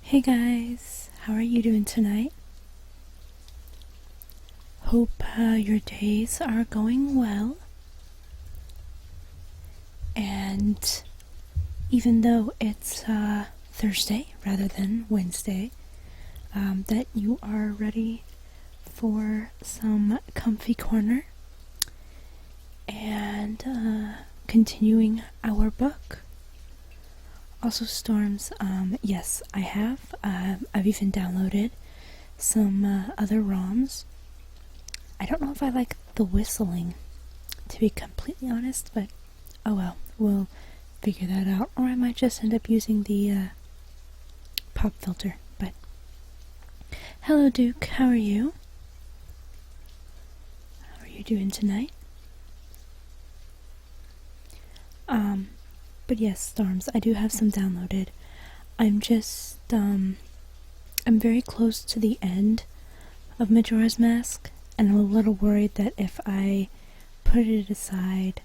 Hey guys, how are you doing tonight? Hope your days are going well. And even though it's Thursday rather than Wednesday, that you are ready for some comfy corner and continuing our book. Also, Storms, yes, I have. I've even downloaded some other ROMs. I don't know if I like the whistling, to be completely honest, but oh well, we'll figure that out. Or I might just end up using the pop filter, but hello Duke, how are you? How are you doing tonight? But yes, Storms, I do have some downloaded. I'm just, I'm very close to the end of Majora's Mask, and I'm a little worried that if I put it aside,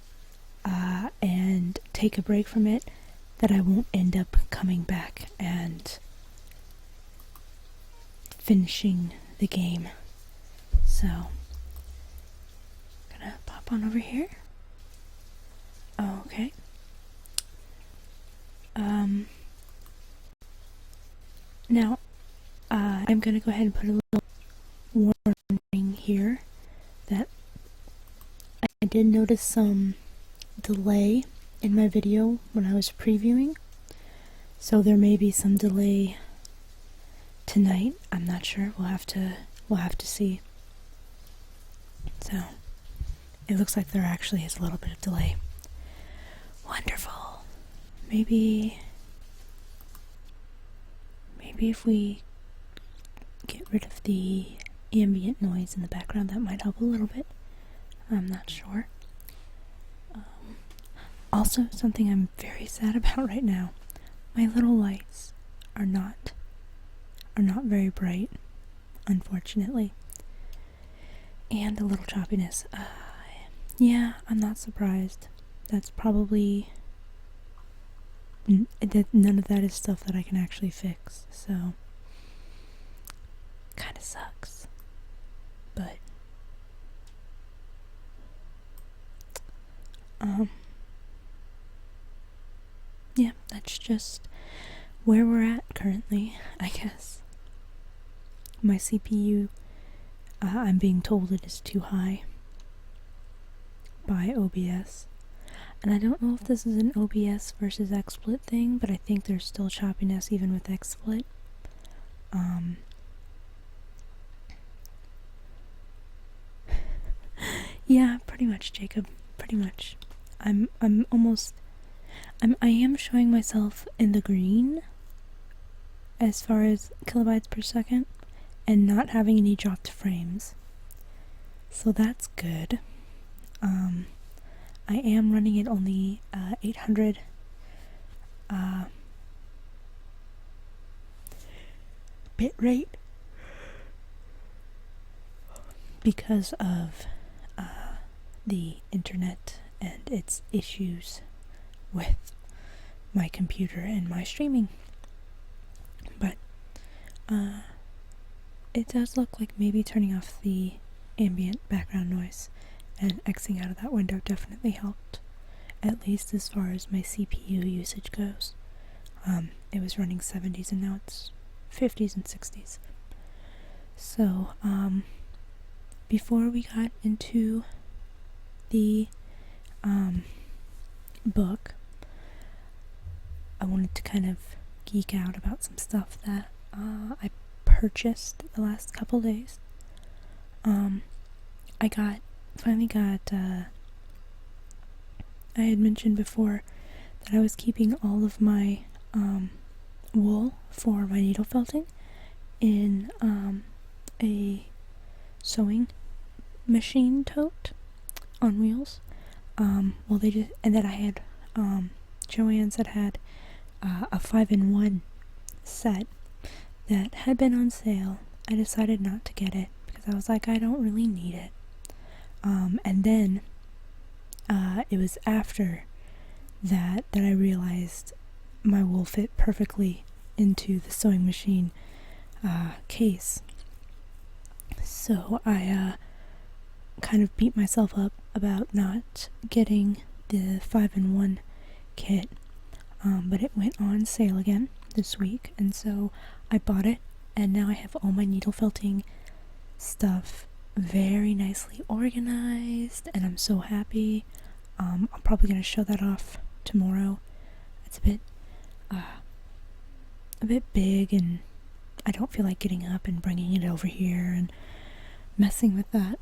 and take a break from it, that I won't end up coming back and finishing the game. So, gonna pop on over here. Okay. Now, I'm gonna go ahead and put a little warning here that I did notice some delay in my video when I was previewing, so there may be some delay tonight. I'm not sure. We'll have to see. So, it looks like there actually is a little bit of delay. Wonderful. Maybe if we get rid of the ambient noise in the background, that might help a little bit. I'm not sure. Also, something I'm very sad about right now. My little lights are not very bright, unfortunately. And a little choppiness. Yeah, I'm not surprised. That's probably none of that is stuff that I can actually fix, so kind of sucks, but yeah, that's just where we're at currently, I guess. My CPU, I'm being told it is too high by OBS. And I don't know if this is an OBS versus XSplit thing, but I think there's still choppiness even with XSplit. Yeah, pretty much, Jacob. Pretty much. I am showing myself in the green as far as kilobytes per second and not having any dropped frames. So that's good. I am running it only 800 bit rate because of the internet and its issues with my computer and my streaming. But it does look like maybe turning off the ambient background noise and Xing out of that window definitely helped, at least as far as my CPU usage goes. It was running 70s and now it's 50s and 60s. So, before we got into the book, I wanted to kind of geek out about some stuff that I purchased the last couple days. I finally got, I had mentioned before that I was keeping all of my wool for my needle felting in a sewing machine tote on wheels. And that I had, Joann's had a 5-in-1 set that had been on sale. I decided not to get it because I was like, I don't really need it. And then it was after that I realized my wool fit perfectly into the sewing machine case. So I kind of beat myself up about not getting the 5-in-1 kit, but it went on sale again this week, and so I bought it, and now I have all my needle felting stuff very nicely organized, and I'm so happy. I'm probably going to show that off tomorrow. It's a bit big, and I don't feel like getting up and bringing it over here and messing with that.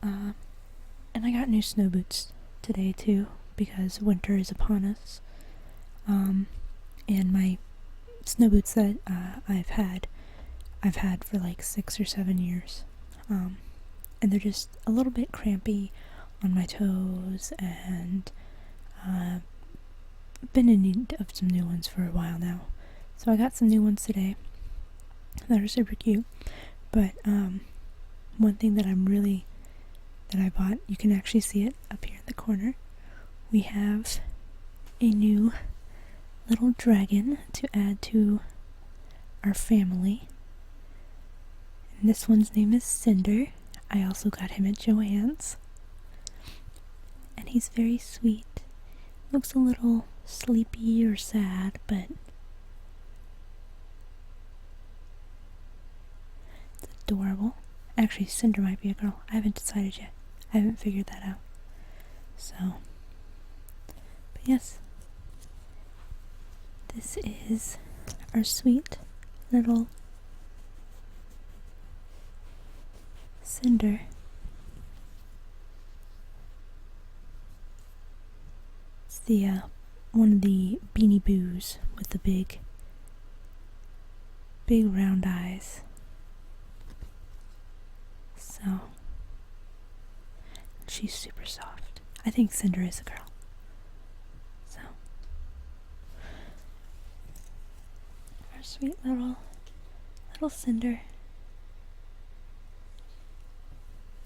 And I got new snow boots today too, because winter is upon us. And my snow boots that I've had for like 6 or 7 years. And they're just a little bit crampy on my toes, and been in need of some new ones for a while now. So I got some new ones today that are super cute. But one thing that I bought, you can actually see it up here in the corner. We have a new little dragon to add to our family. And this one's name is Cinder. I also got him at Joann's. And he's very sweet. Looks a little sleepy or sad, but it's adorable. Actually, Cinder might be a girl. I haven't decided yet. I haven't figured that out. So, but yes, this is our sweet little Cinder. It's the one of the Beanie Boos with the big round eyes. So, she's super soft. I think Cinder is a girl. So, our sweet little Cinder.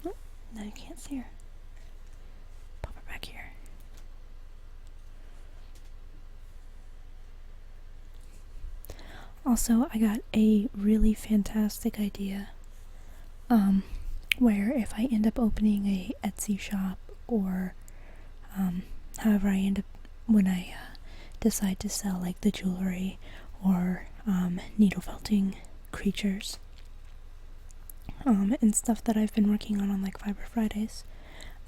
Oh, now you can't see her. Pop her back here. Also, I got a really fantastic idea. Where if I end up opening a Etsy shop, or however I end up when I decide to sell like the jewelry or needle felting creatures and stuff that I've been working on like Fiber Fridays,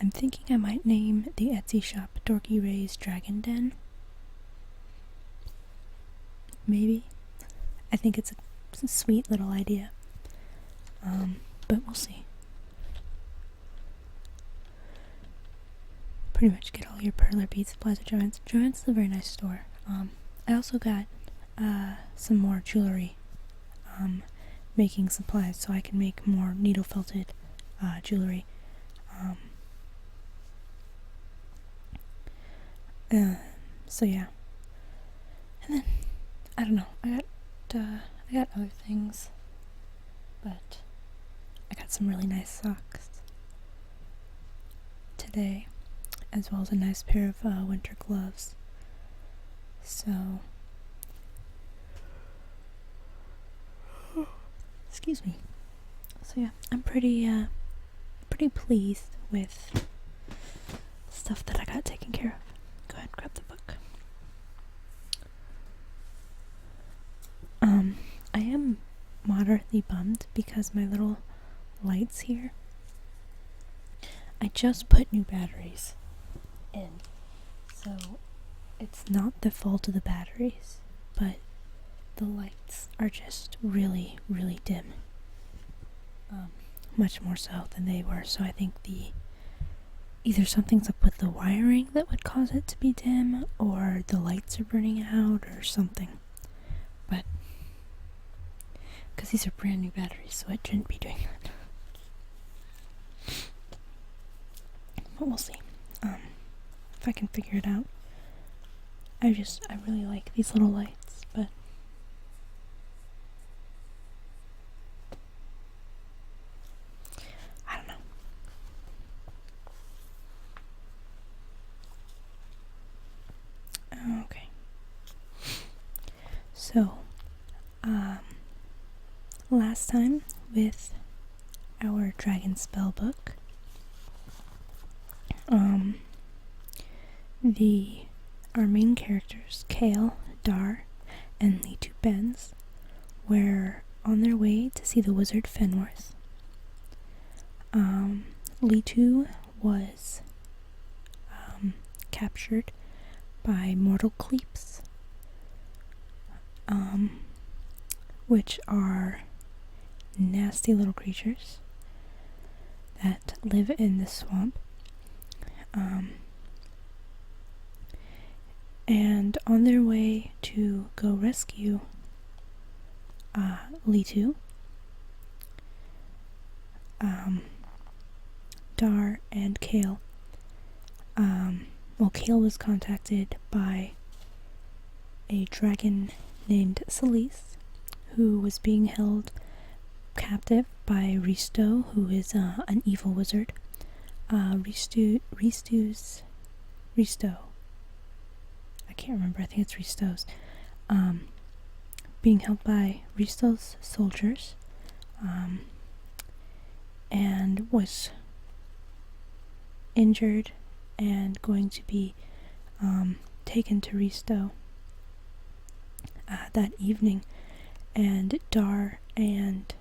I'm thinking I might name the Etsy shop Dorky Ray's Dragon Den. Maybe. I think it's a sweet little idea. But we'll see. Pretty much get all your perler bead supplies at Joann's. Joann's is a very nice store. I also got some more jewelry making supplies, so I can make more needle felted jewelry. So yeah. And then I don't know. I got other things, but I got some really nice socks today, as well as a nice pair of winter gloves. So, excuse me. So yeah, I'm pretty pleased with stuff that I got taken care of. Go ahead, grab the book. I am moderately bummed because my little lights here, I just put new batteries in, so it's not the fault of the batteries, but the lights are just really, really dim. Much more so than they were, so I think either something's up with the wiring that would cause it to be dim, or the lights are burning out, or something. But because these are brand new batteries, so it shouldn't be doing that. But we'll see. If I can figure it out. I really like these little lights, but I don't know. Okay. So, last time with our Dragonspell book, our main characters, Kale, Dar, and Litu Benz, were on their way to see the wizard Fenworth. Litu was captured by mortal cleeps, which are nasty little creatures that live in the swamp. And on their way to go rescue Litu, Dar and Kale, Kale was contacted by a dragon named Celise, who was being held captive by Risto, who is an evil wizard. Risto. I can't remember, I think it's Risto's. Being held by Risto's soldiers, and was injured and going to be taken to Risto that evening. And Dar and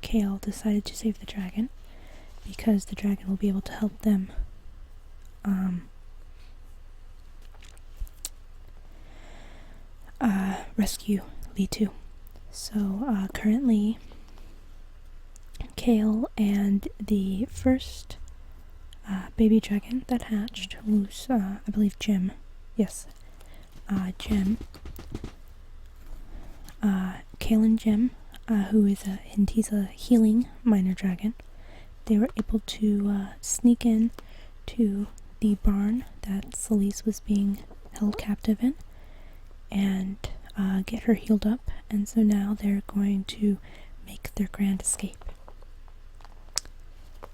Kale decided to save the dragon because the dragon will be able to help them rescue Litu. So currently Kale and the first baby dragon that hatched, who's I believe Gem. Yes, Gem. Kale and Gem, who is he's a healing minor dragon. They were able to sneak in to the barn that Celise was being held captive in and get her healed up, and so now they're going to make their grand escape.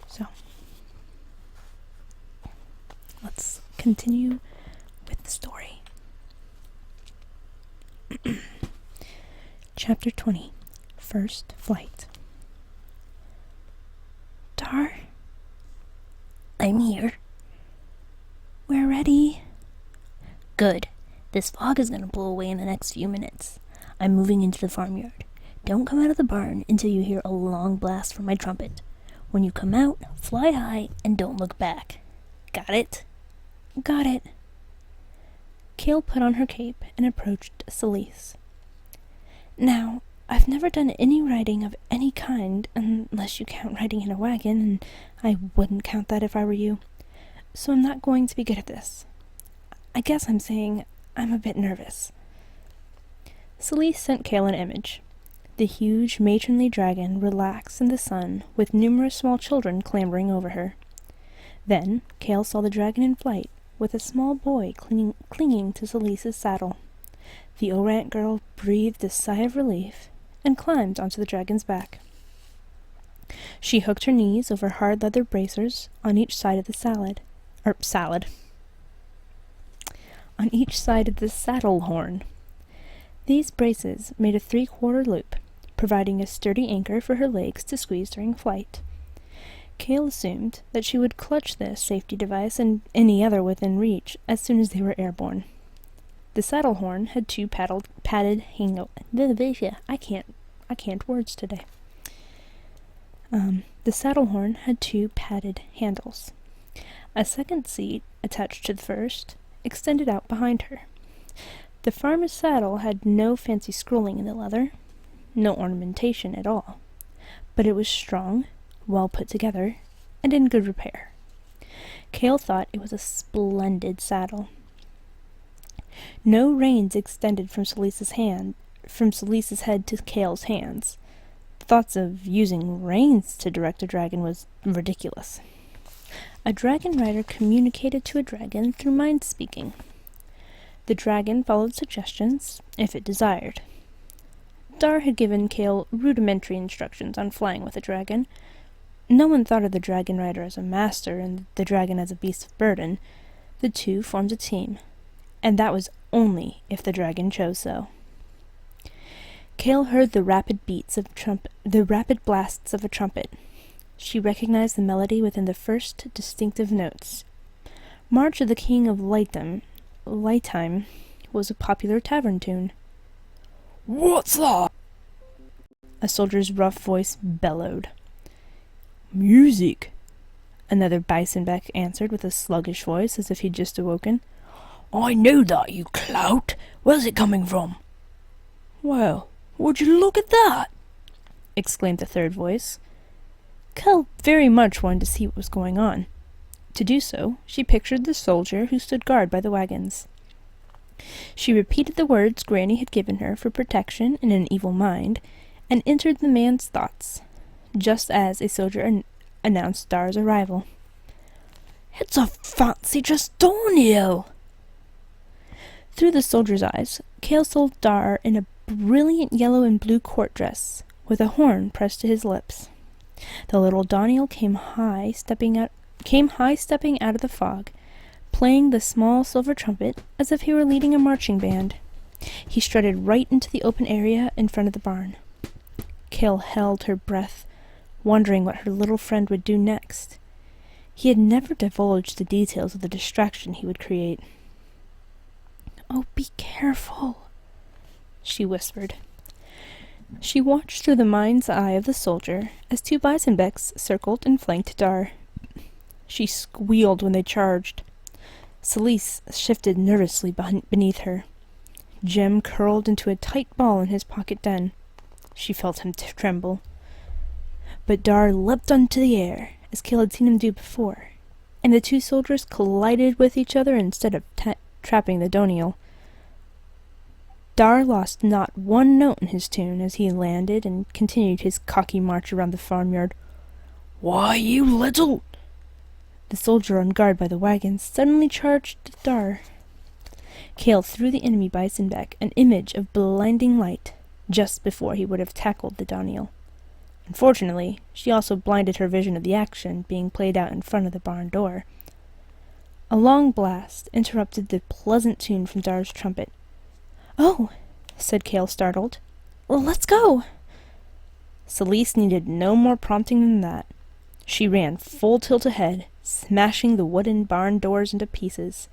So let's continue with the story. Chapter 20, First Flight. Dar? I'm here. We're ready. Good. This fog is going to blow away in the next few minutes. I'm moving into the farmyard. Don't come out of the barn until you hear a long blast from my trumpet. When you come out, fly high and don't look back. Got it? Got it. Kale put on her cape and approached Celise. Now, I've never done any riding of any kind, unless you count riding in a wagon, and I wouldn't count that if I were you. So I'm not going to be good at this. I guess I'm saying I'm a bit nervous. Celise sent Kale an image. The huge, matronly dragon relaxed in the sun, with numerous small children clambering over her. Then, Kale saw the dragon in flight, with a small boy clinging to Celise's saddle. The Orant girl breathed a sigh of relief and climbed onto the dragon's back. She hooked her knees over hard leather bracers on each side of the salad. On each side of the saddle horn. These braces made a 3/4 loop, providing a sturdy anchor for her legs to squeeze during flight. Kale assumed that she would clutch this safety device and any other within reach as soon as they were airborne. The saddle horn had two padded I can't words today. The saddle horn had two padded handles. A second seat, attached to the first, extended out behind her. The farmer's saddle had no fancy scrolling in the leather, no ornamentation at all, but it was strong, well put together, and in good repair. Kale thought it was a splendid saddle. No reins extended from Celise's head to Kale's hands. Thoughts of using reins to direct a dragon was ridiculous. A dragon rider communicated to a dragon through mind-speaking. The dragon followed suggestions, if it desired. Dar had given Kale rudimentary instructions on flying with a dragon. No one thought of the dragon rider as a master and the dragon as a beast of burden. The two formed a team, and that was only if the dragon chose so. Kale heard the rapid blasts of a trumpet. She recognized the melody within the first distinctive notes. March of the King of Lighttime was a popular tavern tune. "What's that?" A soldier's rough voice bellowed. "Music," another Beißenbeck answered with a sluggish voice as if he'd just awoken. "I know that, you clout. Where's it coming from?" "Well, would you look at that!" exclaimed the third voice. Kel very much wanted to see what was going on. To do so, she pictured the soldier who stood guard by the wagons. She repeated the words Granny had given her for protection in an evil mind, and entered the man's thoughts, just as a soldier announced Dar's arrival. "It's a fancy dress Daniel!" Through the soldier's eyes, Kale saw Dar in a brilliant yellow and blue court dress, with a horn pressed to his lips. The little Daniel came high stepping out of the fog, playing the small silver trumpet as if he were leading a marching band. He strutted right into the open area in front of the barn. Kale held her breath, wondering what her little friend would do next. He had never divulged the details of the distraction he would create. "Oh, be careful," she whispered. She watched through the mind's eye of the soldier as two Beißenbecks circled and flanked Dar. She squealed when they charged. Celise shifted nervously beneath her. Jem curled into a tight ball in his pocket den. She felt him tremble. But Dar leapt onto the air, as Kale had seen him do before, and the two soldiers collided with each other instead of trapping the Doniel. Dar lost not one note in his tune as he landed and continued his cocky march around the farmyard. "Why, you little—" The soldier on guard by the wagons suddenly charged Dar. Kale threw the enemy Beißenbeck an image of blinding light just before he would have tackled the Doniel. Unfortunately, she also blinded her vision of the action being played out in front of the barn door. A long blast interrupted the pleasant tune from Dar's trumpet. "Oh," said Kale, startled. "Well, let's go." Celise needed no more prompting than that. She ran full tilt ahead, smashing the wooden barn doors into pieces.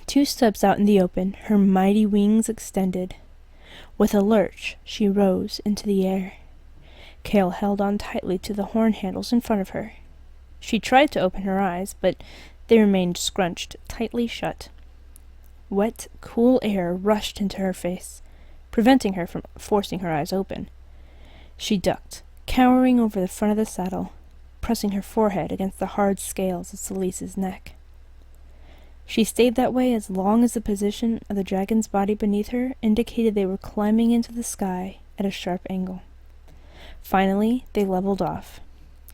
2 steps out in the open, her mighty wings extended. With a lurch, she rose into the air. Kale held on tightly to the horn handles in front of her. She tried to open her eyes, but they remained scrunched tightly shut. Wet, cool air rushed into her face, preventing her from forcing her eyes open. She ducked, cowering over the front of the saddle, pressing her forehead against the hard scales of Celise's neck. She stayed that way as long as the position of the dragon's body beneath her indicated they were climbing into the sky at a sharp angle. Finally, they leveled off.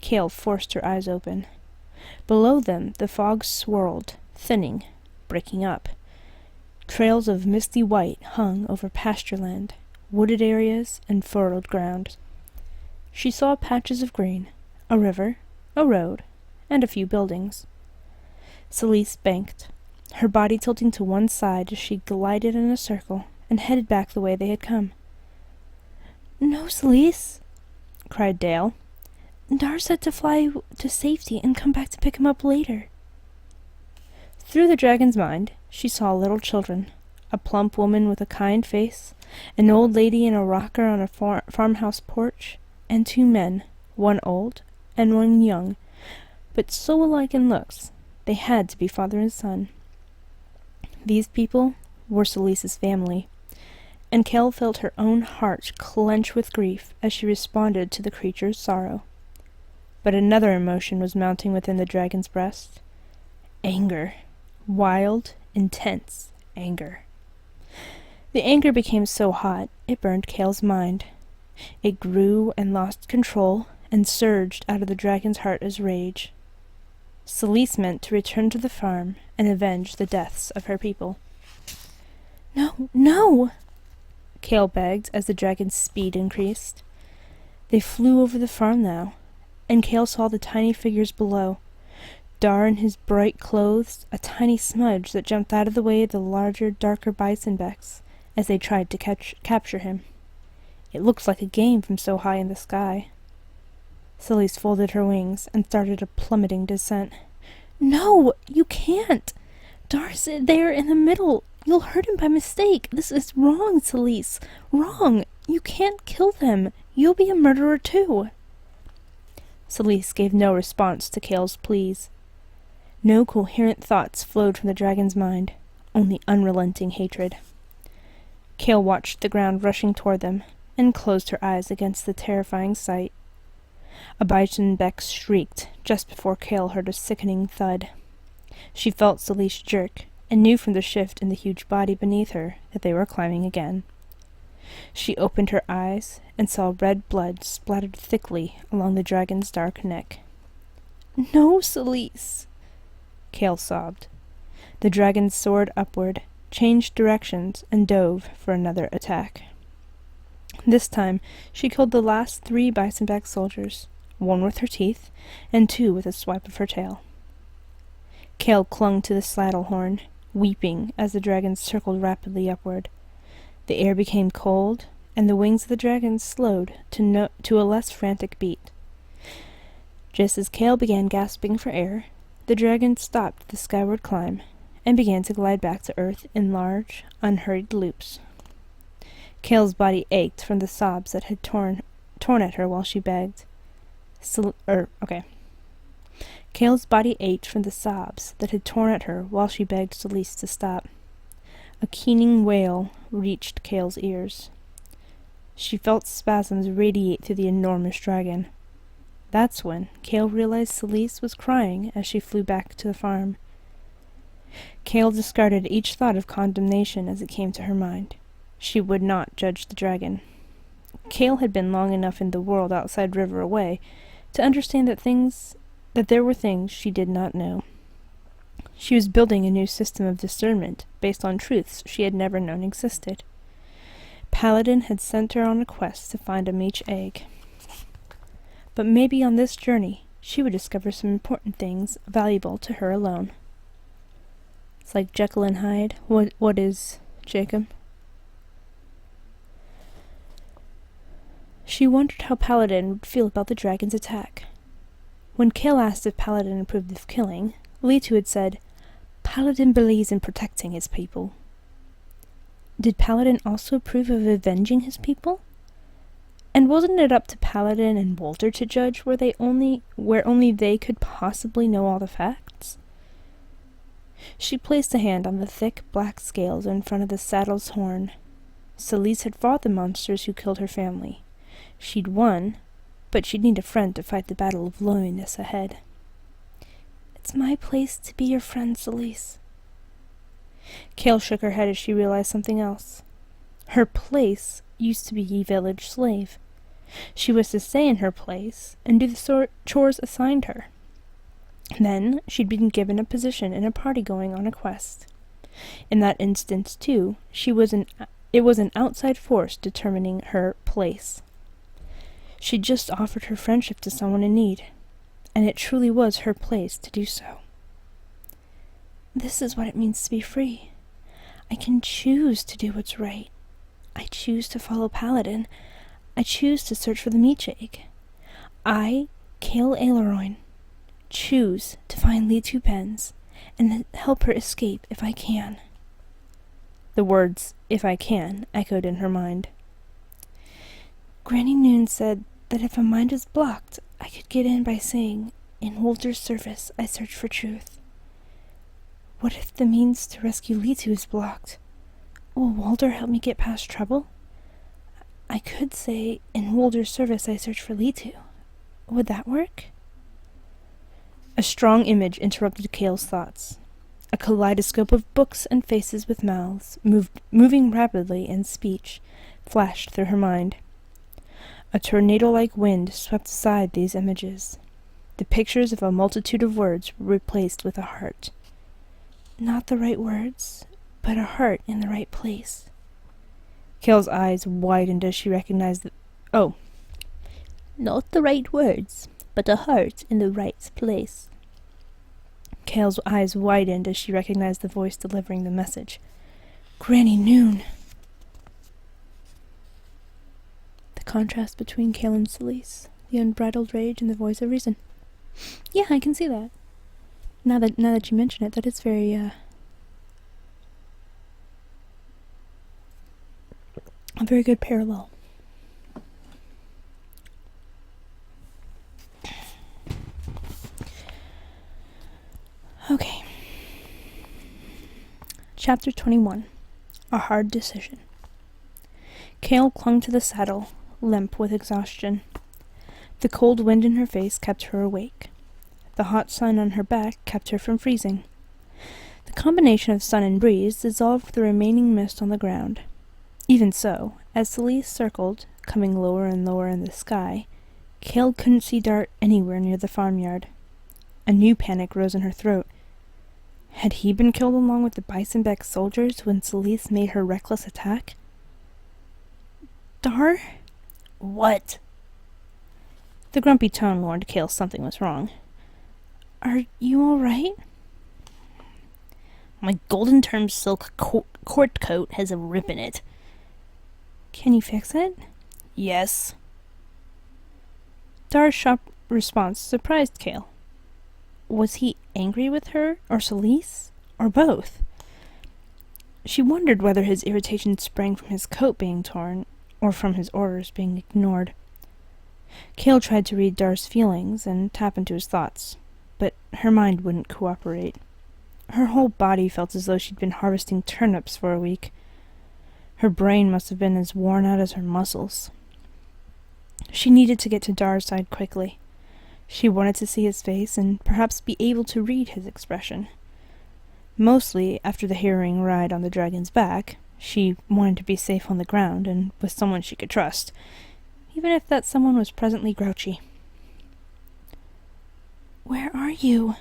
Kale forced her eyes open. Below them, the fog swirled, thinning, breaking up. Trails of misty white hung over pasture land, wooded areas, and furrowed ground. She saw patches of green, a river, a road, and a few buildings. Celise banked, her body tilting to one side as she glided in a circle and headed back the way they had come. "No, Celise," cried Dale. "Dar said to fly to safety and come back to pick him up later." Through the dragon's mind, she saw little children, a plump woman with a kind face, an old lady in a rocker on a farmhouse porch, and 2 men, one old and one young, but so alike in looks, they had to be father and son. These people were Celise's family, and Kale felt her own heart clench with grief as she responded to the creature's sorrow. But another emotion was mounting within the dragon's breast. Anger. Wild, intense anger. The anger became so hot, it burned Kale's mind. It grew and lost control, and surged out of the dragon's heart as rage. Celise meant to return to the farm and avenge the deaths of her people. "No, no!" Kale begged as the dragon's speed increased. They flew over the farm now, and Kale saw the tiny figures below. Dar in his bright clothes, a tiny smudge that jumped out of the way of the larger, darker Beißenbecks as they tried to capture him. It looks like a game from so high in the sky. Celeste folded her wings and started a plummeting descent. No, you can't! Dar's there in the middle. You'll hurt him by mistake. This is wrong, Celeste. Wrong. You can't kill them. You'll be a murderer too. Celeste gave no response to Kale's pleas. No coherent thoughts flowed from the dragon's mind, only unrelenting hatred. Kale watched the ground rushing toward them, and closed her eyes against the terrifying sight. A bison beck shrieked just before Kale heard a sickening thud. She felt Celeste jerk, and knew from the shift in the huge body beneath her that they were climbing again. She opened her eyes and saw red blood splattered thickly along the dragon's dark neck. "No, Celeste," Kale sobbed. The dragon soared upward, changed directions, and dove for another attack. This time, she killed the last 3 bison-back soldiers, 1 with her teeth, and 2 with a swipe of her tail. Kale clung to the saddle horn, weeping as the dragon circled rapidly upward. The air became cold, and the wings of the dragon slowed to a less frantic beat. Just as Kale began gasping for air, the dragon stopped the skyward climb and began to glide back to earth in large, unhurried loops. Kale's body ached from the sobs that had torn at her while she begged. Kale's body ached from the sobs that had torn at her while she begged Celeste to stop. A keening wail reached Kale's ears. She felt spasms radiate through the enormous dragon. That's when Kale realized Celeste was crying as she flew back to the farm. Kale discarded each thought of condemnation as it came to her mind. She would not judge the dragon. Kale had been long enough in the world outside River Away to understand that there were things she did not know. She was building a new system of discernment based on truths she had never known existed. Paladin had sent her on a quest to find a Meech egg. But maybe on this journey she would discover some important things valuable to her alone. It's like Jekyll and Hyde. What is Jacob? She wondered how Paladin would feel about the dragon's attack. When Kale asked if Paladin approved of killing, Leetu had said, "Paladin believes in protecting his people." Did Paladin also approve of avenging his people? And wasn't it up to Paladin and Walter to judge where only they could possibly know all the facts? She placed a hand on the thick black scales in front of the saddle's horn. Celeste had fought the monsters who killed her family. She'd won, but she'd need a friend to fight the battle of loneliness ahead. "It's my place to be your friend, Celeste." Kale shook her head as she realized something else. Her place used to be a village slave. She was to stay in her place and do the chores assigned her. Then she'd been given a position in a party going on a quest. In that instance, too, it was an outside force determining her place. She'd just offered her friendship to someone in need, and it truly was her place to do so. This is what it means to be free. I can choose to do what's right. I choose to follow Paladin. I choose to search for the Meech egg. I, Kale Aileroin, choose to find Leetu Pens and help her escape if I can. The words, "if I can," echoed in her mind. Granny Noon said that if a mind is blocked, I could get in by saying, "In Walter's service, I search for truth." What if the means to rescue Leetu is blocked? Will Walter help me get past trouble? I could say, "In Walter's service, I search for Leetu." Would that work? A strong image interrupted Kale's thoughts. A kaleidoscope of books and faces with mouths, moving rapidly in speech, flashed through her mind. A tornado-like wind swept aside these images. The pictures of a multitude of words were replaced with a heart. Not the right words, but a heart in the right place. Kale's eyes widened as she recognized Not the right words, but a heart in the right place. Kale's eyes widened as she recognized the voice delivering the message. Granny Noon. contrast between Kale and Celise. The unbridled rage and the voice of reason. Yeah, I can see that. Now that you mention it, that is very, a very good parallel. Okay. Chapter 21. A Hard Decision. Kale clung to the saddle, limp with exhaustion. The cold wind in her face kept her awake. The hot sun on her back kept her from freezing. The combination of sun and breeze dissolved the remaining mist on the ground. Even so, as Celise circled, coming lower and lower in the sky, Kale couldn't see Dart anywhere near the farmyard. A new panic rose in her throat. Had he been killed along with the Bisonbeck soldiers when Celise made her reckless attack? Dar? What? The grumpy tone warned Kale something was wrong. Are you all right? My golden term silk court coat has a rip in it. Can you fix it? Yes. Dar's sharp response surprised Kale. Was he angry with her, or Celise, or both? She wondered whether his irritation sprang from his coat being torn, or from his orders being ignored. Kale tried to read Dar's feelings and tap into his thoughts, but her mind wouldn't cooperate. Her whole body felt as though she'd been harvesting turnips for a week. Her brain must have been as worn out as her muscles. She needed to get to Dar's side quickly. She wanted to see his face and perhaps be able to read his expression. Mostly, after the harrowing ride on the dragon's back, she wanted to be safe on the ground and with someone she could trust, even if that someone was presently grouchy. Where are you?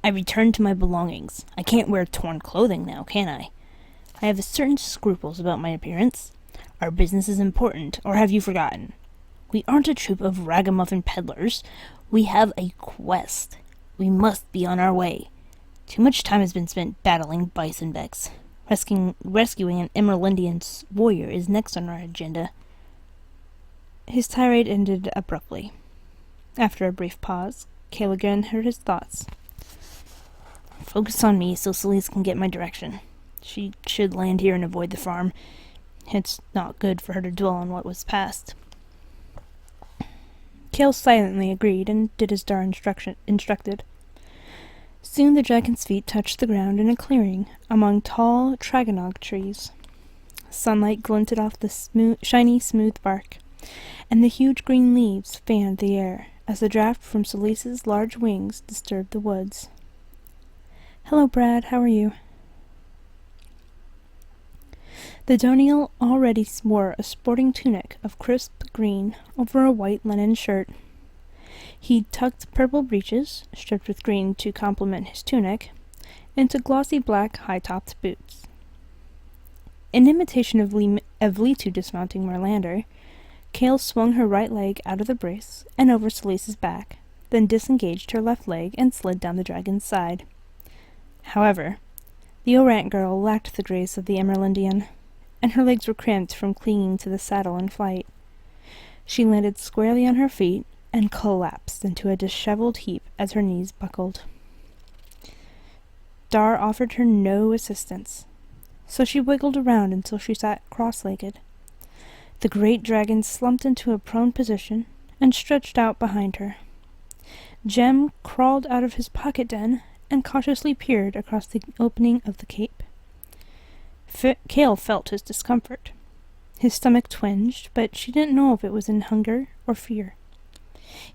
I returned to my belongings. I can't wear torn clothing now, can I? I have certain scruples about my appearance. Our business is important, or have you forgotten? We aren't a troop of ragamuffin peddlers. We have a quest. We must be on our way. Too much time has been spent battling Bisonbecks. Rescuing an Emerlindian warrior is next on our agenda. His tirade ended abruptly. After a brief pause, Kale again heard his thoughts. Focus on me so Celise can get my direction. She should land here and avoid the farm. It's not good for her to dwell on what was past. Kale silently agreed and did as Dar instructed. Soon the dragon's feet touched the ground in a clearing among tall tragonog trees. Sunlight glinted off the shiny, smooth bark, and the huge green leaves fanned the air as the draft from Celise's large wings disturbed the woods. "Hello, Brad. How are you?" The Donial already wore a sporting tunic of crisp green over a white linen shirt. He tucked purple breeches, striped with green to complement his tunic, into glossy black high-topped boots. In imitation of Leetu dismounting Merlander, Kale swung her right leg out of the brace and over Celise's back, then disengaged her left leg and slid down the dragon's side. However, the Orant girl lacked the grace of the Emerlindian, and her legs were cramped from clinging to the saddle in flight. She landed squarely on her feet and collapsed into a disheveled heap as her knees buckled. Dar offered her no assistance, so she wiggled around until she sat cross-legged. The great dragon slumped into a prone position and stretched out behind her. Jem crawled out of his pocket den and cautiously peered across the opening of the cape. Kale felt his discomfort. His stomach twinged, but she didn't know if it was in hunger or fear.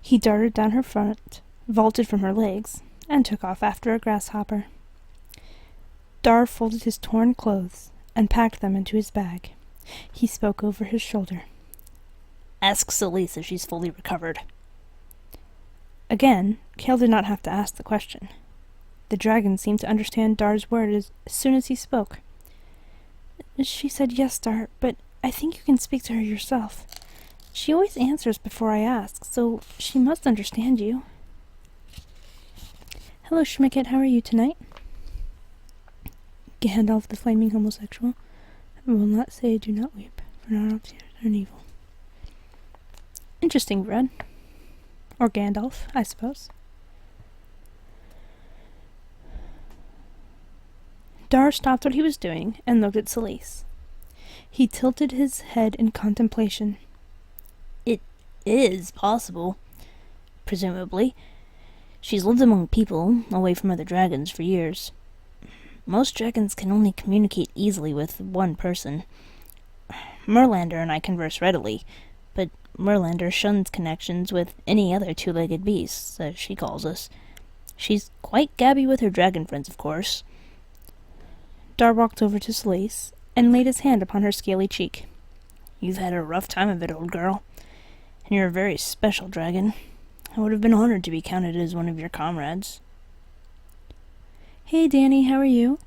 He darted down her front, vaulted from her legs, and took off after a grasshopper. Dar folded his torn clothes and packed them into his bag. He spoke over his shoulder. Ask Celise if she's fully recovered. Again, Kale did not have to ask the question. The dragon seemed to understand Dar's words as soon as he spoke. She said yes, Dar, but I think you can speak to her yourself. She always answers before I ask, so she must understand you. Hello, Schmicket, how are you tonight? Gandalf the flaming homosexual. I will not say do not weep, for not all tears are evil. Interesting, Red. Or Gandalf, I suppose. Dar stopped what he was doing and looked at Celise. He tilted his head in contemplation. It is possible. Presumably. She's lived among people, away from other dragons, for years. Most dragons can only communicate easily with one person. Merlander and I converse readily, but Merlander shuns connections with any other two-legged beasts, as she calls us. She's quite gabby with her dragon friends, of course. Dar walked over to Celise and laid his hand upon her scaly cheek. You've had a rough time of it, old girl. And you're a very special dragon. I would have been honored to be counted as one of your comrades. Hey, Danny, how are you?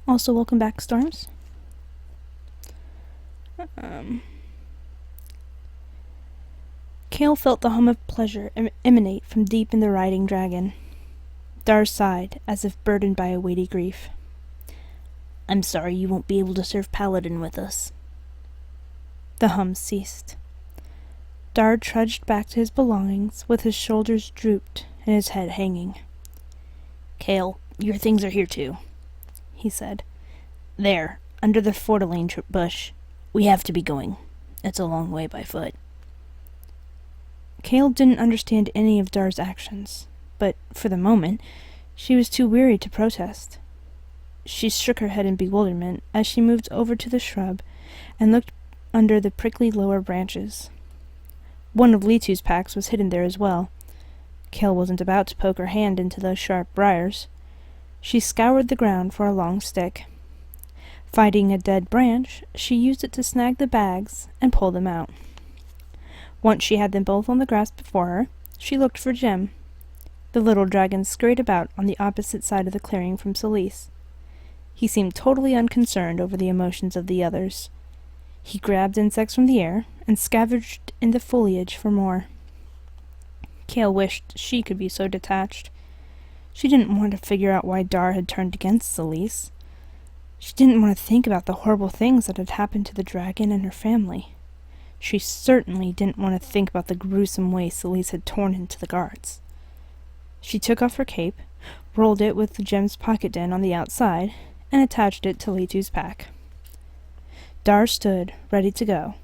Also, welcome back, Storms. Kale felt the hum of pleasure emanate from deep in the riding dragon. Dar sighed, as if burdened by a weighty grief. I'm sorry you won't be able to serve Paladin with us. The hum ceased. Dar trudged back to his belongings, with his shoulders drooped and his head hanging. Kale, your things are here too, he said. There, under the Fortelaine bush. We have to be going. It's a long way by foot. Kale didn't understand any of Dar's actions, but, for the moment, she was too weary to protest. She shook her head in bewilderment as she moved over to the shrub and looked under the prickly lower branches. One of Litu's packs was hidden there as well. Kale wasn't about to poke her hand into those sharp briars. She scoured the ground for a long stick. Finding a dead branch, she used it to snag the bags and pull them out. Once she had them both on the grass before her, she looked for Jem. The little dragon scurried about on the opposite side of the clearing from Celise. He seemed totally unconcerned over the emotions of the others. He grabbed insects from the air and scavenged in the foliage for more. Kale wished she could be so detached. She didn't want to figure out why Dar had turned against Celise. She didn't want to think about the horrible things that had happened to the dragon and her family. She certainly didn't want to think about the gruesome way Celise had torn into the guards. She took off her cape, rolled it with Jem's pocket den on the outside, and attached it to Litu's pack. Dar stood, ready to go,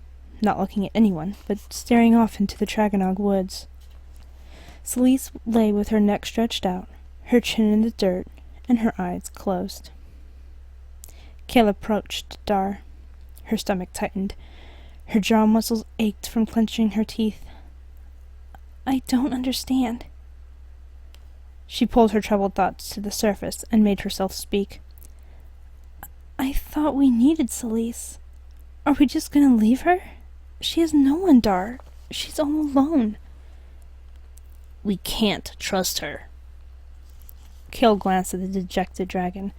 not looking at anyone, but staring off into the Tragonog woods. Celise lay with her neck stretched out, her chin in the dirt, and her eyes closed. Kale approached Dar. Her stomach tightened. Her jaw muscles ached from clenching her teeth. I don't understand. She pulled her troubled thoughts to the surface and made herself speak. I thought we needed Celise. Are we just going to leave her? She has no one, Dar. She's all alone. We can't trust her. Kale glanced at the dejected dragon.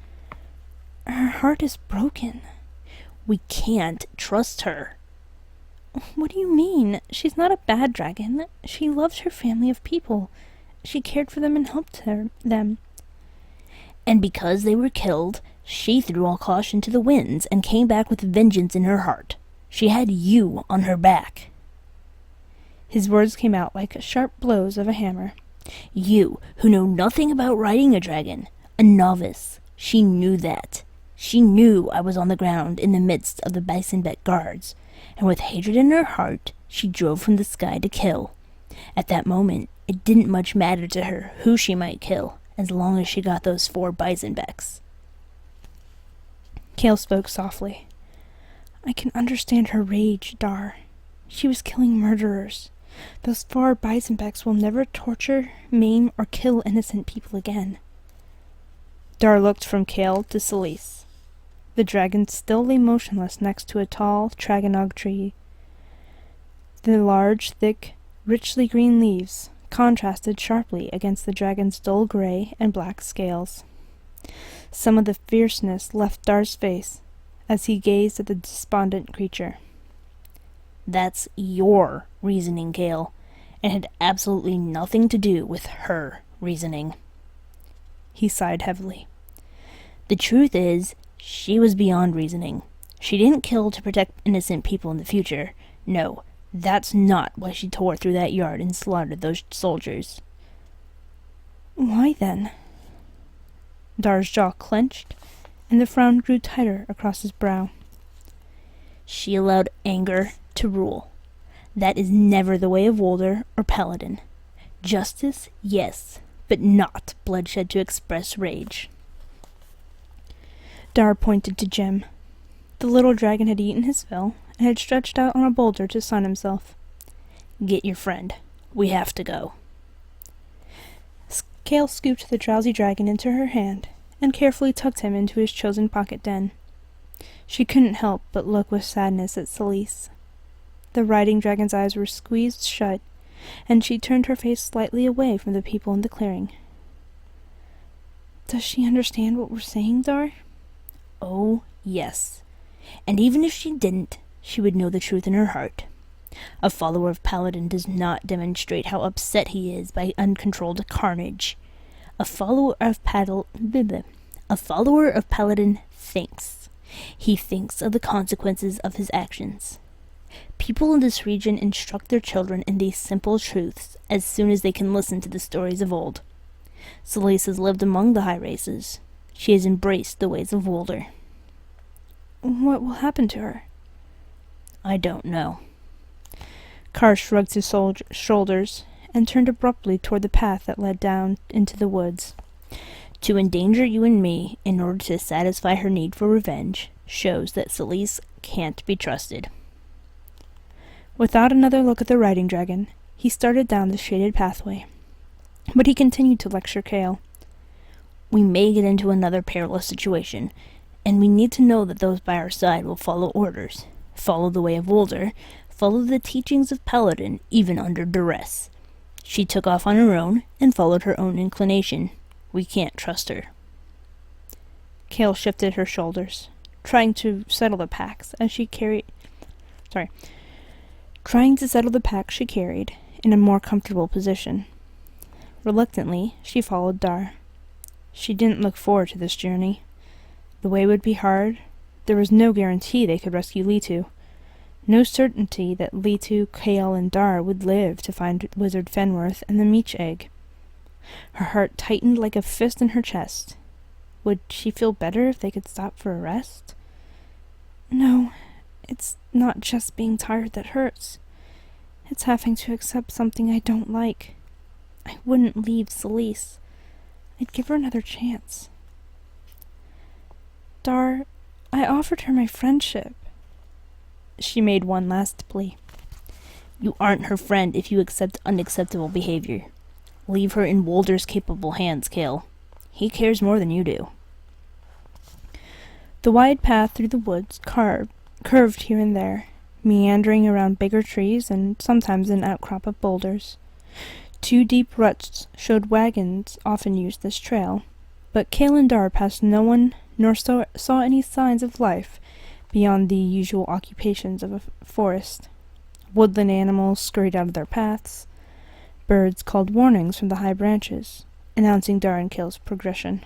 Her heart is broken. We can't trust her. What do you mean? She's not a bad dragon. She loved her family of people. She cared for them and helped them. And because they were killed, she threw all caution to the winds and came back with vengeance in her heart. She had you on her back. His words came out like sharp blows of a hammer. You, who know nothing about riding a dragon, a novice. She knew that. She knew I was on the ground in the midst of the Bisonbeck guards, and with hatred in her heart, she drove from the sky to kill. At that moment, it didn't much matter to her who she might kill, as long as she got those 4 Bisonbecks. Kale spoke softly. I can understand her rage, Dar. She was killing murderers. Those 4 Bisonbecks will never torture, maim, or kill innocent people again. Dar looked from Kale to Celise. The dragon still lay motionless next to a tall Tragonog tree. The large, thick, richly green leaves contrasted sharply against the dragon's dull gray and black scales. Some of the fierceness left Dar's face as he gazed at the despondent creature. That's your reasoning, Kale, and had absolutely nothing to do with her reasoning. He sighed heavily. The truth is, She was beyond reasoning. She didn't kill to protect innocent people in the future. No, that's not why she tore through that yard and slaughtered those soldiers. Why then? Dar's jaw clenched, and the frown grew tighter across his brow. She allowed anger to rule. That is never the way of Wolder or Paladin. Justice, yes, but not bloodshed to express rage. Dar pointed to Jem. The little dragon had eaten his fill and had stretched out on a boulder to sun himself. Get your friend. We have to go. Kale scooped the drowsy dragon into her hand and carefully tucked him into his chosen pocket den. She couldn't help but look with sadness at Celise. The riding dragon's eyes were squeezed shut, and she turned her face slightly away from the people in the clearing. Does she understand what we're saying, Dar? Oh, yes. And even if she didn't, she would know the truth in her heart. A follower of Paladin does not demonstrate how upset he is by uncontrolled carnage. A follower of Paladin thinks. He thinks of the consequences of his actions. People in this region instruct their children in these simple truths as soon as they can listen to the stories of old. Celise has lived among the high races. She has embraced the ways of Wolder. What will happen to her? I don't know. Carr shrugged his shoulders and turned abruptly toward the path that led down into the woods. To endanger you and me in order to satisfy her need for revenge shows that Celise can't be trusted. Without another look at the riding dragon, he started down the shaded pathway. But he continued to lecture Kale. We may get into another perilous situation, and we need to know that those by our side will follow orders, follow the way of Wolder, follow the teachings of Paladin, even under duress. She took off on her own and followed her own inclination. We can't trust her. Kale shifted her shoulders, trying to settle the pack she carried in a more comfortable position. Reluctantly, she followed Dar. She didn't look forward to this journey. The way would be hard. There was no guarantee they could rescue Litu. No certainty that Litu, Kale, and Dar would live to find Wizard Fenworth and the Meech Egg. Her heart tightened like a fist in her chest. Would she feel better if they could stop for a rest? No, it's not just being tired that hurts. It's having to accept something I don't like. I wouldn't leave Celise. I'd give her another chance. Dar, I offered her my friendship. She made one last plea. You aren't her friend if you accept unacceptable behavior. Leave her in Wolder's capable hands, Kale. He cares more than you do. The wide path through the woods curved here and there, meandering around bigger trees and sometimes an outcrop of boulders. 2 deep ruts showed wagons often used this trail, but Kale and Dar passed no one nor saw any signs of life beyond the usual occupations of a forest. Woodland animals scurried out of their paths. Birds called warnings from the high branches, announcing Dar and Kale's progression.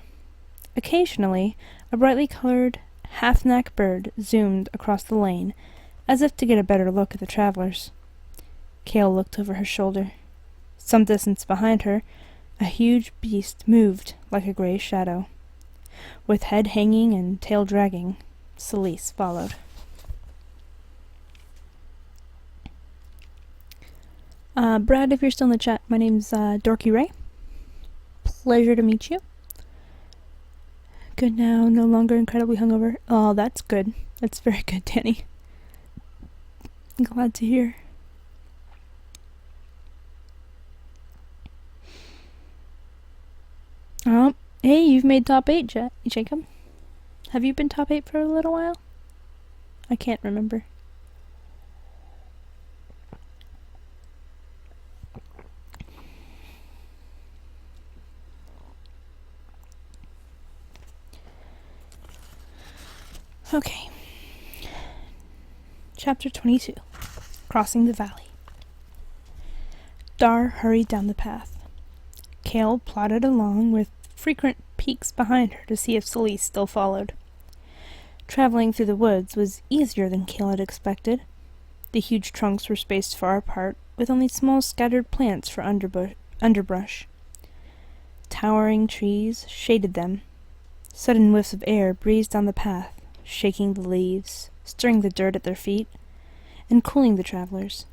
Occasionally, a brightly colored half-knack bird zoomed across the lane, as if to get a better look at the travelers. Kale looked over her shoulder. Some distance behind her, a huge beast moved like a gray shadow. With head hanging and tail dragging, Celise followed. Brad, if you're still in the chat, my name's Dorky Ray. Pleasure to meet you. Good now, no longer incredibly hungover. Oh, that's good. That's very good, Danny. Glad to hear. Oh, hey, you've made top 8, Jacob. Have you been top 8 for a little while? I can't remember. Okay. Chapter 22. Crossing the Valley. Dar hurried down the path. Kale plodded along with frequent peeks behind her to see if Celise still followed. Traveling through the woods was easier than Kale had expected. The huge trunks were spaced far apart, with only small scattered plants for underbrush. Towering trees shaded them. Sudden whiffs of air breezed down the path, shaking the leaves, stirring the dirt at their feet, and cooling the travelers.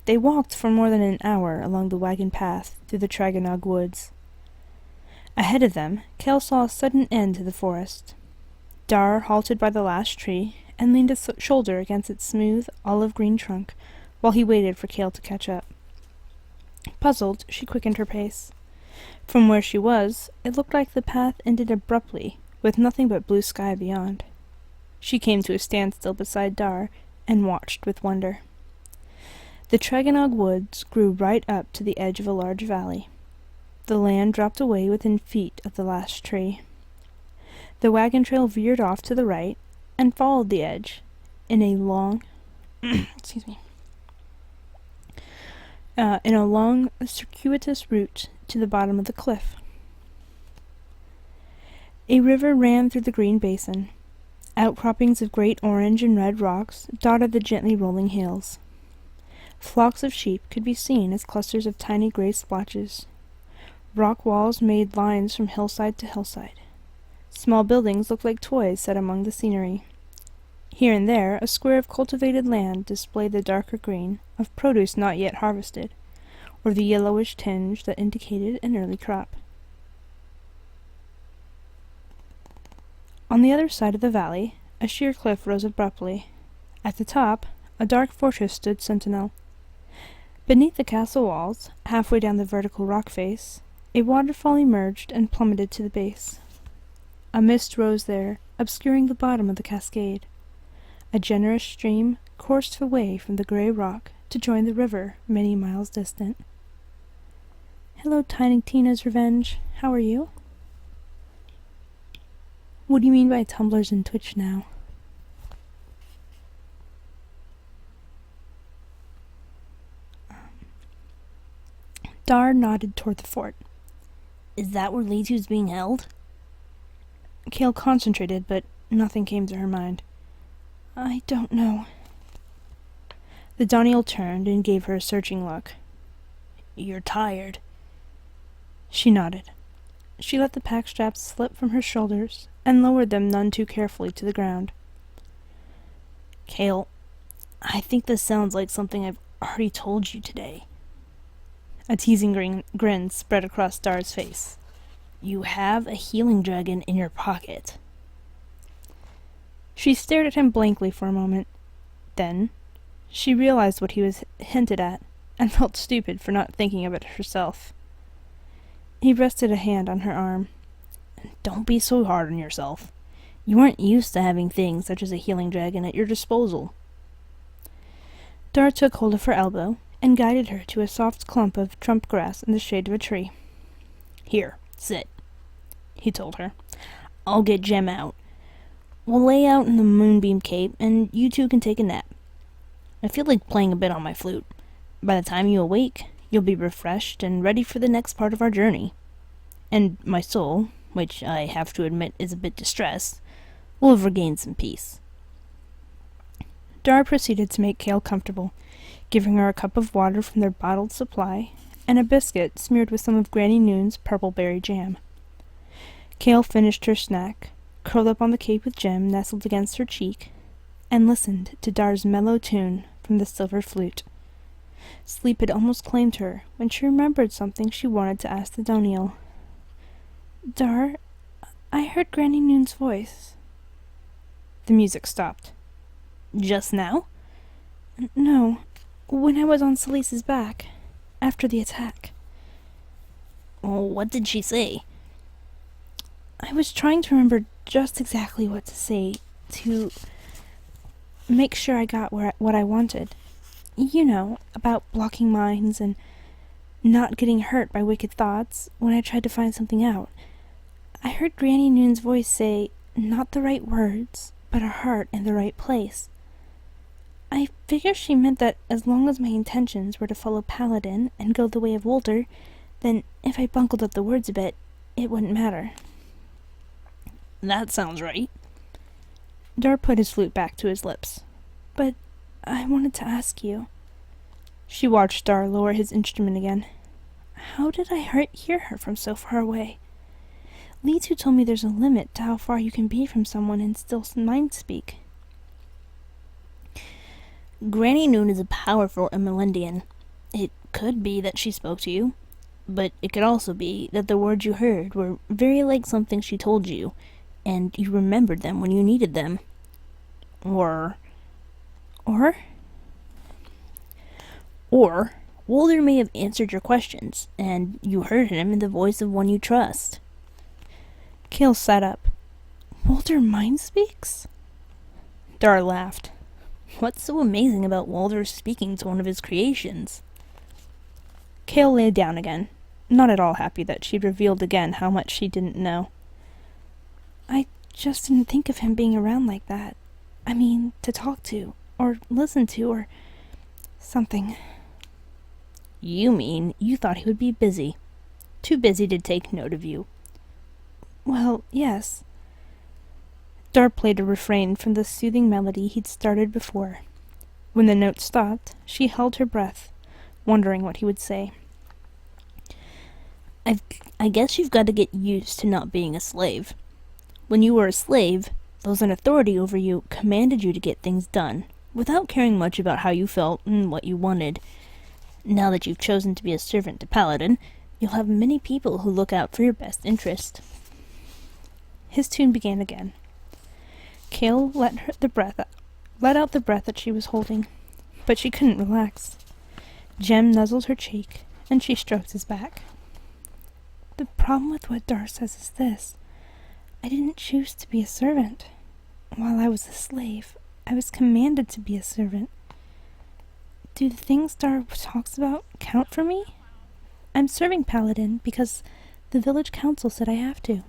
They walked for more than an hour along the wagon path through the Dragonspell woods. Ahead of them, Kale saw a sudden end to the forest. Dar halted by the last tree and leaned a shoulder against its smooth, olive-green trunk while he waited for Kale to catch up. Puzzled, she quickened her pace. From where she was, it looked like the path ended abruptly, with nothing but blue sky beyond. She came to a standstill beside Dar and watched with wonder. The Dragonspell woods grew right up to the edge of a large valley. The land dropped away within feet of the last tree. The wagon trail veered off to the right and followed the edge in a long circuitous route to the bottom of the cliff. A river ran through the green basin. Outcroppings of great orange and red rocks dotted the gently rolling hills. Flocks of sheep could be seen as clusters of tiny gray splotches. Rock walls made lines from hillside to hillside. Small buildings looked like toys set among the scenery. Here and there, a square of cultivated land displayed the darker green of produce not yet harvested, or the yellowish tinge that indicated an early crop. On the other side of the valley, a sheer cliff rose abruptly. At the top, a dark fortress stood sentinel. Beneath the castle walls, halfway down the vertical rock face, a waterfall emerged and plummeted to the base. A mist rose there, obscuring the bottom of the cascade. A generous stream coursed away from the gray rock to join the river many miles distant. "Hello, Tiny Tina's Revenge. How are you?" "What do you mean by Tumblrs and Twitch now?" Dar nodded toward the fort. Is that where Leetu's being held? Kale concentrated, but nothing came to her mind. "I don't know." The Doniel turned and gave her a searching look. "You're tired." She nodded. She let the pack straps slip from her shoulders and lowered them none too carefully to the ground. "Kale, I think this sounds like something I've already told you today." A teasing grin spread across Dar's face. "You have a healing dragon in your pocket." She stared at him blankly for a moment. Then, she realized what he was hinted at, and felt stupid for not thinking of it herself. He rested a hand on her arm. "Don't be so hard on yourself. You aren't used to having things such as a healing dragon at your disposal." Dar took hold of her elbow and guided her to a soft clump of trump grass in the shade of a tree. "Here, sit," he told her. "I'll get Gem out. We'll lay out in the moonbeam cape, and you two can take a nap. I feel like playing a bit on my flute. By the time you awake, you'll be refreshed and ready for the next part of our journey. And my soul, which I have to admit is a bit distressed, will have regained some peace." Dar proceeded to make Kale comfortable, giving her a cup of water from their bottled supply and a biscuit smeared with some of Granny Noon's purple berry jam. Kale finished her snack, curled up on the cape with Gem nestled against her cheek, and listened to Dar's mellow tune from the silver flute. Sleep had almost claimed her when she remembered something she wanted to ask the Doniel. "Dar, I heard Granny Noon's voice." The music stopped. "Just now?" "No, when I was on Salise's back, after the attack." "What did she say?" I was trying to remember just exactly what to say to make sure I got what I wanted. You know, about blocking minds and not getting hurt by wicked thoughts when I tried to find something out. I heard Granny Noon's voice say, not the right words, but a heart in the right place. I figure she meant that as long as my intentions were to follow Paladin and go the way of Walter, then if I bungled up the words a bit, it wouldn't matter. "That sounds right." Dar put his flute back to his lips. But I wanted to ask you. She watched Dar lower his instrument again. How did I hear her from so far away? Litu told me there's a limit to how far you can be from someone and still mind speak. Granny Noon is a powerful Emelendian. It could be that she spoke to you, but it could also be that the words you heard were very like something she told you, and you remembered them when you needed them. Or Walder may have answered your questions, and you heard him in the voice of one you trust. Kale sat up. Walder mind speaks? Dar laughed. What's so amazing about Walder speaking to one of his creations? Kale lay down again, not at all happy that she'd revealed again how much she didn't know. I just didn't think of him being around like that. I mean, to talk to, or listen to, or something. You mean you thought he would be busy. Too busy to take note of you. Well, yes. Dar played a refrain from the soothing melody he'd started before. When the note stopped, she held her breath, wondering what he would say. I guess you've got to get used to not being a slave. When you were a slave, those in authority over you commanded you to get things done, without caring much about how you felt and what you wanted. Now that you've chosen to be a servant to Paladin, you'll have many people who look out for your best interest. His tune began again. Kale let out the breath that she was holding, but she couldn't relax. Jem nuzzled her cheek, and she stroked his back. The problem with what Dar says is this. I didn't choose to be a servant. While I was a slave, I was commanded to be a servant. Do the things Dar talks about count for me? I'm serving Paladin because the village council said I have to.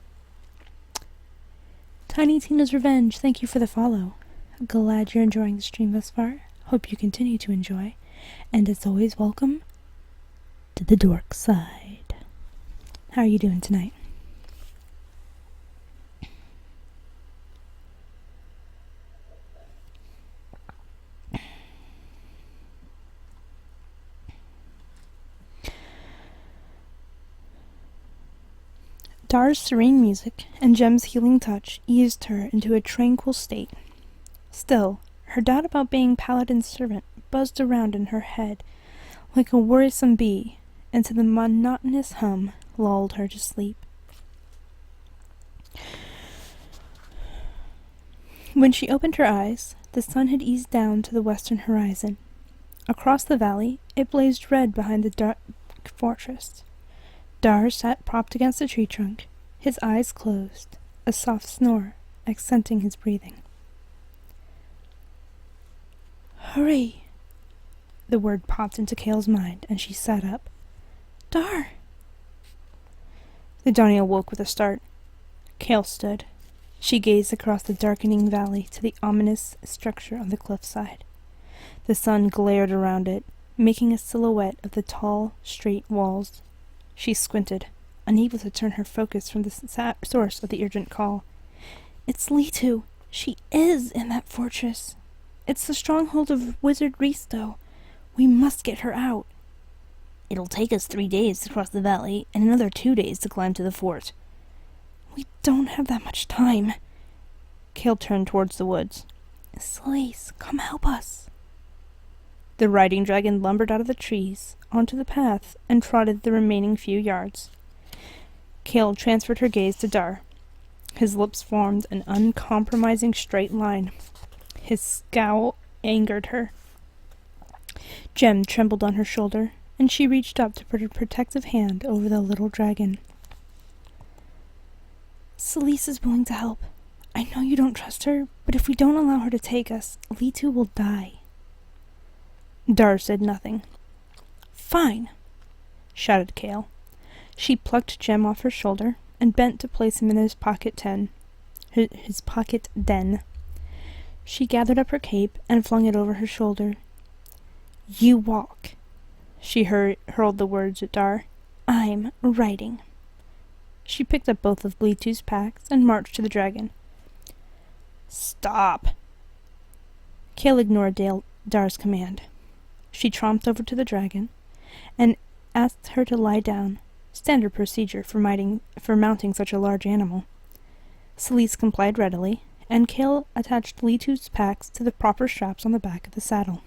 Tiny Tina's Revenge, thank you for the follow. Glad you're enjoying the stream thus far. Hope you continue to enjoy. And as always, welcome to the dork side. How are you doing tonight? Dar's serene music and Jem's healing touch eased her into a tranquil state. Still, her doubt about being Paladin's servant buzzed around in her head like a worrisome bee, until the monotonous hum lulled her to sleep. When she opened her eyes, the sun had eased down to the western horizon. Across the valley, it blazed red behind the dark fortress. Dar sat propped against a tree trunk, his eyes closed, a soft snore accenting his breathing. Hurry! The word popped into Kale's mind, and she sat up. Dar! The Donita woke with a start. Kale stood. She gazed across the darkening valley to the ominous structure on the cliffside. The sun glared around it, making a silhouette of the tall, straight walls. She squinted, unable to turn her focus from the source of the urgent call. It's Litu. She is in that fortress. It's the stronghold of Wizard Risto. We must get her out. It'll take us 3 days to cross the valley, and another 2 days to climb to the fort. We don't have that much time. Kale turned towards the woods. Slace, come help us. The riding dragon lumbered out of the trees, onto the path, and trotted the remaining few yards. Kale transferred her gaze to Dar. His lips formed an uncompromising straight line. His scowl angered her. Jem trembled on her shoulder, and she reached up to put her protective hand over the little dragon. Celise is willing to help. I know you don't trust her, but if we don't allow her to take us, Litu will die. Dar said nothing. Fine, shouted Kale. She plucked Jem off her shoulder and bent to place him in his pocket den. She gathered up her cape and flung it over her shoulder. You walk. She hurled the words at Dar. I'm riding. She picked up both of Litu's packs and marched to the dragon. Stop. stop. Kale ignored Dar's command. She tromped over to the dragon and asked her to lie down, standard procedure for mounting such a large animal. Celise complied readily, and Kale attached Litu's packs to the proper straps on the back of the saddle.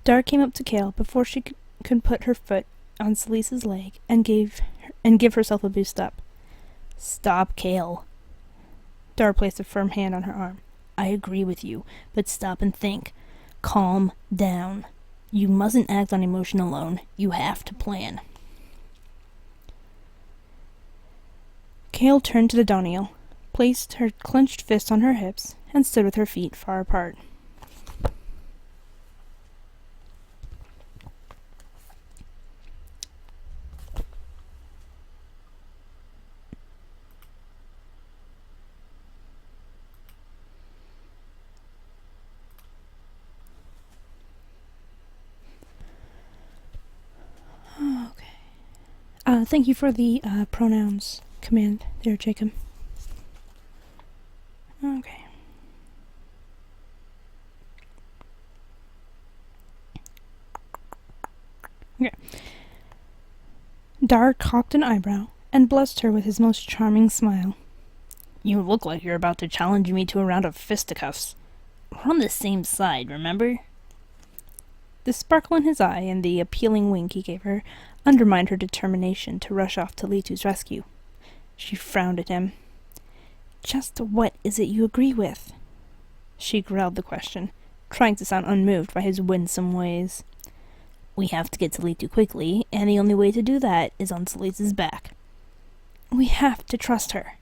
Dar came up to Kale before she could put her foot on Celise's leg and give herself a boost up. Stop, Kale. Dar placed a firm hand on her arm. I agree with you, but stop and think. Calm down. You mustn't act on emotion alone. You have to plan. Kale turned to the Doniel, placed her clenched fists on her hips, and stood with her feet far apart. Okay. Thank you for the pronouns command there, Jacob. Okay. Okay. Dar cocked an eyebrow and blessed her with his most charming smile. You look like you're about to challenge me to a round of fisticuffs. We're on the same side, remember? The sparkle in his eye and the appealing wink he gave her undermined her determination to rush off to Litu's rescue. She frowned at him. Just what is it you agree with? She growled the question, trying to sound unmoved by his winsome ways. We have to get to Litu quickly, and the only way to do that is on Celise's back. We have to trust her,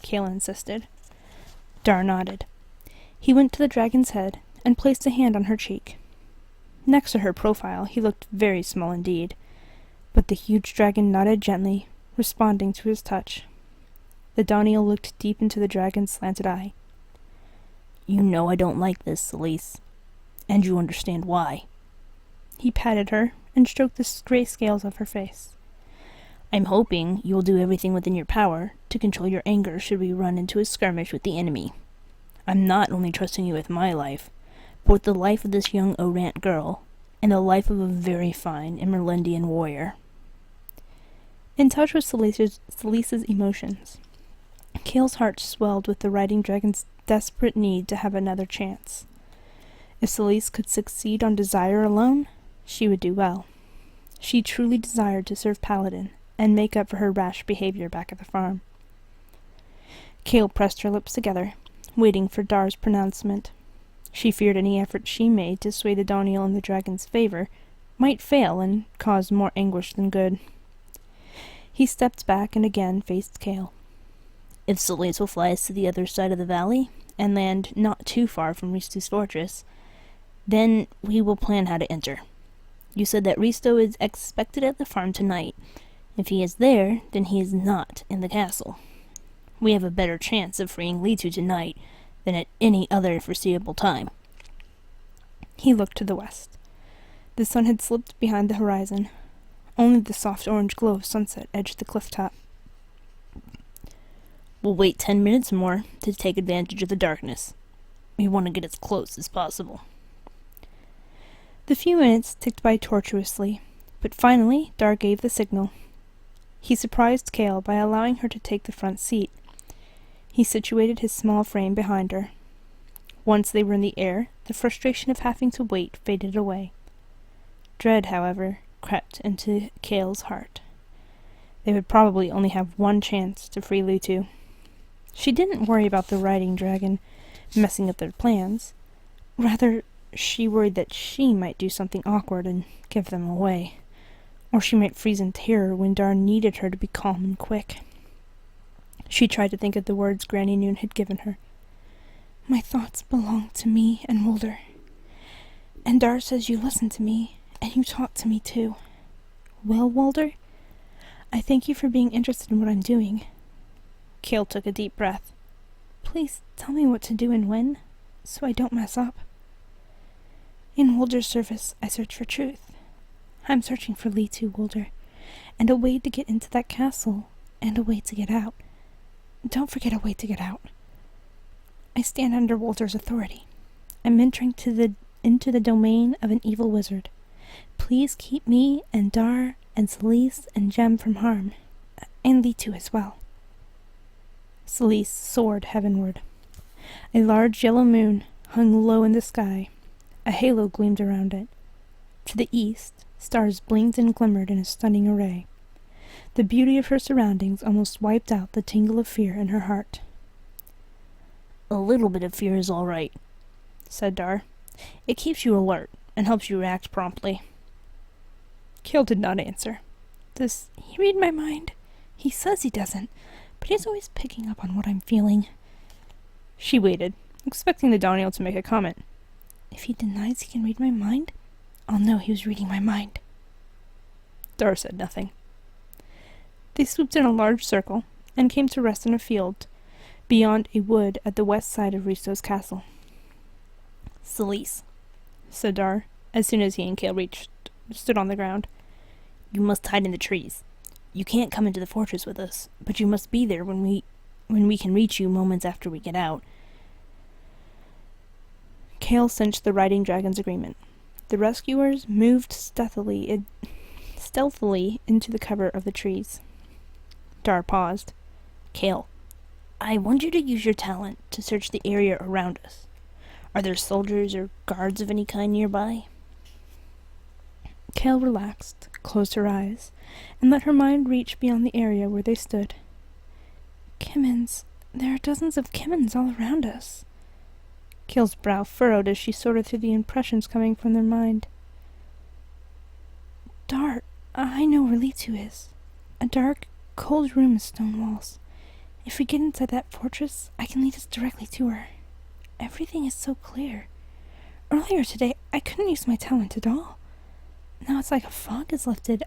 Kale insisted. Dar nodded. He went to the dragon's head and placed a hand on her cheek. Next to her profile, he looked very small indeed, but the huge dragon nodded gently, responding to his touch. The Doniel looked deep into the dragon's slanted eye. You know I don't like this, Celise, and you understand why. He patted her and stroked the gray scales of her face. I'm hoping you'll do everything within your power to control your anger should we run into a skirmish with the enemy. I'm not only trusting you with my life, but with the life of this young Orant girl, and the life of a very fine Emerlindian warrior. In touch with Celise's emotions, Kale's heart swelled with the riding dragon's desperate need to have another chance. If Celise could succeed on desire alone, she would do well. She truly desired to serve Paladin and make up for her rash behavior back at the farm. Kale pressed her lips together, waiting for Dar's pronouncement. She feared any effort she made to sway the Doniel in the dragon's favor might fail and cause more anguish than good. He stepped back and again faced Kale. If Celise will fly us to the other side of the valley and land not too far from Ristu's fortress, then we will plan how to enter. You said that Risto is expected at the farm tonight. If he is there, then he is not in the castle. We have a better chance of freeing Litu tonight than at any other foreseeable time. He looked to the west. The sun had slipped behind the horizon. Only the soft orange glow of sunset edged the cliff top. We'll wait 10 minutes more to take advantage of the darkness. We want to get as close as possible. The few minutes ticked by tortuously, but finally Dar gave the signal. He surprised Kale by allowing her to take the front seat. He situated his small frame behind her. Once they were in the air, the frustration of having to wait faded away. Dread, however, crept into Kale's heart. They would probably only have one chance to free Litu. She didn't worry about the riding dragon messing up their plans. Rather, she worried that she might do something awkward and give them away. Or she might freeze in terror when Dar needed her to be calm and quick. She tried to think of the words Granny Noon had given her. My thoughts belong to me and Mulder. And Dar says you listen to me, and you talk to me too. Well, Mulder, I thank you for being interested in what I'm doing. Kale took a deep breath. Please tell me what to do and when, so I don't mess up. In Mulder's service, I search for truth. I'm searching for Litu, Mulder, and a way to get into that castle, and a way to get out. Don't forget a way to get out. I stand under Walter's authority. I'm entering into the domain of an evil wizard. Please keep me and Dar and Celise and Jem from harm, and Litu as well." Celise soared heavenward. A large yellow moon hung low in the sky. A halo gleamed around it. To the east, stars blinked and glimmered in a stunning array. The beauty of her surroundings almost wiped out the tingle of fear in her heart. "A little bit of fear is all right," said Dar. "It keeps you alert and helps you react promptly." Kale did not answer. Does he read my mind? He says he doesn't, but he's always picking up on what I'm feeling. She waited, expecting the Daniel to make a comment. If he denies he can read my mind, I'll know he was reading my mind. Dar said nothing. They swooped in a large circle and came to rest in a field beyond a wood at the west side of Risto's castle. "Celise," said Dar, as soon as he and Kale stood on the ground. "You must hide in the trees. You can't come into the fortress with us, but you must be there when we can reach you moments after we get out." Kale cinched the riding dragon's agreement. The rescuers moved stealthily into the cover of the trees. Dar paused. "Kale, I want you to use your talent to search the area around us. Are there soldiers or guards of any kind nearby?" Kale relaxed, closed her eyes, and let her mind reach beyond the area where they stood. Kimmins. There are dozens of Kimmins all around us. Kale's brow furrowed as she sorted through the impressions coming from their mind. Dar, I know where Litu is. A dark, cold room with stone walls. If we get inside that fortress, I can lead us directly to her. Everything is so clear. Earlier today, I couldn't use my talent at all. Now it's like a fog is lifted.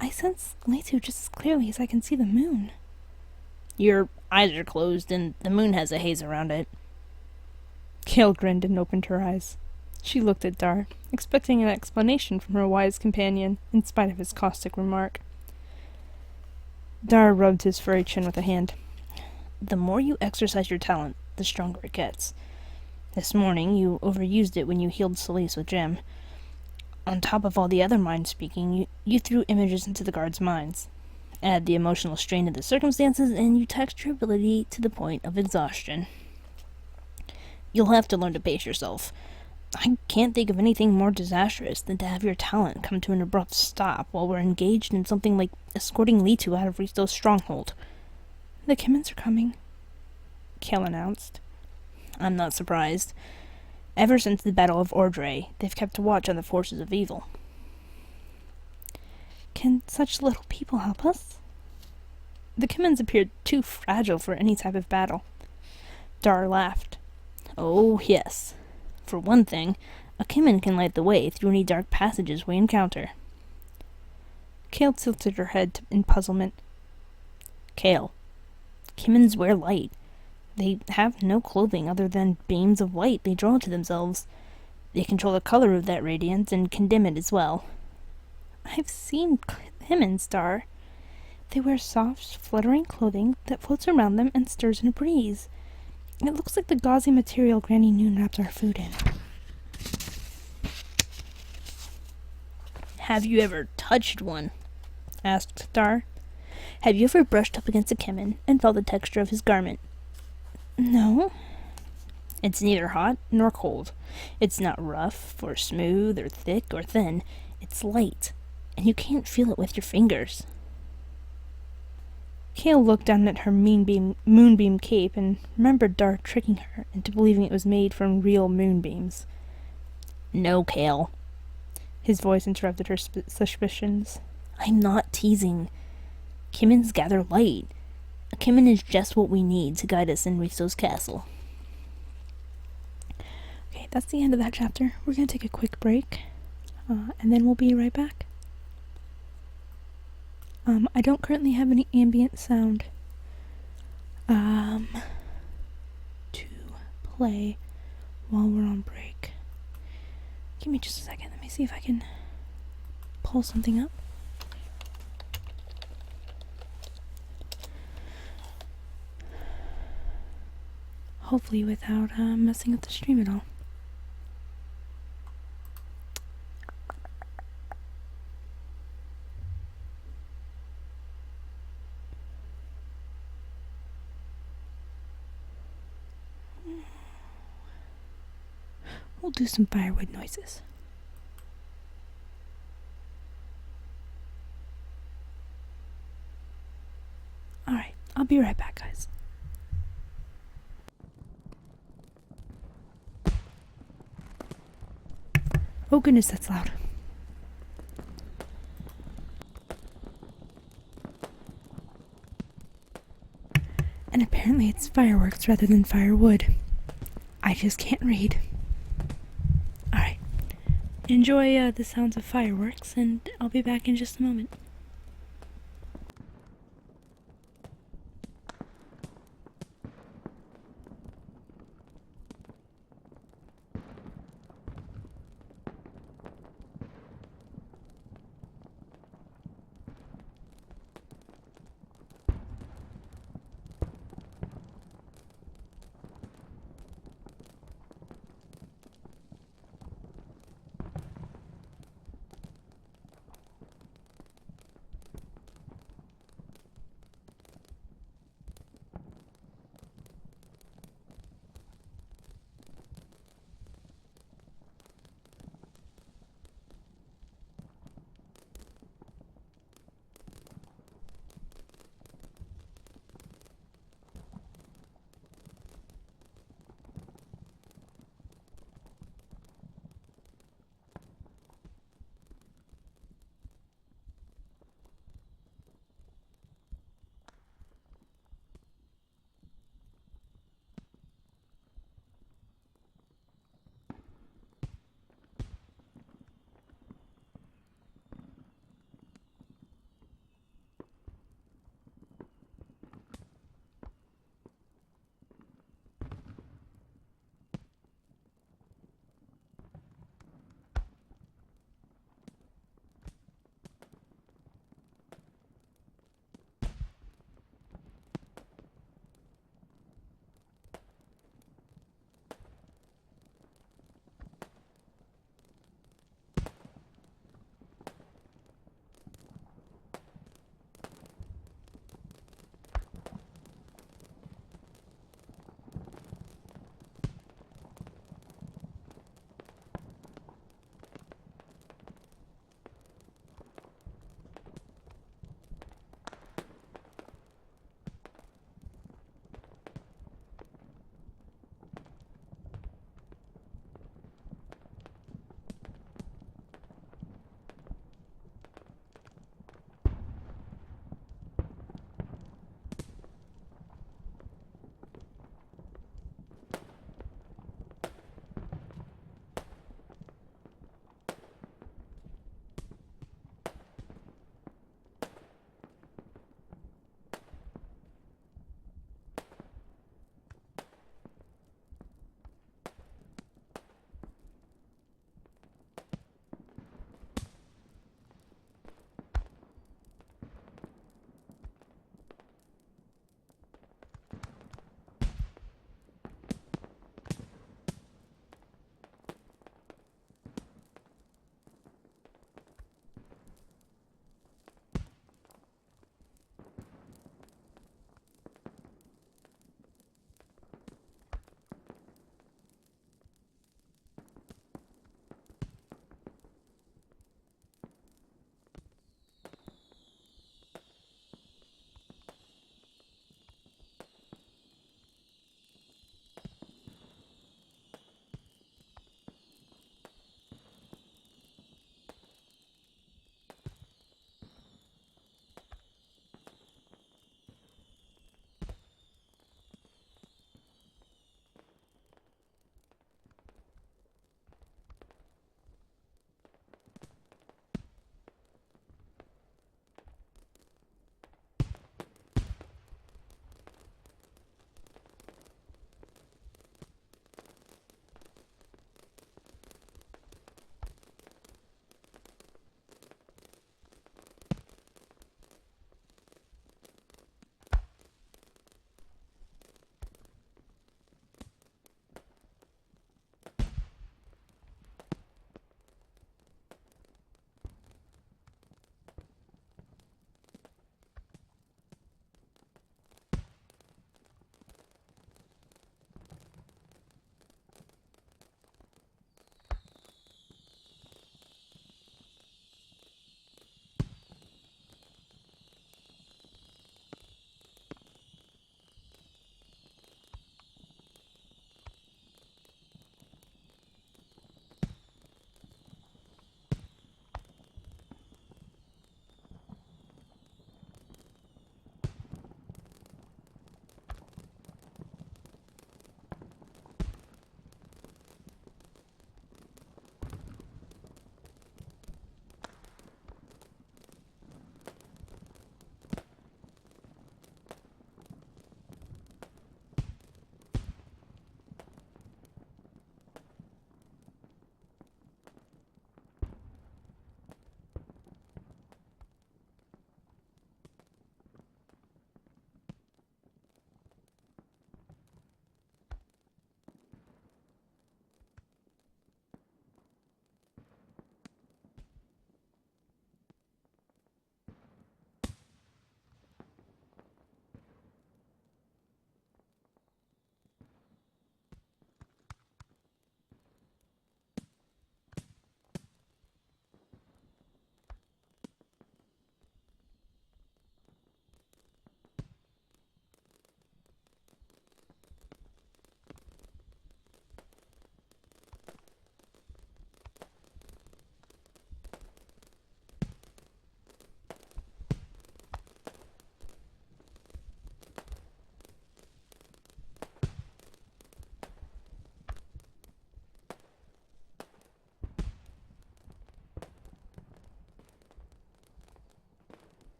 I sense Litu just as clearly as I can see the moon. "Your eyes are closed and the moon has a haze around it." Kale grinned and opened her eyes. She looked at Dar, expecting an explanation from her wise companion, in spite of his caustic remark. Dar rubbed his furry chin with a hand. "The more you exercise your talent, the stronger it gets. This morning, you overused it when you healed Celise with Jem. On top of all the other mind speaking, you threw images into the guards' minds. Add the emotional strain of the circumstances, and you taxed your ability to the point of exhaustion. You'll have to learn to pace yourself. I can't think of anything more disastrous than to have your talent come to an abrupt stop while we're engaged in something like escorting Litu out of Risto's stronghold." The Kimmins are coming, Kale announced. "I'm not surprised. Ever since the Battle of Ordre, they've kept watch on the forces of evil." Can such little people help us? The Kimmins appeared too fragile for any type of battle. Dar laughed. "Oh, yes. For one thing, a Kimmin can light the way through any dark passages we encounter." Kale tilted her head in puzzlement. "Kale, Kimmins wear light. They have no clothing other than beams of light they draw to themselves. They control the color of that radiance and can dim it as well." I've seen Kimmins, Dar. They wear soft, fluttering clothing that floats around them and stirs in a breeze. It looks like the gauzy material Granny Noon wrapped our food in. "Have you ever touched one?" asked Dar. "Have you ever brushed up against a Kimmin and felt the texture of his garment?" No. "It's neither hot nor cold. It's not rough or smooth or thick or thin. It's light, and you can't feel it with your fingers." Kale looked down at her moonbeam cape and remembered Dar tricking her into believing it was made from real moonbeams. "No, Kale." His voice interrupted her suspicions. "I'm not teasing. Kimmins gather light. A Kimmin is just what we need to guide us in Risto's castle." Okay, that's the end of that chapter. We're going to take a quick break, and then we'll be right back. I don't currently have any ambient sound to play while we're on break. Give me just a second. Let me see if I can pull something up. hopefully without messing up the stream at all. We'll do some firewood noises. Alright, I'll be right back, guys. Oh goodness, that's loud. And apparently it's fireworks rather than firewood. I just can't read. Alright. Enjoy the sounds of fireworks, and I'll be back in just a moment.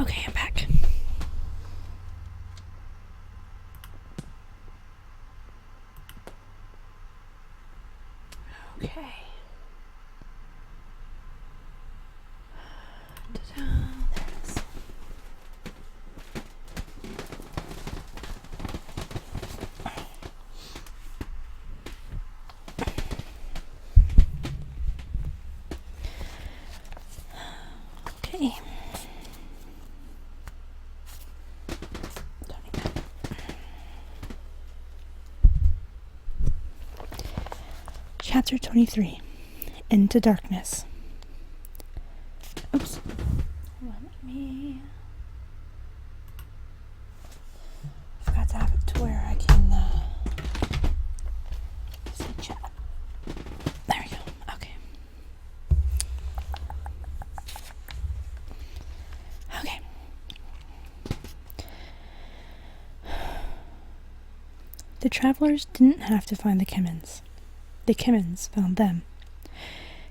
Okay, I'm back. Okay. Ta-da. There it is. Okay. Chapter 23. Into Darkness. Oops. Let me... I forgot to have it to where I can see chat. There we go. Okay. Okay. The travelers didn't have to find the Kimmins. The Kimmins found them.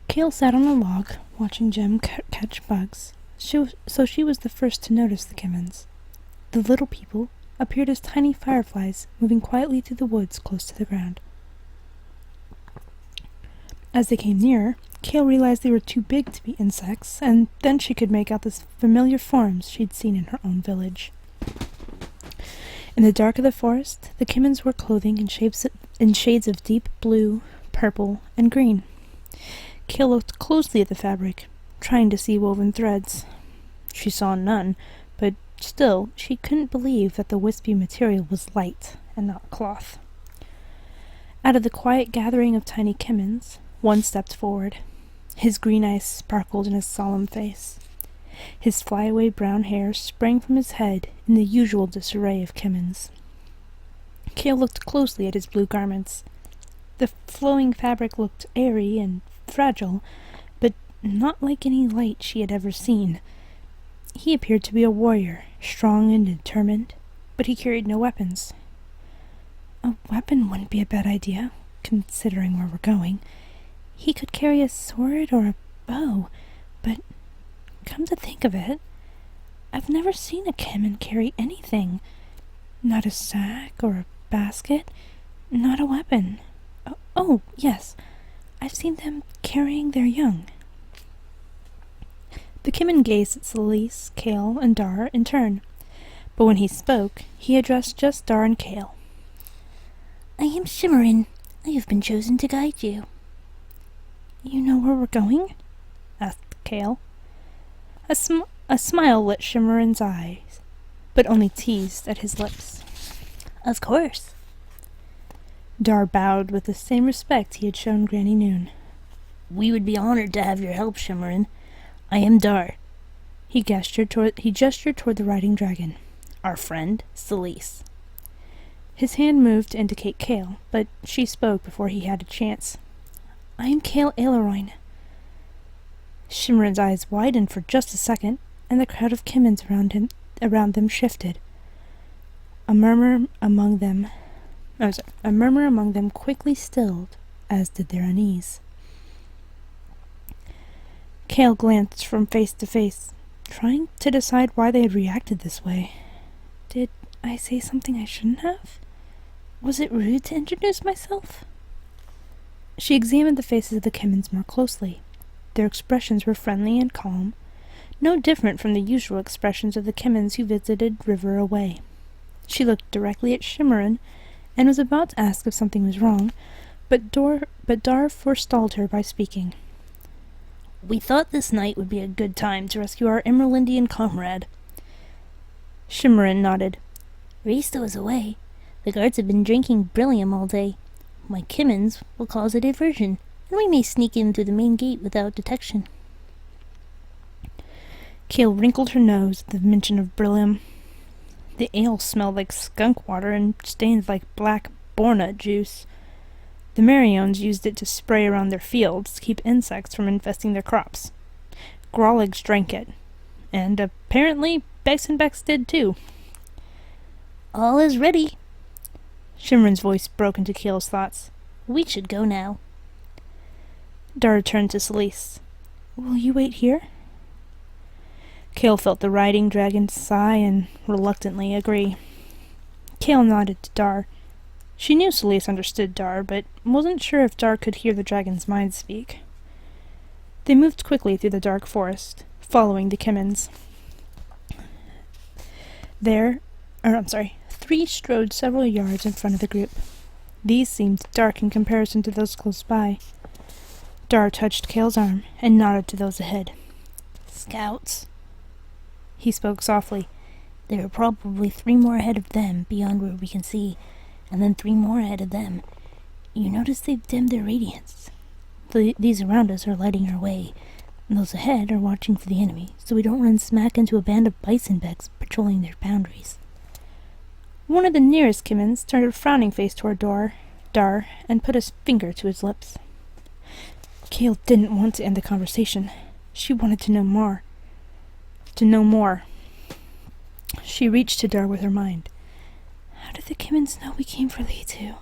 Kale sat on a log, watching Jem catch bugs, so she was the first to notice the Kimmins. The little people appeared as tiny fireflies moving quietly through the woods close to the ground. As they came nearer, Kale realized they were too big to be insects, and then she could make out the familiar forms she'd seen in her own village. In the dark of the forest, the Kimmins were clothing in shades of deep blue, purple, and green. Kale looked closely at the fabric, trying to see woven threads. She saw none, but still she couldn't believe that the wispy material was light and not cloth. Out of the quiet gathering of tiny Kimmins, one stepped forward. His green eyes sparkled in his solemn face. His flyaway brown hair sprang from his head in the usual disarray of Kimmins. Kale looked closely at his blue garments. The flowing fabric looked airy and fragile, but not like any light she had ever seen. He appeared to be a warrior, strong and determined, but he carried no weapons. A weapon wouldn't be a bad idea, considering where we're going. He could carry a sword or a bow, but come to think of it, I've never seen a Kimmin carry anything. Not a sack or a basket, not a weapon. Oh, yes, I've seen them carrying their young. The Kimmin gazed at Celise, Kale, and Dar in turn, but when he spoke, he addressed just Dar and Kale. I am Shimmerin. I have been chosen to guide you. You know where we're going? Asked Kale. A smile lit Shimmerin's eyes, but only teased at his lips. Of course. Dar bowed with the same respect he had shown Granny Noon. We would be honored to have your help, Shimmerin. I am Dar. He gestured toward the riding dragon. Our friend, Celise. His hand moved to indicate Kale, but she spoke before he had a chance. I am Kale Aileroyne. Shimmerin's eyes widened for just a second, and the crowd of Kimmins around them shifted. A murmur among them quickly stilled, as did their unease. Kale glanced from face to face, trying to decide why they had reacted this way. Did I say something I shouldn't have? Was it rude to introduce myself? She examined the faces of the Kimmins more closely. Their expressions were friendly and calm, no different from the usual expressions of the Kimmins who visited River Away. She looked directly at Shimmerin and was about to ask if something was wrong, but Dar forestalled her by speaking. We thought this night would be a good time to rescue our Emerlindian comrade. Shimmerin nodded. Rista was away. The guards have been drinking Brillium all day. My Kimmins will cause a diversion, and we may sneak in through the main gate without detection. Kale wrinkled her nose at the mention of Brillium. The ale smelled like skunk water and stained like black bornut juice. The Mariones used it to spray around their fields to keep insects from infesting their crops. Groligs drank it, and apparently Bex and Bex did too. All is ready. Shimmerin's voice broke into Kale's thoughts. We should go now. Dar turned to Celise. Will you wait here? Kale felt the riding dragon sigh and reluctantly agree. Kale nodded to Dar. She knew Celeste understood Dar, but wasn't sure if Dar could hear the dragon's mind speak. They moved quickly through the dark forest, following the Kimmins. Three strode several yards in front of the group. These seemed dark in comparison to those close by. Dar touched Kale's arm and nodded to those ahead. Scouts. He spoke softly. There are probably 3 more ahead of them beyond where we can see, and then 3 more ahead of them. You notice they've dimmed their radiance. These around us are lighting our way. Those ahead are watching for the enemy, so we don't run smack into a band of bisonbecks patrolling their boundaries. One of the nearest Kimmins turned a frowning face toward Dar and put his finger to his lips. Kale didn't want to end the conversation. She wanted to know more. She reached to Dar with her mind. How did the Kimmins know we came for Lee too?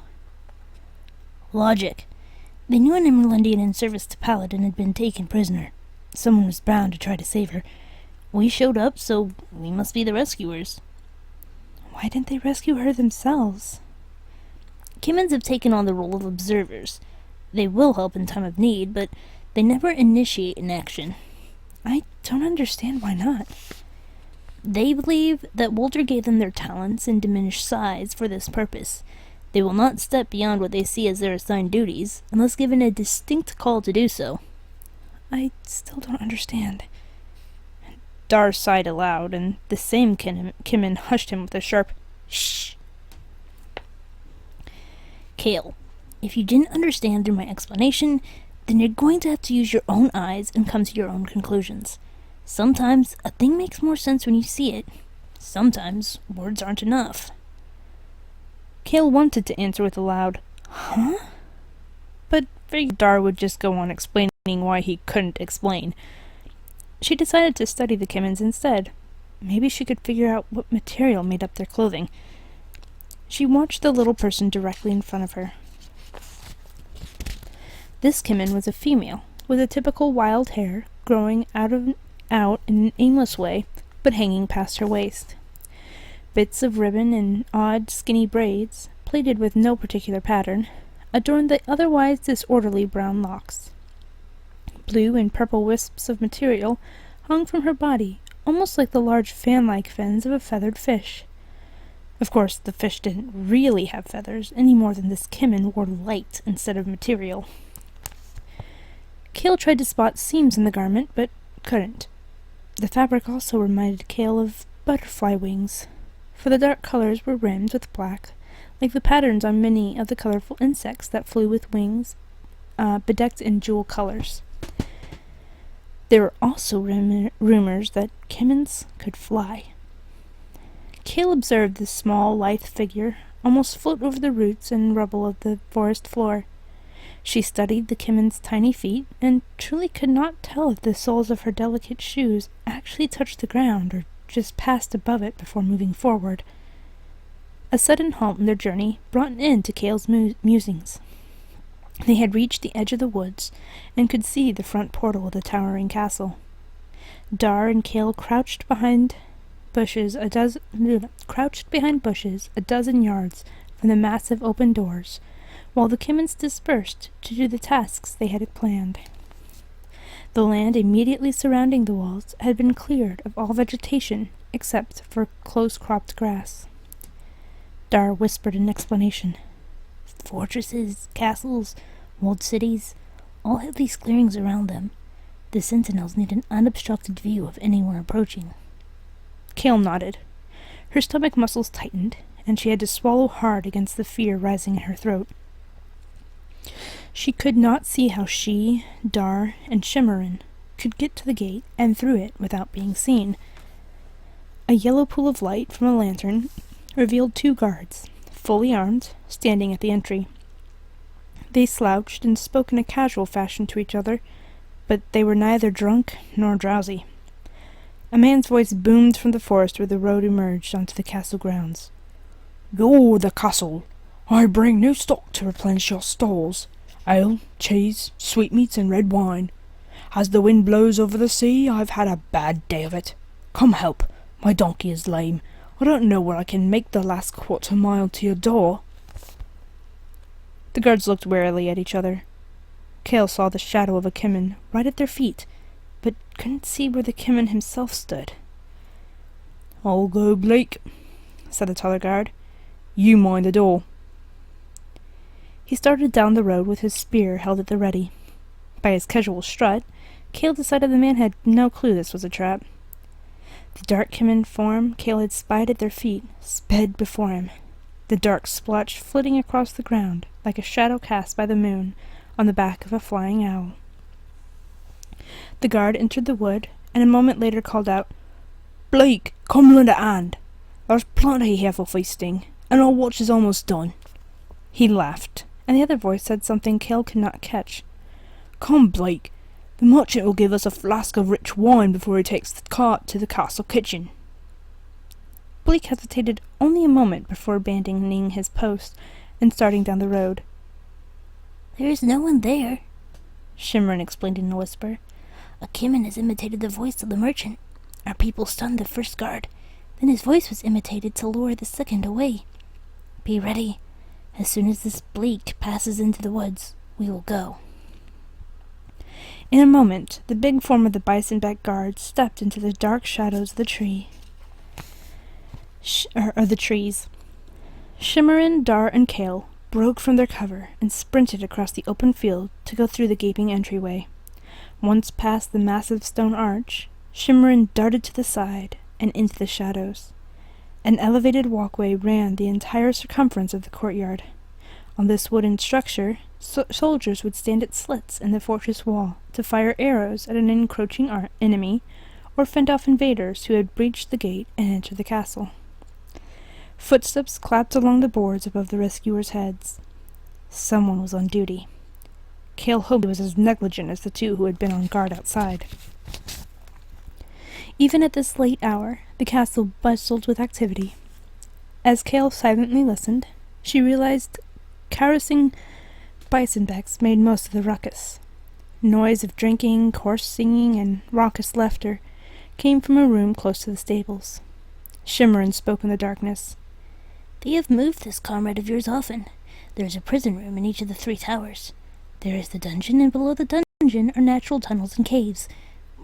Logic. They knew an Emerlandian in service to Paladin had been taken prisoner. Someone was bound to try to save her. We showed up, so we must be the rescuers. Why didn't they rescue her themselves? Kimmins have taken on the role of observers. They will help in time of need, but they never initiate an action. I don't understand why not. They believe that Walter gave them their talents in diminished size for this purpose. They will not step beyond what they see as their assigned duties, unless given a distinct call to do so. I still don't understand. Dar sighed aloud, and the same Kimmin hushed him with a sharp shh. Kale, if you didn't understand through my explanation, then you're going to have to use your own eyes and come to your own conclusions. Sometimes a thing makes more sense when you see it. Sometimes words aren't enough. Kale wanted to answer with a loud, huh? But figured Dar would just go on explaining why he couldn't explain. She decided to study the Kimmins instead. Maybe she could figure out what material made up their clothing. She watched the little person directly in front of her. This Kimmin was a female, with a typical wild hair growing out in an aimless way, but hanging past her waist. Bits of ribbon and odd, skinny braids, plaited with no particular pattern, adorned the otherwise disorderly brown locks. Blue and purple wisps of material hung from her body, almost like the large fan-like fins of a feathered fish. Of course, the fish didn't really have feathers, any more than this Kimmin wore light instead of material. Kale tried to spot seams in the garment, but couldn't. The fabric also reminded Kale of butterfly wings, for the dark colors were rimmed with black, like the patterns on many of the colorful insects that flew with wings bedecked in jewel colors. There were also rumors that Kimmins could fly. Kale observed this small, lithe figure almost float over the roots and rubble of the forest floor. She studied the Kimmin's tiny feet, and truly could not tell if the soles of her delicate shoes actually touched the ground or just passed above it before moving forward. A sudden halt in their journey brought an end to Kale's musings. They had reached the edge of the woods, and could see the front portal of the towering castle. Dar and Kale crouched behind bushes a dozen yards from the massive open doors, while the Kimmins dispersed to do the tasks they had planned. The land immediately surrounding the walls had been cleared of all vegetation except for close-cropped grass. Dar whispered an explanation. Fortresses, castles, walled cities, all have these clearings around them. The sentinels need an unobstructed view of anyone approaching. Kale nodded. Her stomach muscles tightened, and she had to swallow hard against the fear rising in her throat. She could not see how she, Dar, and Shimmerin could get to the gate and through it without being seen. A yellow pool of light from a lantern revealed 2 guards, fully armed, standing at the entry. They slouched and spoke in a casual fashion to each other, but they were neither drunk nor drowsy. A man's voice boomed from the forest where the road emerged onto the castle grounds. You're the castle. I bring new stock to replenish your stores. Ale, cheese, sweetmeats, and red wine. As the wind blows over the sea, I've had a bad day of it. Come help. My donkey is lame. I don't know where I can make the last quarter mile to your door. The guards looked warily at each other. Kale saw the shadow of a Kimmin right at their feet, but couldn't see where the Kimmin himself stood. I'll go, Blake, said the taller guard. You mind the door. He started down the road with his spear held at the ready. By his casual strut, Kale decided the man had no clue this was a trap. The dark Kimmin form Kale had spied at their feet sped before him, the dark splotch flitting across the ground like a shadow cast by the moon on the back of a flying owl. The guard entered the wood, and a moment later called out, Blake, come lend a hand. There's plenty here for feasting, and our watch is almost done. He laughed, and the other voice said something Kale could not catch. Come, Blake. The merchant will give us a flask of rich wine before he takes the cart to the castle kitchen. Blake hesitated only a moment before abandoning his post and starting down the road. There is no one there, Shimmerin explained in a whisper. A Kimmin has imitated the voice of the merchant. Our people stunned the first guard. Then his voice was imitated to lure the second away. Be ready. As soon as this Blake passes into the woods, we will go. In a moment, the big form of the bison-backed guard stepped into the dark shadows of the trees. Shimmerin, Dar, and Kale broke from their cover and sprinted across the open field to go through the gaping entryway. Once past the massive stone arch, Shimmerin darted to the side and into the shadows. An elevated walkway ran the entire circumference of the courtyard. On this wooden structure, soldiers would stand at slits in the fortress wall to fire arrows at an encroaching enemy or fend off invaders who had breached the gate and entered the castle. Footsteps clapped along the boards above the rescuers' heads. Someone was on duty. Kale hoped he was as negligent as the two who had been on guard outside. Even at this late hour, the castle bustled with activity. As Kale silently listened, she realized carousing bisonbecks made most of the ruckus. Noise of drinking, coarse singing, and raucous laughter came from a room close to the stables. Shimmerin spoke in the darkness. They have moved this comrade of yours often. There is a prison room in each of the 3 towers. There is the dungeon, and below the dungeon are natural tunnels and caves.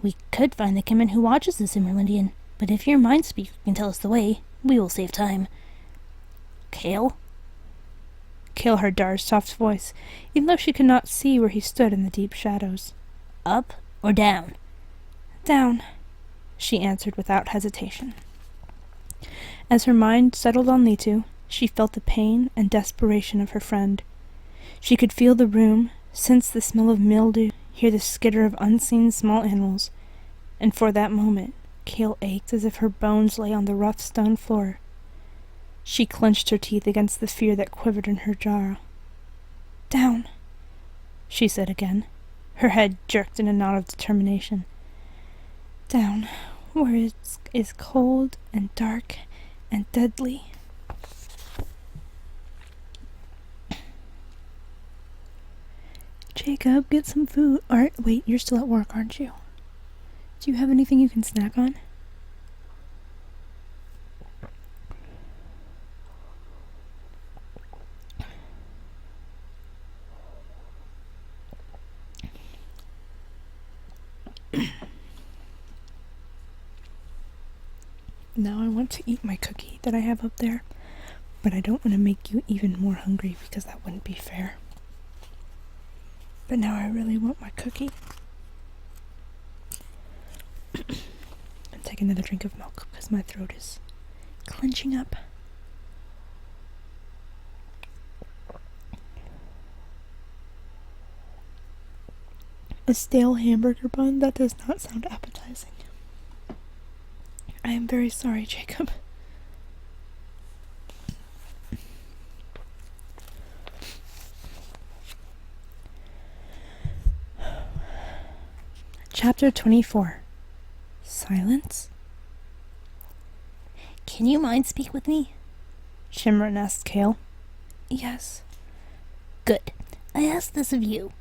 We could find the Kimmin who watches the Simmerlindian, but if your mind speaker can tell us the way, we will save time. Kale? Kale heard Dar's soft voice, even though she could not see where he stood in the deep shadows. Up or down? Down, she answered without hesitation. As her mind settled on Litu, she felt the pain and desperation of her friend. She could feel the room, sense the smell of mildew, hear the skitter of unseen small animals, and for that moment, Kale ached as if her bones lay on the rough stone floor. She clenched her teeth against the fear that quivered in her jaw. Down, she said again. Her head jerked in a nod of determination. Down, where it is cold and dark and deadly. Jacob, get some food. Wait, you're still at work, aren't you? Do you have anything you can snack on? Now I want to eat my cookie that I have up there, but I don't want to make you even more hungry because that wouldn't be fair. But now I really want my cookie. And take another drink of milk because my throat is clenching up. A stale hamburger bun? That does not sound appetizing. I am very sorry, Jacob. Chapter 24. Silence? Can you mind speak with me? Shimmerin asked Kale. Yes. Good. I ask this of you.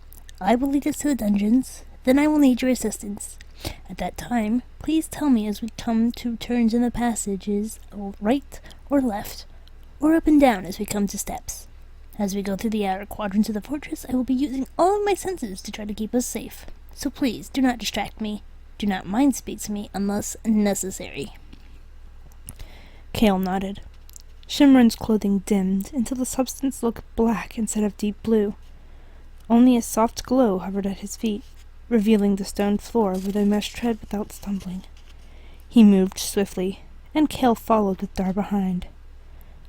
I will lead us to the dungeons, then I will need your assistance. At that time, please tell me as we come to turns in the passages, right or left, or up and down as we come to steps. As we go through the outer quadrants of the fortress, I will be using all of my senses to try to keep us safe. So please, do not distract me. Do not mind speak to me unless necessary. Kale nodded. Shimran's clothing dimmed until the substance looked black instead of deep blue. Only a soft glow hovered at his feet, revealing the stone floor where they must tread without stumbling. He moved swiftly, and Kale followed with Dar behind.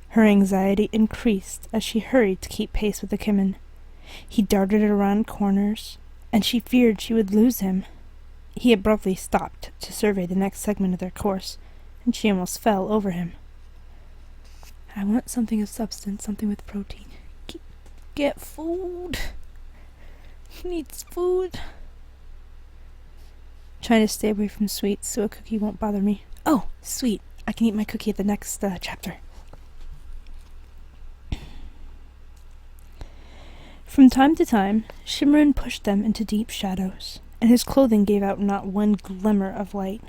Her anxiety increased as she hurried to keep pace with the Kimmin. He darted around corners, and she feared she would lose him. He abruptly stopped to survey the next segment of their course, and she almost fell over him. I want something of substance, something with protein. Get food. He needs food. Trying to stay away from sweets so a cookie won't bother me. Oh, sweet. I can eat my cookie at the next chapter. From time to time, Shimran pushed them into deep shadows, and his clothing gave out not one glimmer of light.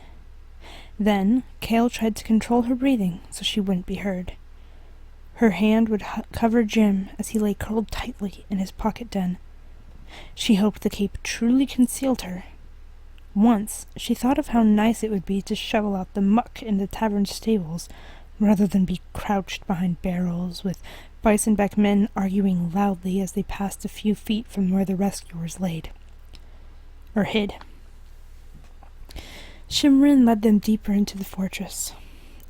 Then, Kale tried to control her breathing so she wouldn't be heard. Her hand would cover Jim as he lay curled tightly in his pocket den. She hoped the cape truly concealed her. Once, she thought of how nice it would be to shovel out the muck in the tavern stables, rather than be crouched behind barrels, with Weissenbeck men arguing loudly as they passed a few feet from where the rescuers laid. Or hid. Shimran led them deeper into the fortress.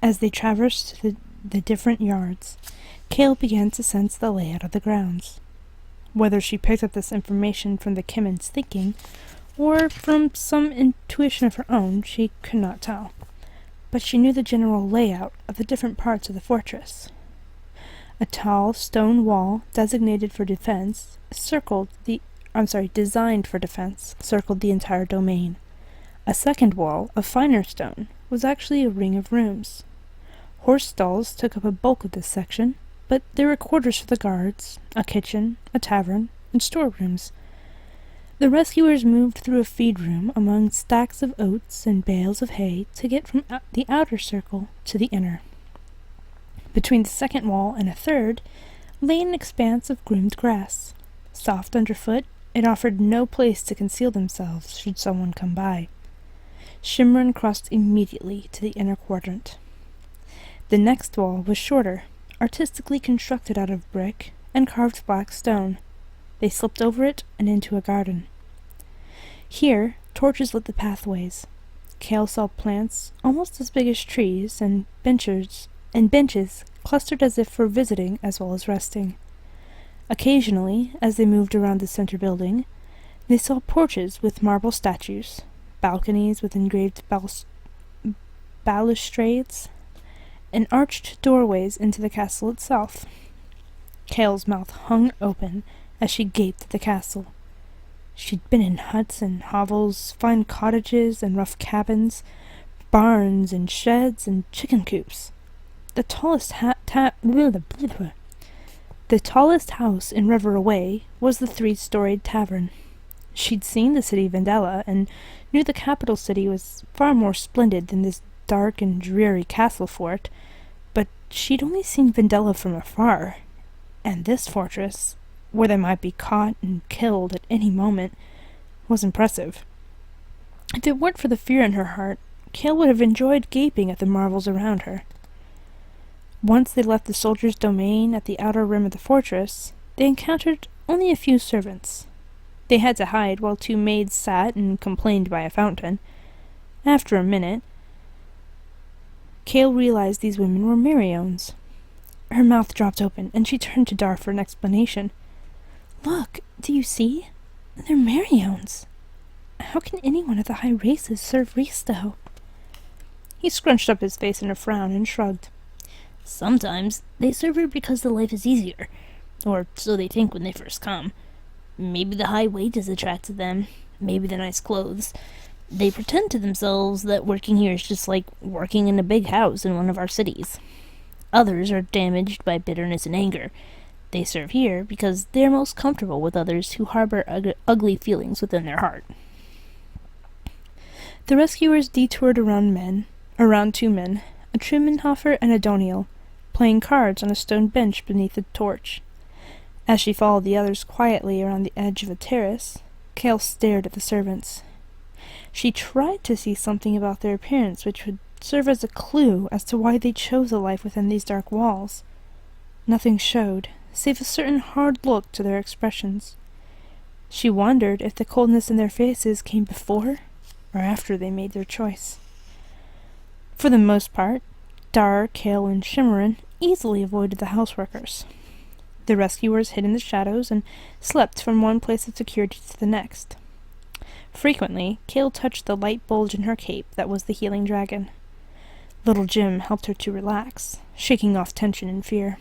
As they traversed the different yards, Kale began to sense the layout of the grounds. Whether she picked up this information from the Kimmin's thinking, or from some intuition of her own, she could not tell. But she knew the general layout of the different parts of the fortress. A tall stone wall designed for defense circled the entire domain. A second wall of finer stone was actually a ring of rooms. Horse stalls took up a bulk of this section, but there were quarters for the guards, a kitchen, a tavern, and storerooms. The rescuers moved through a feed room among stacks of oats and bales of hay to get from the outer circle to the inner. Between the second wall and a third lay an expanse of groomed grass. Soft underfoot, it offered no place to conceal themselves should someone come by. Shimran crossed immediately to the inner quadrant. The next wall was shorter, artistically constructed out of brick and carved black stone. They slipped over it and into a garden. Here, torches lit the pathways. Kale saw plants almost as big as trees and benches clustered as if for visiting as well as resting. Occasionally, as they moved around the center building, they saw porches with marble statues, balconies with engraved balustrades, and arched doorways into the castle itself. Kale's mouth hung open as she gaped at the castle. She'd been in huts and hovels, fine cottages and rough cabins, barns and sheds and chicken coops. The tallest house in River Away was the 3-storied tavern. She'd seen the city of Vendela and knew the capital city was far more splendid than this dark and dreary castle fort, but she'd only seen Vendela from afar, and this fortress, where they might be caught and killed at any moment, was impressive. If it weren't for the fear in her heart, Kale would have enjoyed gaping at the marvels around her. Once they left the soldiers' domain at the outer rim of the fortress, they encountered only a few servants. They had to hide while 2 maids sat and complained by a fountain. After a minute, Kale realized these women were Mariones. Her mouth dropped open, and she turned to Dar for an explanation. Look, do you see? They're Mariones. How can anyone of the high races serve Risto? He scrunched up his face in a frown and shrugged. Sometimes they serve her because the life is easier, or so they think when they first come. Maybe the high wages attracted them, maybe the nice clothes. They pretend to themselves that working here is just like working in a big house in one of our cities. Others are damaged by bitterness and anger. They serve here because they are most comfortable with others who harbor ugly feelings within their heart. The rescuers detoured around two men, a Trumanhofer and a Doniel, playing cards on a stone bench beneath a torch. As she followed the others quietly around the edge of a terrace, Cale stared at the servants. She tried to see something about their appearance which would serve as a clue as to why they chose a life within these dark walls. Nothing showed, save a certain hard look to their expressions. She wondered if the coldness in their faces came before or after they made their choice. For the most part, Dar, Cale, and Shimmerin easily avoided the houseworkers. The rescuers hid in the shadows and slept from one place of security to the next. Frequently, Cale touched the light bulge in her cape that was the healing dragon. Little Jim helped her to relax, shaking off tension and fear.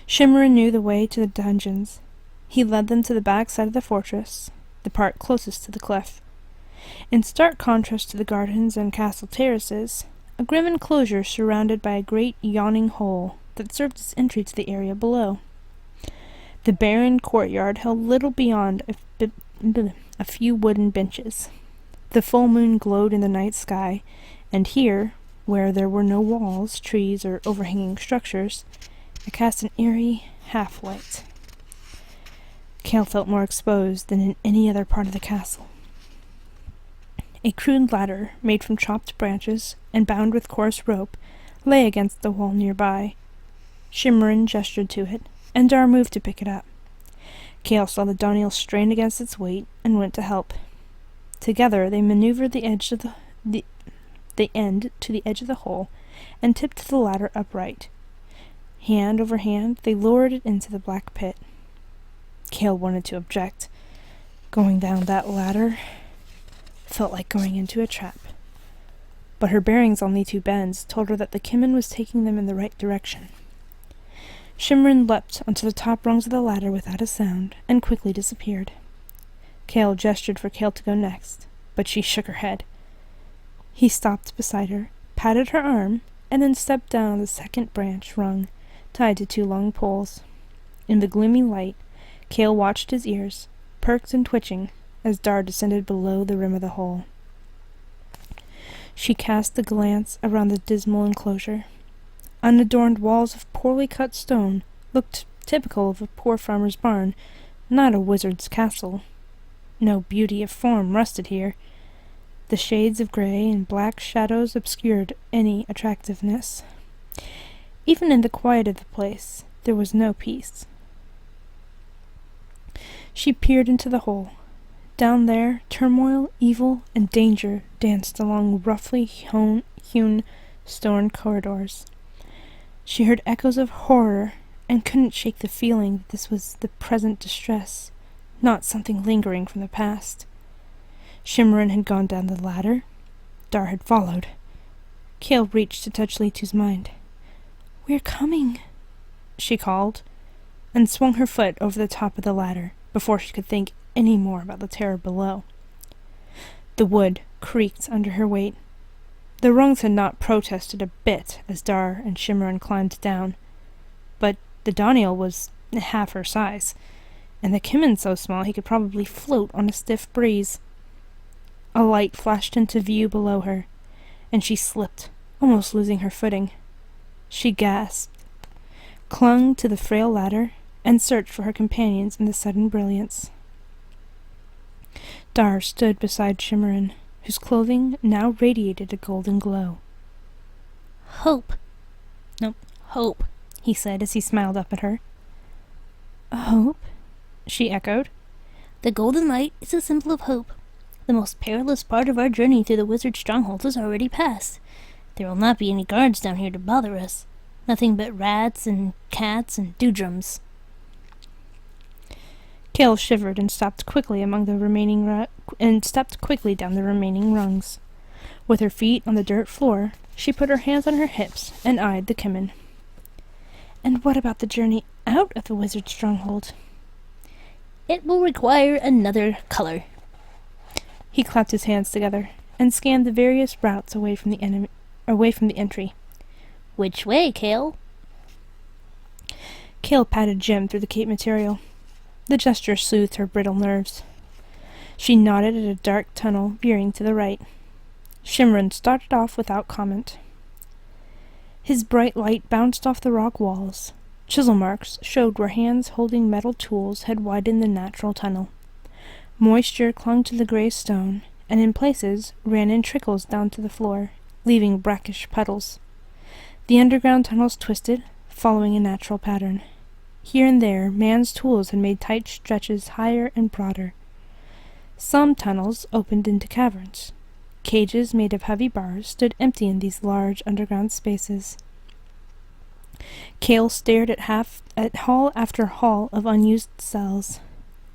Shimmerin knew the way to the dungeons. He led them to the back side of the fortress, the part closest to the cliff. In stark contrast to the gardens and castle terraces, a grim enclosure surrounded by a great yawning hole that served as entry to the area below. The barren courtyard held little beyond a few wooden benches. The full moon glowed in the night sky, and here, where there were no walls, trees, or overhanging structures, it cast an eerie half-light. Cale felt more exposed than in any other part of the castle. A crude ladder, made from chopped branches and bound with coarse rope, lay against the wall nearby. Shimmerin gestured to it, and Dar moved to pick it up. Cale saw the Doniel strain against its weight and went to help. Together they maneuvered the end to the edge of the hole and tipped the ladder upright. Hand over hand, they lowered it into the black pit. Cale wanted to object. Going down that ladder felt like going into a trap. But her bearings on the two bends told her that the Kimmin was taking them in the right direction. Shimmerin leapt onto the top rungs of the ladder without a sound and quickly disappeared. Cale gestured for Cale to go next, but she shook her head. He stopped beside her, patted her arm, and then stepped down on the second branch rung, tied to two long poles. In the gloomy light, Cale watched his ears, perked and twitching, as Dar descended below the rim of the hole. She cast a glance around the dismal enclosure. Unadorned walls of poorly cut stone looked typical of a poor farmer's barn, not a wizard's castle. No beauty of form rested here. The shades of gray and black shadows obscured any attractiveness. Even in the quiet of the place, there was no peace. She peered into the hole. Down there, turmoil, evil, and danger danced along roughly hewn stone corridors. She heard echoes of horror and couldn't shake the feeling that this was the present distress, not something lingering from the past. Shimmerin had gone down the ladder. Dar had followed. Cale reached to touch Litu's mind. "We're coming," she called, and swung her foot over the top of the ladder before she could think any more about the terror below. The wood creaked under her weight. The rungs had not protested a bit as Dar and Shimmerin climbed down, but the Doniel was half her size, and the Kimmin so small he could probably float on a stiff breeze. A light flashed into view below her, and she slipped, almost losing her footing. She gasped, clung to the frail ladder, and searched for her companions in the sudden brilliance. Dar stood beside Shimmerin, whose clothing now radiated a golden glow. Hope, he said as he smiled up at her. "Hope?" she echoed. The golden light is a symbol of hope. The most perilous part of our journey through the wizard stronghold is already past. There will not be any guards down here to bother us. Nothing but rats and cats and dewdrums. Cale shivered and stopped quickly down the remaining rungs. With her feet on the dirt floor, she put her hands on her hips and eyed the Kimmin. "And what about the journey out of the wizard stronghold?" It will require another color. He clapped his hands together and scanned the various routes away from the entry. Which way, Cale? Cale patted Jim through the cape material. The gesture soothed her brittle nerves. She nodded at a dark tunnel veering to the right. Shimron started off without comment. His bright light bounced off the rock walls. Chisel marks showed where hands holding metal tools had widened the natural tunnel. Moisture clung to the gray stone, and in places ran in trickles down to the floor, leaving brackish puddles. The underground tunnels twisted, following a natural pattern. Here and there, man's tools had made tight stretches higher and broader. Some tunnels opened into caverns. Cages made of heavy bars stood empty in these large underground spaces. Cale stared at hall after hall of unused cells.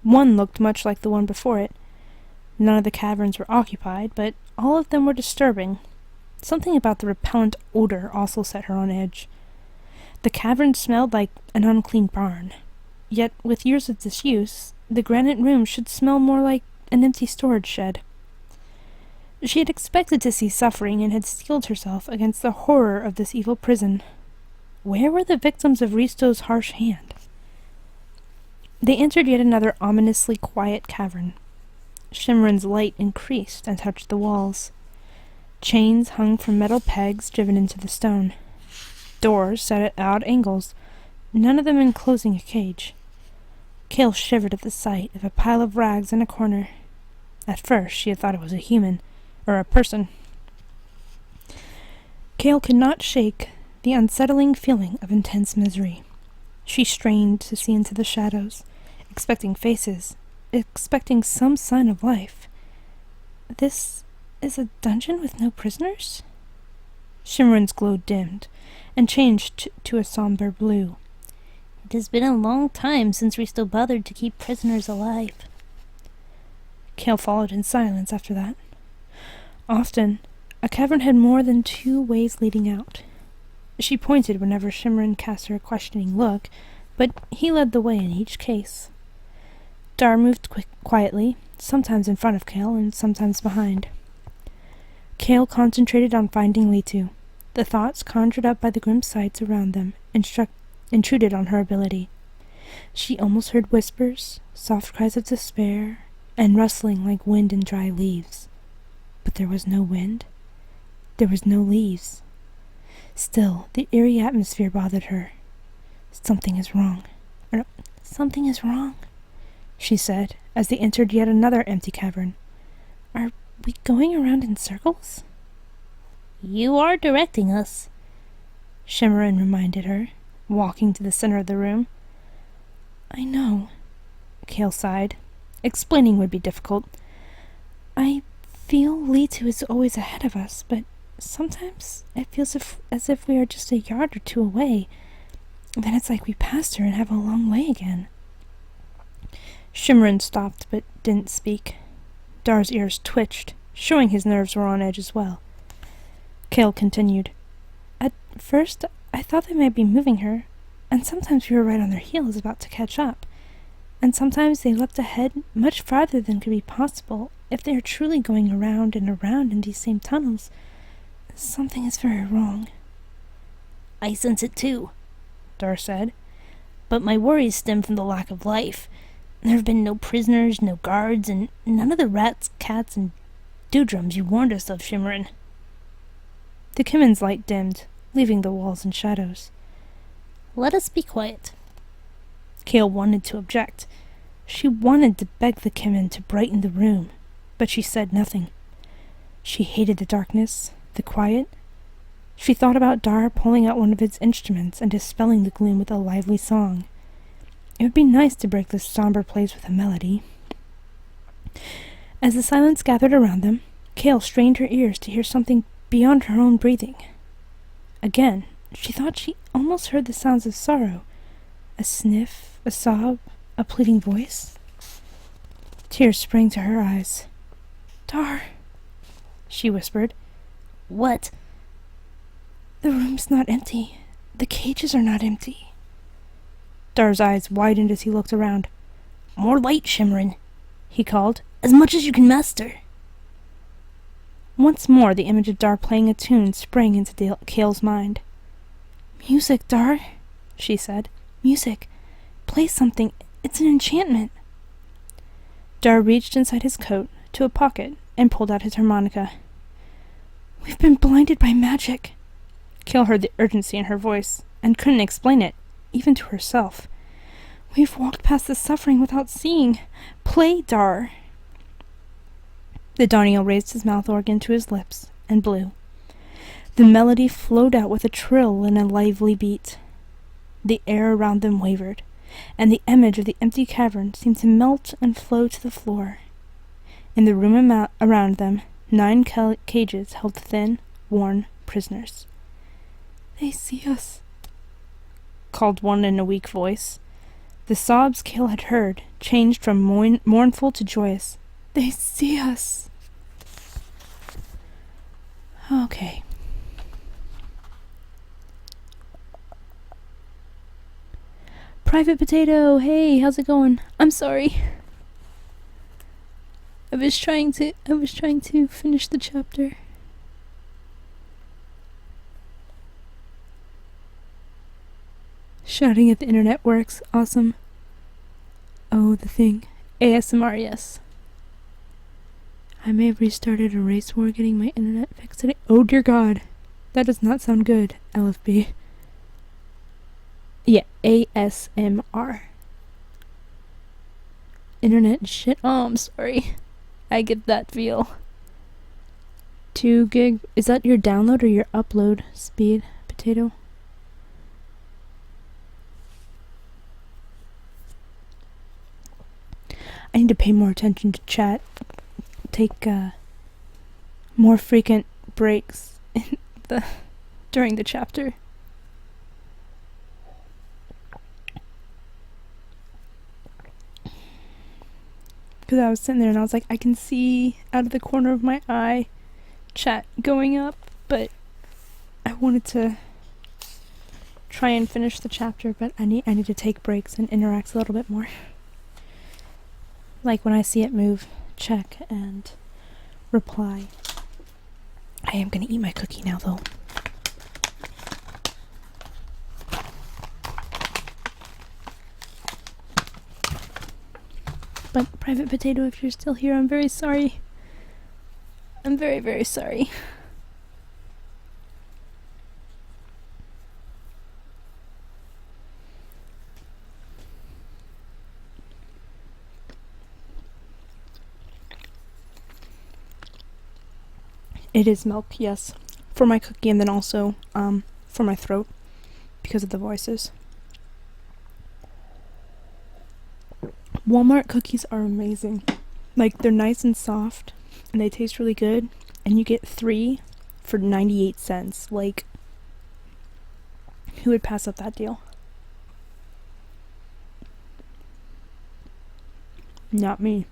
One looked much like the one before it. None of the caverns were occupied, but all of them were disturbing. Something about the repellent odor also set her on edge. The cavern smelled like an unclean barn. Yet, with years of disuse, the granite room should smell more like an empty storage shed. She had expected to see suffering and had steeled herself against the horror of this evil prison. Where were the victims of Risto's harsh hand? They entered yet another ominously quiet cavern. Shimron's light increased and touched the walls. Chains hung from metal pegs driven into the stone. Doors set at odd angles, none of them enclosing a cage. Cale shivered at the sight of a pile of rags in a corner. At first she had thought it was a human, or a person. Cale could not shake the unsettling feeling of intense misery. She strained to see into the shadows, expecting faces, expecting some sign of life. This is a dungeon with no prisoners? Shimron's glow dimmed, and changed to a somber blue. It has been a long time since Risto bothered to keep prisoners alive. Cale followed in silence after that. Often, a cavern had more than 2 ways leading out. She pointed whenever Shimron cast her a questioning look, but he led the way in each case. Dar moved quietly, sometimes in front of Cale and sometimes behind. Cale concentrated on finding Litu. The thoughts conjured up by the grim sights around them intruded on her ability. She almost heard whispers, soft cries of despair, and rustling like wind in dry leaves. But there was no wind. There was no leaves. Still, the eerie atmosphere bothered her. Something is wrong. Something is wrong, she said, as they entered yet another empty cavern. Are we going around in circles? You are directing us, Shimron reminded her, walking to the center of the room. I know, Cale sighed. Explaining would be difficult. I feel Litu is always ahead of us, but sometimes it feels as if we are just a yard or 2 away. Then it's like we passed her and have a long way again. Shimron stopped but didn't speak. Dar's ears twitched, showing his nerves were on edge as well. Cale continued. At first, I thought they might be moving her, and sometimes we were right on their heels about to catch up, and sometimes they leapt ahead much farther than could be possible if they are truly going around and around in these same tunnels. Something is very wrong. I sense it too, Dar said, but my worries stem from the lack of life. There have been no prisoners, no guards, and none of the rats, cats, and dewdrums you warned us of, Shimron. The Kimen's light dimmed, leaving the walls in shadows. Let us be quiet. Cale wanted to object. She wanted to beg the Kimen to brighten the room, but she said nothing. She hated the darkness, the quiet. She thought about Dar pulling out one of its instruments and dispelling the gloom with a lively song. It would be nice to break this somber place with a melody. As the silence gathered around them, Cale strained her ears to hear something beyond her own breathing. Again, she thought she almost heard the sounds of sorrow. A sniff, a sob, a pleading voice. Tears sprang to her eyes. Dar, she whispered. What? The room's not empty. The cages are not empty. Dar's eyes widened as he looked around. More light, Shimron, he called. As much as you can master. Once more the image of Dar playing a tune sprang into Cale's mind. Music, Dar, she said. Music. Play something. It's an enchantment. Dar reached inside his coat to a pocket and pulled out his harmonica. "We've been blinded by magic." Kale heard the urgency in her voice and couldn't explain it, even to herself. "We've walked past the suffering without seeing. Play, Dar." The Darniel raised his mouth organ to his lips and blew. The melody flowed out with a trill and a lively beat. The air around them wavered, and the image of the empty cavern seemed to melt and flow to the floor. In the room around them, 9 cages held thin, worn prisoners. "They see us," called one in a weak voice. The sobs Kale had heard changed from mournful to joyous. "They see us." Okay. Private Potato, hey, how's it going? I'm sorry. I was trying to finish the chapter. Shouting at the internet works. Awesome. Oh, the thing. ASMR, yes. I may have restarted a race war getting my internet fixed today. Oh dear God. That does not sound good, LFB. Yeah, ASMR. Internet shit. Oh, I'm sorry. I get that feel. 2 gig. Is that your download or your upload speed, Potato? I need to pay more attention to chat. Take more frequent breaks during the chapter. Because I was sitting there and I was like, I can see out of the corner of my eye chat going up, but I wanted to try and finish the chapter, but I need to take breaks and interact a little bit more. Like when I see it move, check and reply. I am gonna eat my cookie now though. But Private Potato, if you're still here, I'm very sorry. I'm very, very sorry. It is milk, yes. For my cookie and then also for my throat because of the voices. Walmart cookies are amazing. Like, they're nice and soft and they taste really good, and you get 3 for 98 cents. Like, who would pass up that deal? Not me.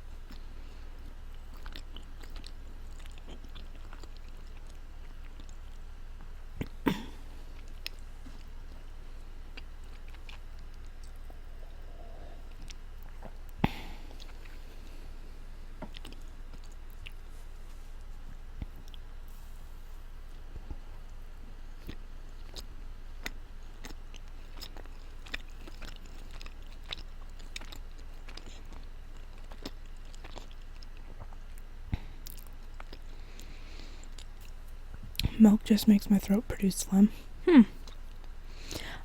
Milk just makes my throat produce phlegm.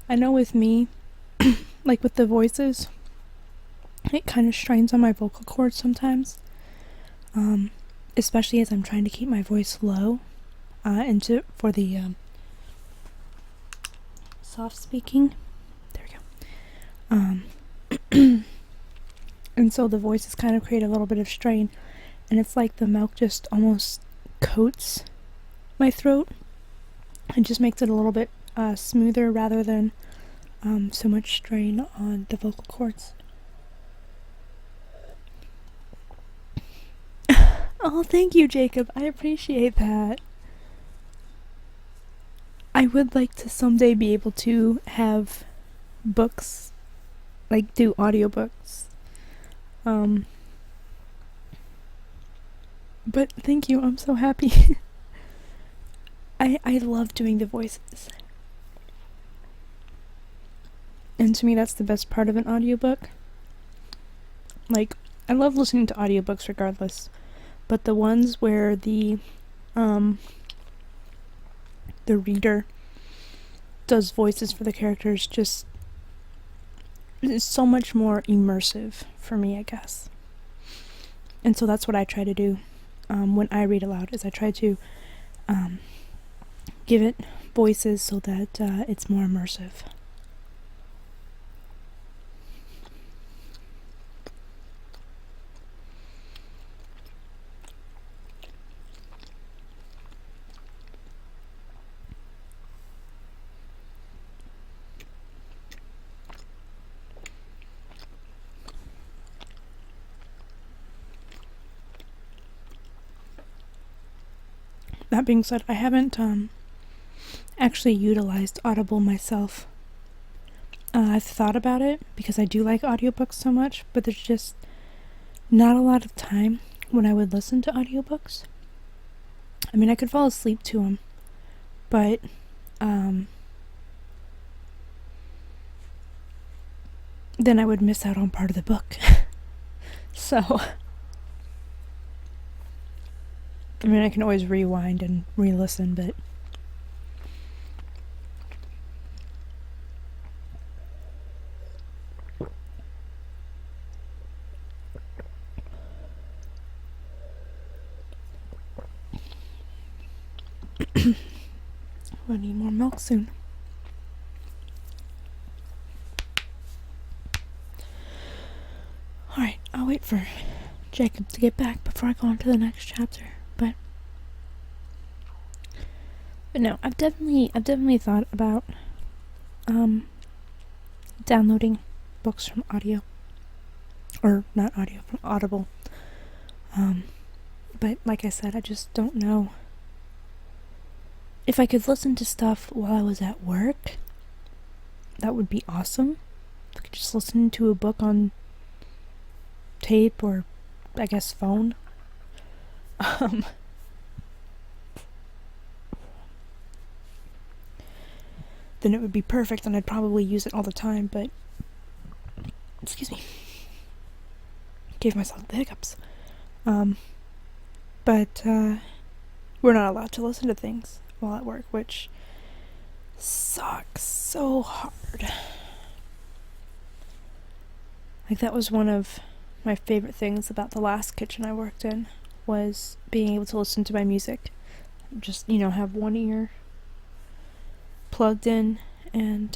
I know with me, like with the voices, it kind of strains on my vocal cords sometimes. Especially as I'm trying to keep my voice low for the soft speaking. There we go. And so the voices kind of create a little bit of strain, and it's like the milk just almost coats my throat and just makes it a little bit smoother rather than so much strain on the vocal cords. Oh, thank you, Jacob. I appreciate that. I would like to someday be able to have books, like do audiobooks. But thank you. I'm so happy. I love doing the voices. And to me, that's the best part of an audiobook. Like, I love listening to audiobooks regardless, but the ones where the reader does voices for the characters just is so much more immersive for me, I guess. And so that's what I try to do when I read aloud, is I try to give it voices so that it's more immersive. That being said, I haven't actually utilized Audible myself. I've thought about it because I do like audiobooks so much, but there's just not a lot of time when I would listen to audiobooks. I mean, I could fall asleep to them, but then I would miss out on part of the book. So I mean, I can always rewind and re-listen, but we'll need more milk soon. Alright, I'll wait for Jacob to get back before I go on to the next chapter. But no, I've definitely thought about downloading books from audio, or not audio, from Audible. But like I said, I just don't know if I could listen to stuff while I was at work. That would be awesome. If I could just listen to a book on tape or, I guess, phone. Then it would be perfect and I'd probably use it all the time, but excuse me, gave myself the hiccups. But we're not allowed to listen to things while at work, which sucks so hard. Like, that was one of my favorite things about the last kitchen I worked in, was being able to listen to my music. Just, have one ear plugged in and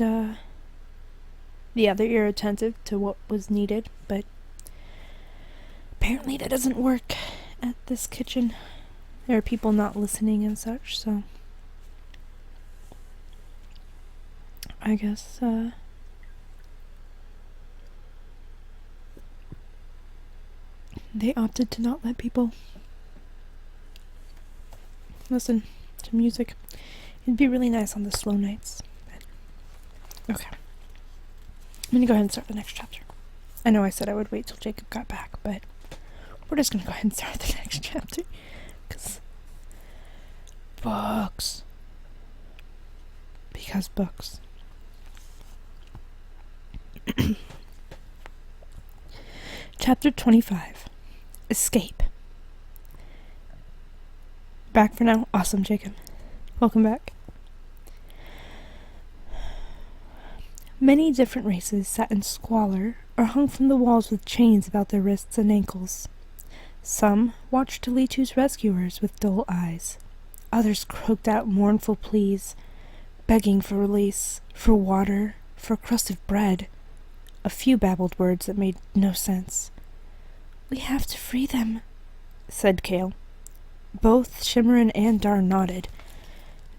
the other ear attentive to what was needed, but apparently that doesn't work at this kitchen. There are people not listening and such, so I guess they opted to not let people listen to music. It'd be really nice on the slow nights. But okay. I'm gonna go ahead and start the next chapter. I know I said I would wait till Jacob got back, but we're just gonna go ahead and start the next chapter. Because books. Because books. Chapter 25. Escape. Back for now? Awesome, Jacob. Welcome back. Many different races sat in squalor or hung from the walls with chains about their wrists and ankles. Some watched Talitu's rescuers with dull eyes. Others croaked out mournful pleas, begging for release, for water, for a crust of bread. A few babbled words that made no sense. "We have to free them," said Kale. Both Shimmerin and Dar nodded.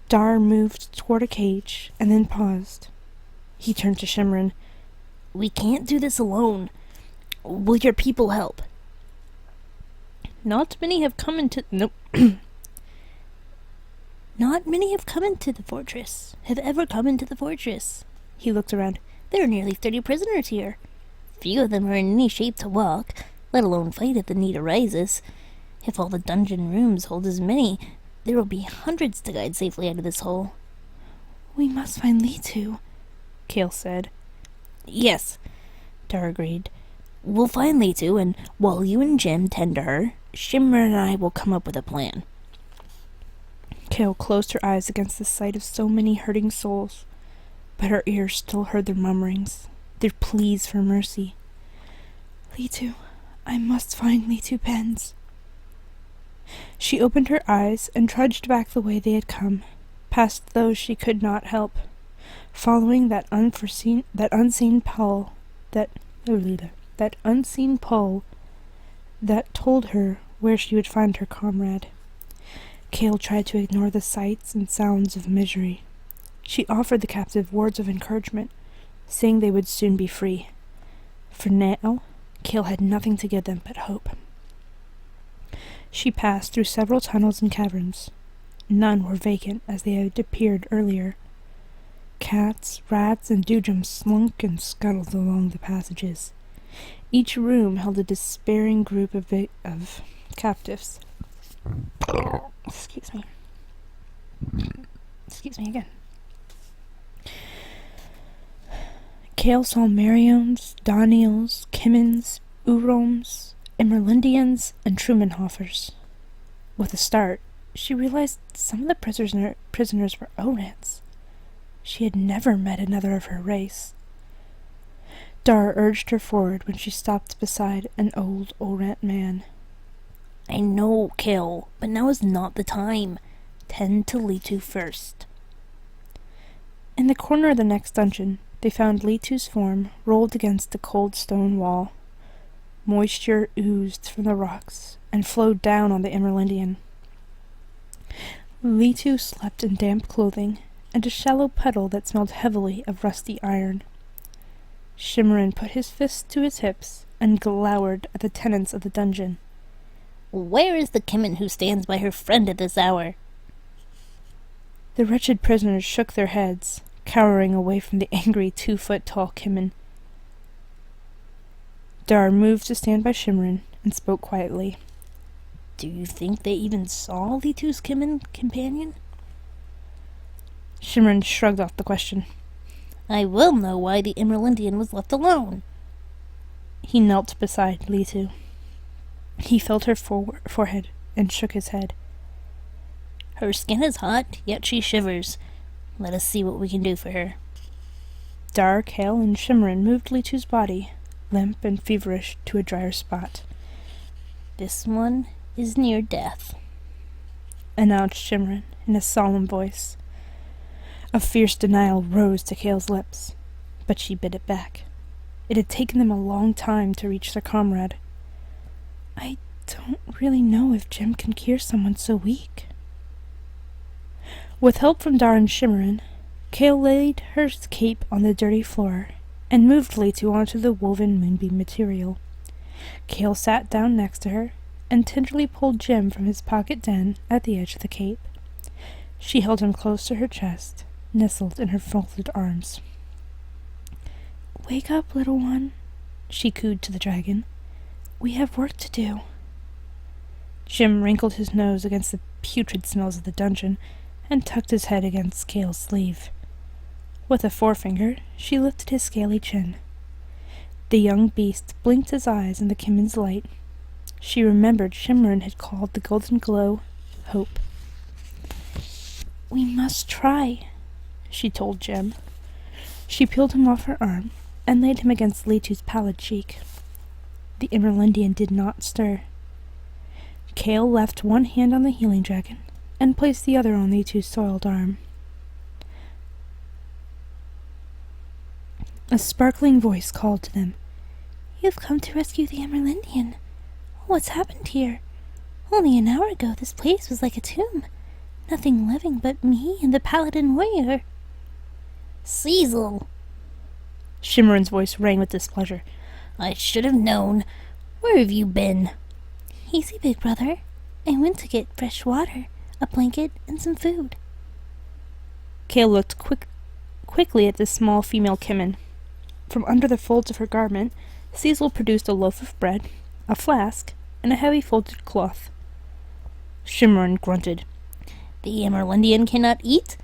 Dar moved toward a cage and then paused. He turned to Shimmerin. "We can't do this alone. Will your people help?" Not many have come into... Nope. Not many have come into the fortress. Have ever come into the fortress. He looked around. There are nearly 30 prisoners here. Few of them are in any shape to walk, let alone fight if the need arises. If all the dungeon rooms hold as many, there will be hundreds to guide safely out of this hole. "We must find Litu," Kale said. "Yes," Dar agreed. We'll find Litu, and while you and Jim tend to her, Shimmer and I will come up with a plan. Kale closed her eyes against the sight of so many hurting souls, but her ears still heard their murmurings, their pleas for mercy. Litu, I must find Litu Pens. She opened her eyes and trudged back the way they had come, past those she could not help, following that unseen pull that told her where she would find her comrade. Kale tried to ignore the sights and sounds of misery. She offered the captive words of encouragement, saying they would soon be free. For now, Kale had nothing to give them but hope. She passed through several tunnels and caverns. None were vacant as they had appeared earlier. Cats, rats, and dewdrums slunk and scuttled along the passages. Each room held a despairing group of captives. Excuse me. Excuse me again. Kale saw Mariones, Daniels, Kimmins, Uroms, Immerlindians, and Trumanhoffers. With a start, she realized some of the prisoners were Orants. She had never met another of her race. Dar urged her forward when she stopped beside an old Orant man. I know, Kale, but now is not the time. Tend to Litu first. In the corner of the next dungeon, they found Litu's form rolled against the cold stone wall. Moisture oozed from the rocks and flowed down on the Immerlindian. Litu slept in damp clothing and a shallow puddle that smelled heavily of rusty iron. Shimmerin put his fists to his hips and glowered at the tenants of the dungeon. Where is the Kimmin who stands by her friend at this hour? The wretched prisoners shook their heads, cowering away from the angry 2-foot-tall Kimmin. Dar moved to stand by Shimmerin and spoke quietly. Do you think they even saw Litu's Kimmin companion? Shimmerin shrugged off the question. I will know why the Immerlindian was left alone. He knelt beside Litu. He felt her forehead and shook his head. Her skin is hot, yet she shivers. Let us see what we can do for her. Dar, Kale, and Shimmerin moved Litu's body, limp and feverish, to a drier spot. This one is near death, announced Shimmerin in a solemn voice. A fierce denial rose to Kale's lips, but she bit it back. It had taken them a long time to reach their comrade. I don't really know if Jim can cure someone so weak. With help from Dar and Shimmerin, Kale laid her cape on the dirty floor and moved Litu onto the woven moonbeam material. Kale sat down next to her and tenderly pulled Jim from his pocket den at the edge of the cape. She held him close to her chest, nestled in her folded arms. Wake up, little one, she cooed to the dragon. We have work to do. Jim wrinkled his nose against the putrid smells of the dungeon and tucked his head against Kale's sleeve. With a forefinger, she lifted his scaly chin. The young beast blinked his eyes in the Kimmin's light. She remembered Shimmerin had called the golden glow hope. We must try, she told Jim. She peeled him off her arm and laid him against Litu's pallid cheek. The Immerlindian did not stir. Kale left one hand on the healing dragon and placed the other on Litu's soiled arm. A sparkling voice called to them. You've come to rescue the Immerlindian. What's happened here? Only an hour ago this place was like a tomb. Nothing living but me and the paladin warrior. Cecil! Shimmerin's voice rang with displeasure. I should have known. Where have you been? Easy, big brother. I went to get fresh water, a blanket, and some food. Kale looked quickly at the small female Kimmin. From under the folds of her garment, Cecil produced a loaf of bread, a flask, and a heavy folded cloth. Shimmerin grunted. The Immerlindian cannot eat?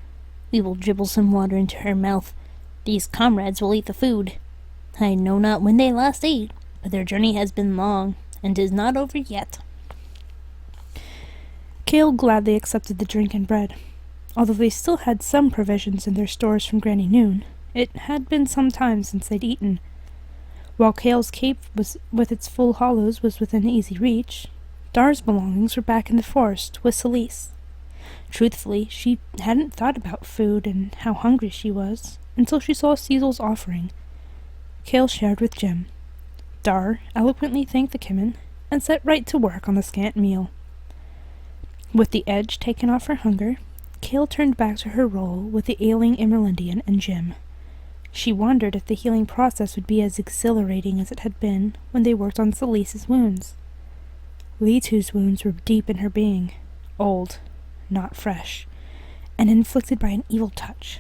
We will dribble some water into her mouth. These comrades will eat the food. I know not when they last ate, but their journey has been long, and is not over yet. Kale gladly accepted the drink and bread. Although they still had some provisions in their stores from Granny Noon, it had been some time since they'd eaten. While Kale's cape with its full hollows was within easy reach, Dar's belongings were back in the forest with Celise. Truthfully, she hadn't thought about food and how hungry she was until she saw Cecil's offering. Kale shared with Jim. Dar eloquently thanked the Kimmin and set right to work on the scant meal. With the edge taken off her hunger, Kale turned back to her role with the ailing Emerlindian and Jim. She wondered if the healing process would be as exhilarating as it had been when they worked on Celise's wounds. Litu's wounds were deep in her being, old, not fresh, and inflicted by an evil touch.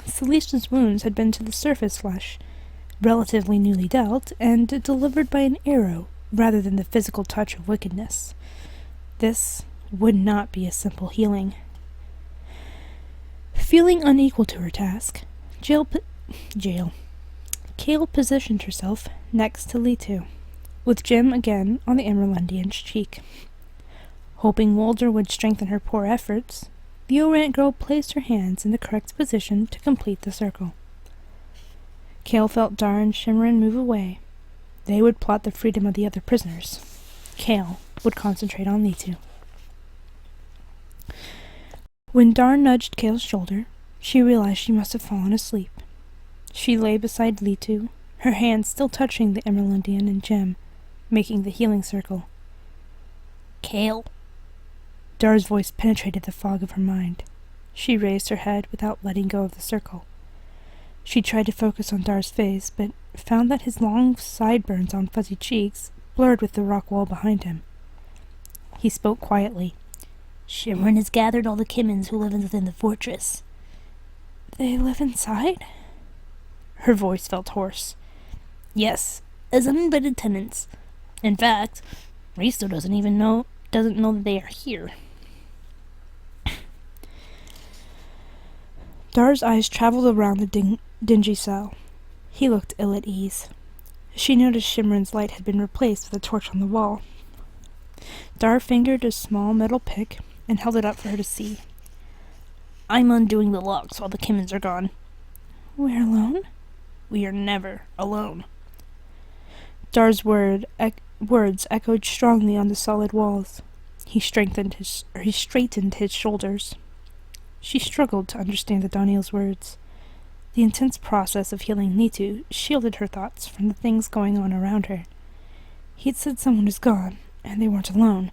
Celise's wounds had been to the surface flesh, relatively newly dealt, and delivered by an arrow rather than the physical touch of wickedness. This would not be a simple healing. Feeling unequal to her task, Kale positioned herself next to Litu, with Jim again on the Emerlindian's cheek. Hoping Walder would strengthen her poor efforts, the Orant girl placed her hands in the correct position to complete the circle. Kale felt Dar and Shimmerin move away. They would plot the freedom of the other prisoners. Kale would concentrate on Litu. When Dar nudged Kale's shoulder, she realized she must have fallen asleep. She lay beside Litu, her hands still touching the Emerlindian and Jim, making the healing circle. Kale. Dar's voice penetrated the fog of her mind. She raised her head without letting go of the circle. She tried to focus on Dar's face, but found that his long sideburns on fuzzy cheeks blurred with the rock wall behind him. He spoke quietly. Shimmerin has gathered all the Kimmins who live within the fortress. They live inside? Her voice felt hoarse. Yes, as uninvited tenants. In fact, Risto doesn't know that they are here. Dar's eyes traveled around the dingy cell. He looked ill at ease. She noticed Shimmerin's light had been replaced with a torch on the wall. Dar fingered a small metal pick and held it up for her to see. I'm undoing the locks while the Kimmins are gone. We're alone? We are never alone. Dar's words echoed strongly on the solid walls. He straightened his shoulders. She struggled to understand the Daniel's words. The intense process of healing Nitu shielded her thoughts from the things going on around her. He'd said someone was gone, and they weren't alone.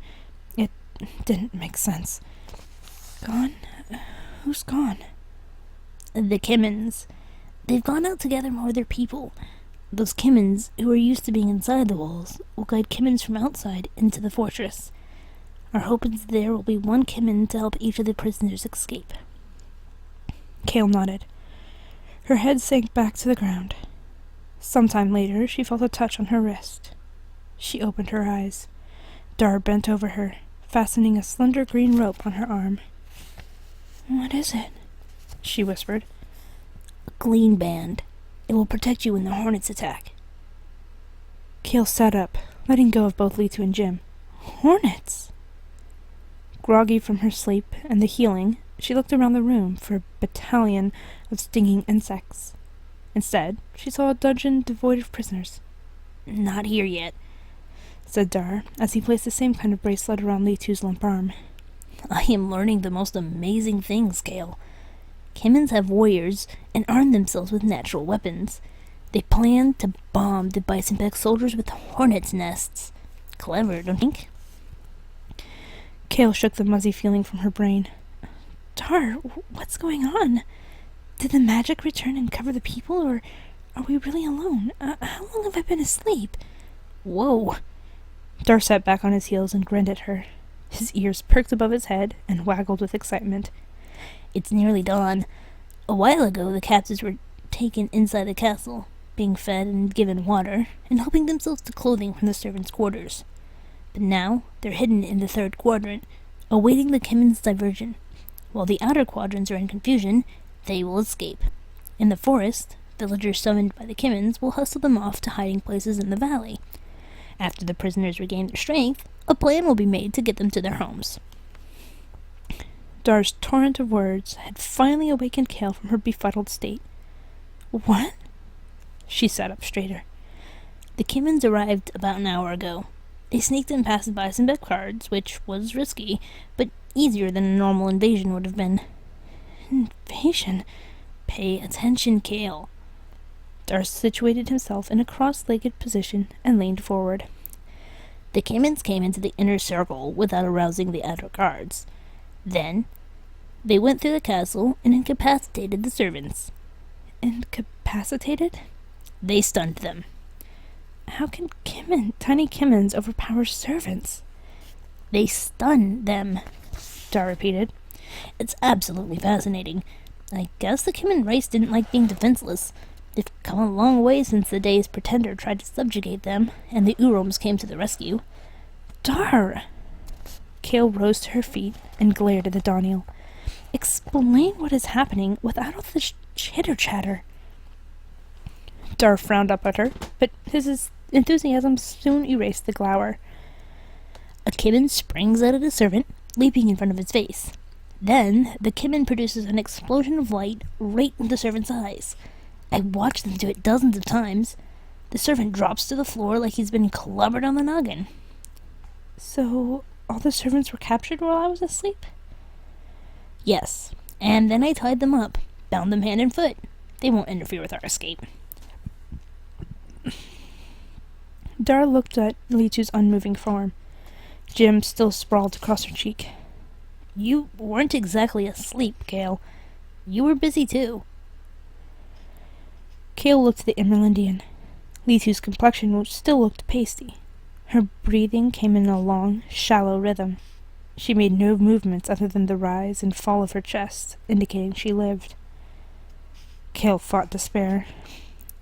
It didn't make sense. Gone? Who's gone? The Kimmins. They've gone out to gather more of their people. Those Kimmins, who are used to being inside the walls, will guide Kimmins from outside into the fortress. Our hope is there will be one Kimmin to help each of the prisoners escape. Kale nodded. Her head sank back to the ground. Sometime later, she felt a touch on her wrist. She opened her eyes. Dar bent over her, fastening a slender green rope on her arm. What is it? She whispered. A glean band. It will protect you when the hornets attack. Kale sat up, letting go of both Litu and Jim. Hornets! Groggy from her sleep and the healing, she looked around the room for a battalion of stinging insects. Instead, she saw a dungeon devoid of prisoners. Not here yet, said Dar, as he placed the same kind of bracelet around Litu's limp arm. I am learning the most amazing things, Kale. Kimmins have warriors and arm themselves with natural weapons. They plan to bomb the Bison-Beck soldiers with hornets' nests. Clever, don't you think? Kale shook the muzzy feeling from her brain. Dar, what's going on? Did the magic return and cover the people, or are we really alone? How long have I been asleep? Whoa! Dar sat back on his heels and grinned at her. His ears perked above his head and waggled with excitement. It's nearly dawn. A while ago, the captives were taken inside the castle, being fed and given water, and helping themselves to clothing from the servants' quarters. But now, they're hidden in the third quadrant, awaiting the Kimmin's diversion. While the outer quadrants are in confusion, they will escape. In the forest, Villagers summoned by the Kimmins will hustle them off to hiding places in the valley. After the prisoners regain their strength, a plan will be made to get them to their homes. Dar's torrent of words had finally awakened Kale from her befuddled state. What? She sat up straighter. The Kimmins arrived about an hour ago. They sneaked in past by some cards, which was risky, but easier than a normal invasion would have been. Invasion? Pay attention, Kale. Dar situated himself in a cross-legged position and leaned forward. The Kimmins came into the inner circle without arousing the outer guards. Then, they went through the castle and incapacitated the servants. Incapacitated? They stunned them. How can tiny Kimmins overpower servants? They stunned them, Dar repeated. It's absolutely fascinating. I guess the Kimmin race didn't like being defenseless. They've come a long way since the days Pretender tried to subjugate them, and the Uroms came to the rescue. Dar! Kale rose to her feet and glared at the Daniel. Explain what is happening without all this chitter-chatter. Dar frowned up at her, but his enthusiasm soon erased the glower. A Kimmin springs out at a servant, leaping in front of his face. Then, the Kimmin produces an explosion of light right in the servant's eyes. I watched them do it dozens of times. The servant drops to the floor like he's been clobbered on the noggin. So, all the servants were captured while I was asleep? Yes, and then I tied them up, bound them hand and foot. They won't interfere with our escape. Dar looked at Litu's unmoving form. Jim still sprawled across her cheek. You weren't exactly asleep, Kale. You were busy too. Kale looked at the Emerlindian. Litu's complexion still looked pasty. Her breathing came in a long, shallow rhythm. She made no movements other than the rise and fall of her chest, indicating she lived. Kale fought despair.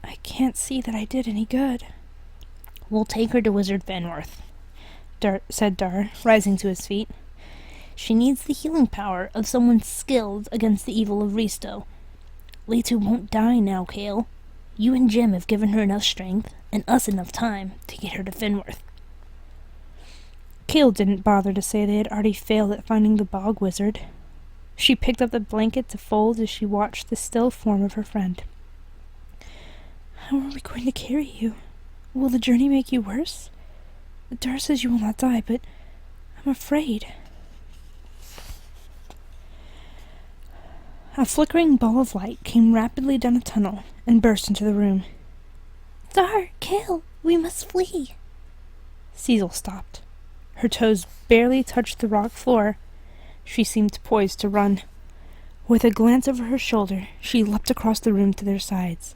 I can't see that I did any good. We'll take her to Wizard Fenworth, said Dar, rising to his feet. She needs the healing power of someone skilled against the evil of Risto. Litu won't die now, Kale. You and Jim have given her enough strength, and us enough time, to get her to Fenworth. Kale didn't bother to say they had already failed at finding the bog wizard. She picked up the blanket to fold as she watched the still form of her friend. How are we going to carry you? Will the journey make you worse? Dar says you will not die, but I'm afraid. A flickering ball of light came rapidly down a tunnel and burst into the room. Dar, Kale, we must flee. Cecil stopped. Her toes barely touched the rock floor. She seemed poised to run. With a glance over her shoulder, she leapt across the room to their sides.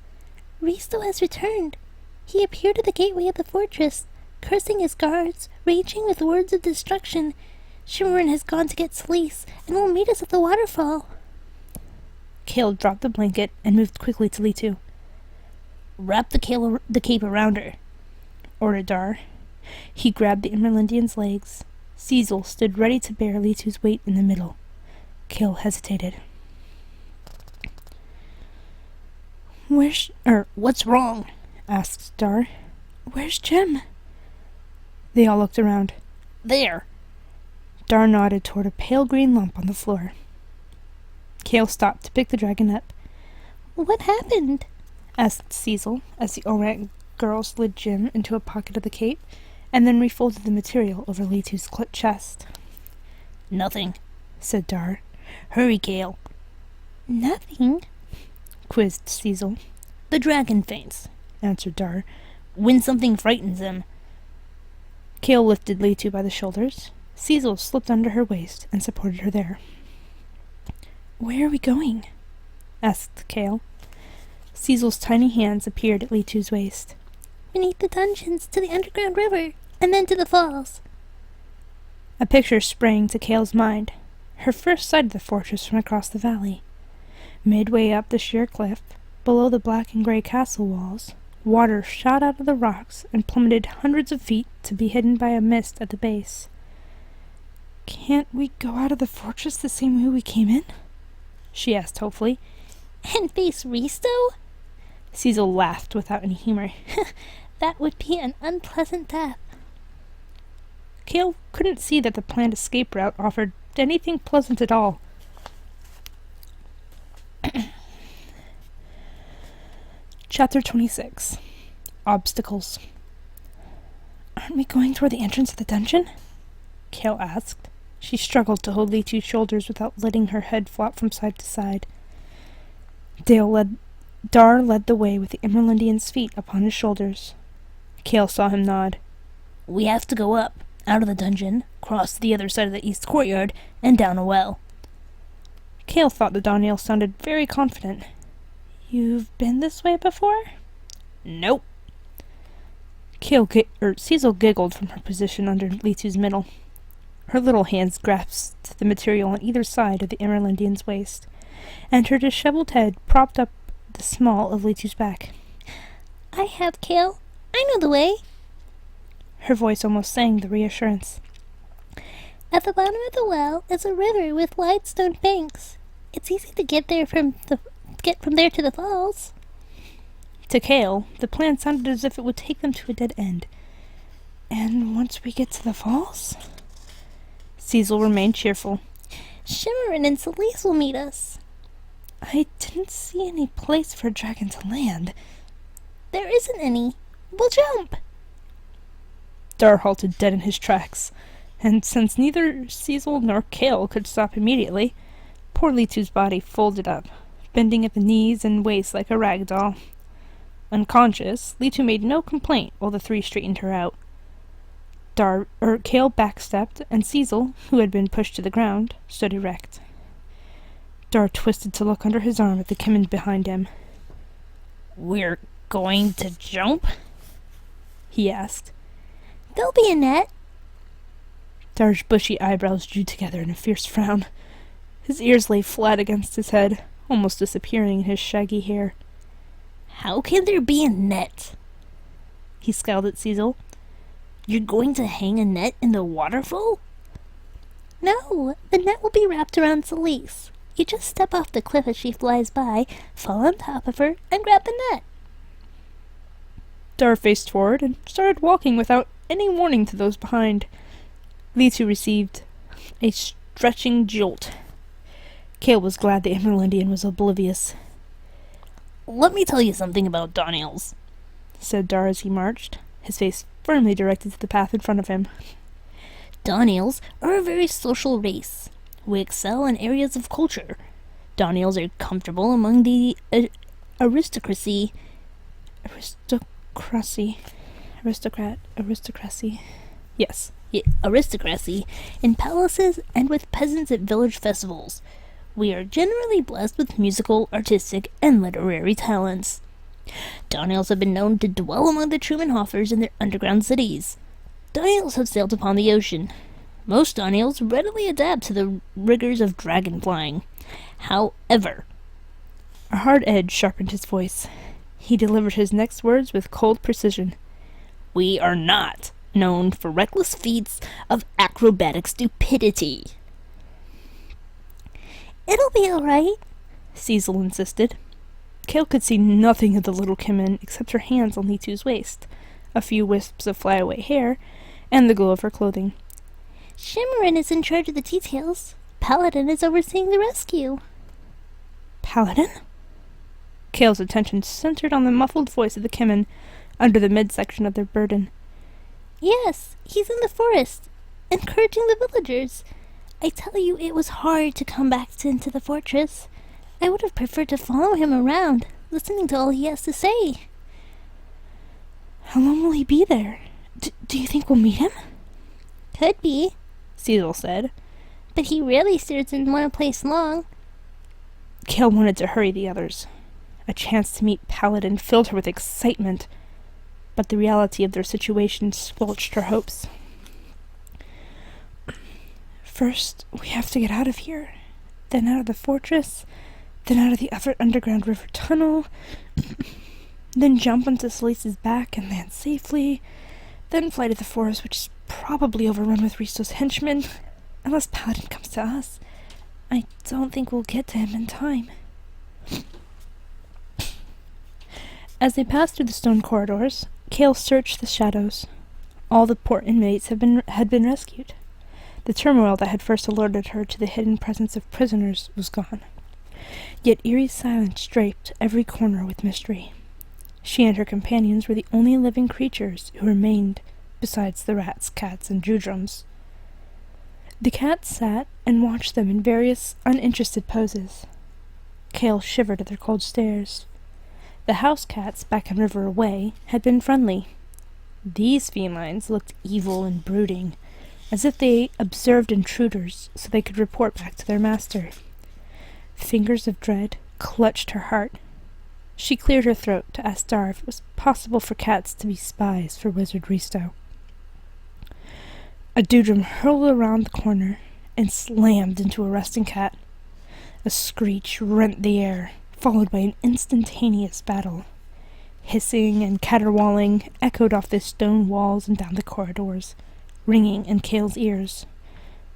Risto has returned. He appeared at the gateway of the fortress, cursing his guards, raging with words of destruction. Shimmerin has gone to get Sleece, and will meet us at the waterfall. Kale dropped the blanket and moved quickly to Litu. Wrap the cape around her, ordered Dar. He grabbed the Emerlindian's legs. Cecil stood ready to bear Litu's weight in the middle. Kale hesitated. What's wrong? Asked Dar. Where's Jim? They all looked around. There. Dar nodded toward a pale green lump on the floor. Kale stopped to pick the dragon up. What happened? Asked Cecil, as the orang girl slid Jim into a pocket of the cape, and then refolded the material over Litu's chest. Nothing, said Dar. Hurry, Kale. Nothing? Quizzed Cecil. The dragon faints, answered Dar. When something frightens him. Kale lifted Litu by the shoulders. Cecil slipped under her waist and supported her there. Where are we going? Asked Kale. Cecil's tiny hands appeared at Litu's waist. Beneath the dungeons, to the underground river, and then to the falls. A picture sprang to Kale's mind. Her first sight of the fortress from across the valley. Midway up the sheer cliff, below the black and gray castle walls, water shot out of the rocks and plummeted hundreds of feet to be hidden by a mist at the base. Can't we go out of the fortress the same way we came in? She asked hopefully. And face Risto? Cecil laughed without any humor. That would be an unpleasant death. Kale couldn't see that the planned escape route offered anything pleasant at all. Chapter 26. Obstacles. Aren't we going toward the entrance of the dungeon? Kale asked. She struggled to hold Litu's shoulders without letting her head flop from side to side. Dar led the way with the Emerlindian's feet upon his shoulders. Kale saw him nod. We have to go up, out of the dungeon, cross to the other side of the east courtyard, and down a well. Kale thought the Daniel sounded very confident. You've been this way before? Nope. Cecil giggled from her position under Litu's middle. Her little hands grasped the material on either side of the Emerlindian's waist, and her disheveled head propped up the small of Litu's back. I have, Kale. I know the way. Her voice almost sang the reassurance. At the bottom of the well is a river with wide stone banks. It's easy to get from there to the falls. To Kale, the plan sounded as if it would take them to a dead end. And once we get to the falls? Cecil remained cheerful. Shimmerin and Celise will meet us. I didn't see any place for a dragon to land. There isn't any. We'll jump. Dar halted dead in his tracks, and since neither Cecil nor Kale could stop immediately, poor Litu's body folded up, bending at the knees and waist like a rag doll. Unconscious, Litu made no complaint while the three straightened her out. Kale backstepped, and Cecil, who had been pushed to the ground, stood erect. Dar twisted to look under his arm at the Kimmin behind him. We're going to jump? He asked. There'll be a net. Dar's bushy eyebrows drew together in a fierce frown. His ears lay flat against his head, almost disappearing in his shaggy hair. How can there be a net? He scowled at Cecil. You're going to hang a net in the waterfall? No, the net will be wrapped around Celise. You just step off the cliff as she flies by, fall on top of her, and grab the net. Dar faced forward and started walking without any warning to those behind. Litu received a stretching jolt. Kale was glad the Emerlindian was oblivious. Let me tell you something about Daniels, said Dar as he marched, his face firmly directed to the path in front of him. Daniels are a very social race. We excel in areas of culture. Daniels are comfortable among the aristocracy. Aristocracy. Yes. Aristocracy in palaces and with peasants at village festivals. We are generally blessed with musical, artistic, and literary talents. Daniels have been known to dwell among the Trumanhoffers in their underground cities. Daniels have sailed upon the ocean. Most Daniels readily adapt to the rigors of dragon flying. However, a hard edge sharpened his voice. He delivered his next words with cold precision. We are not known for reckless feats of acrobatic stupidity. It'll be all right, Cecil insisted. Kale could see nothing of the little Kimmin except her hands on Litu's waist, a few wisps of flyaway hair, and the glow of her clothing. Shimmerin is in charge of the details. Paladin is overseeing the rescue. Paladin? Kale's attention centered on the muffled voice of the Kimmin under the midsection of their burden. Yes, he's in the forest, encouraging the villagers. I tell you, it was hard to come back into the fortress. I would have preferred to follow him around, listening to all he has to say. How long will he be there? Do you think we'll meet him? Could be, Cecil said. But he rarely stays in one place long. Kale wanted to hurry the others. A chance to meet Paladin filled her with excitement, but the reality of their situation squelched her hopes. First, we have to get out of here, then out of the fortress, then out of the other underground river tunnel, then jump onto Celise's back and land safely, then fly to the forest, which is probably overrun with Risto's henchmen. Unless Paladin comes to us, I don't think we'll get to him in time. As they passed through the stone corridors, Kale searched the shadows. All the poor inmates had been rescued. The turmoil that had first alerted her to the hidden presence of prisoners was gone. Yet eerie silence draped every corner with mystery. She and her companions were the only living creatures who remained, besides the rats, cats, and Judrums. The cats sat and watched them in various uninterested poses. Kale shivered at their cold stares. The house cats, back and river away, had been friendly. These felines looked evil and brooding, as if they observed intruders so they could report back to their master. Fingers of dread clutched her heart. She cleared her throat to ask Dar if it was possible for cats to be spies for Wizard Risto. A Dudrum hurled around the corner and slammed into a resting cat. A screech rent the air, followed by an instantaneous battle. Hissing and caterwauling echoed off the stone walls and down the corridors, ringing in Kale's ears.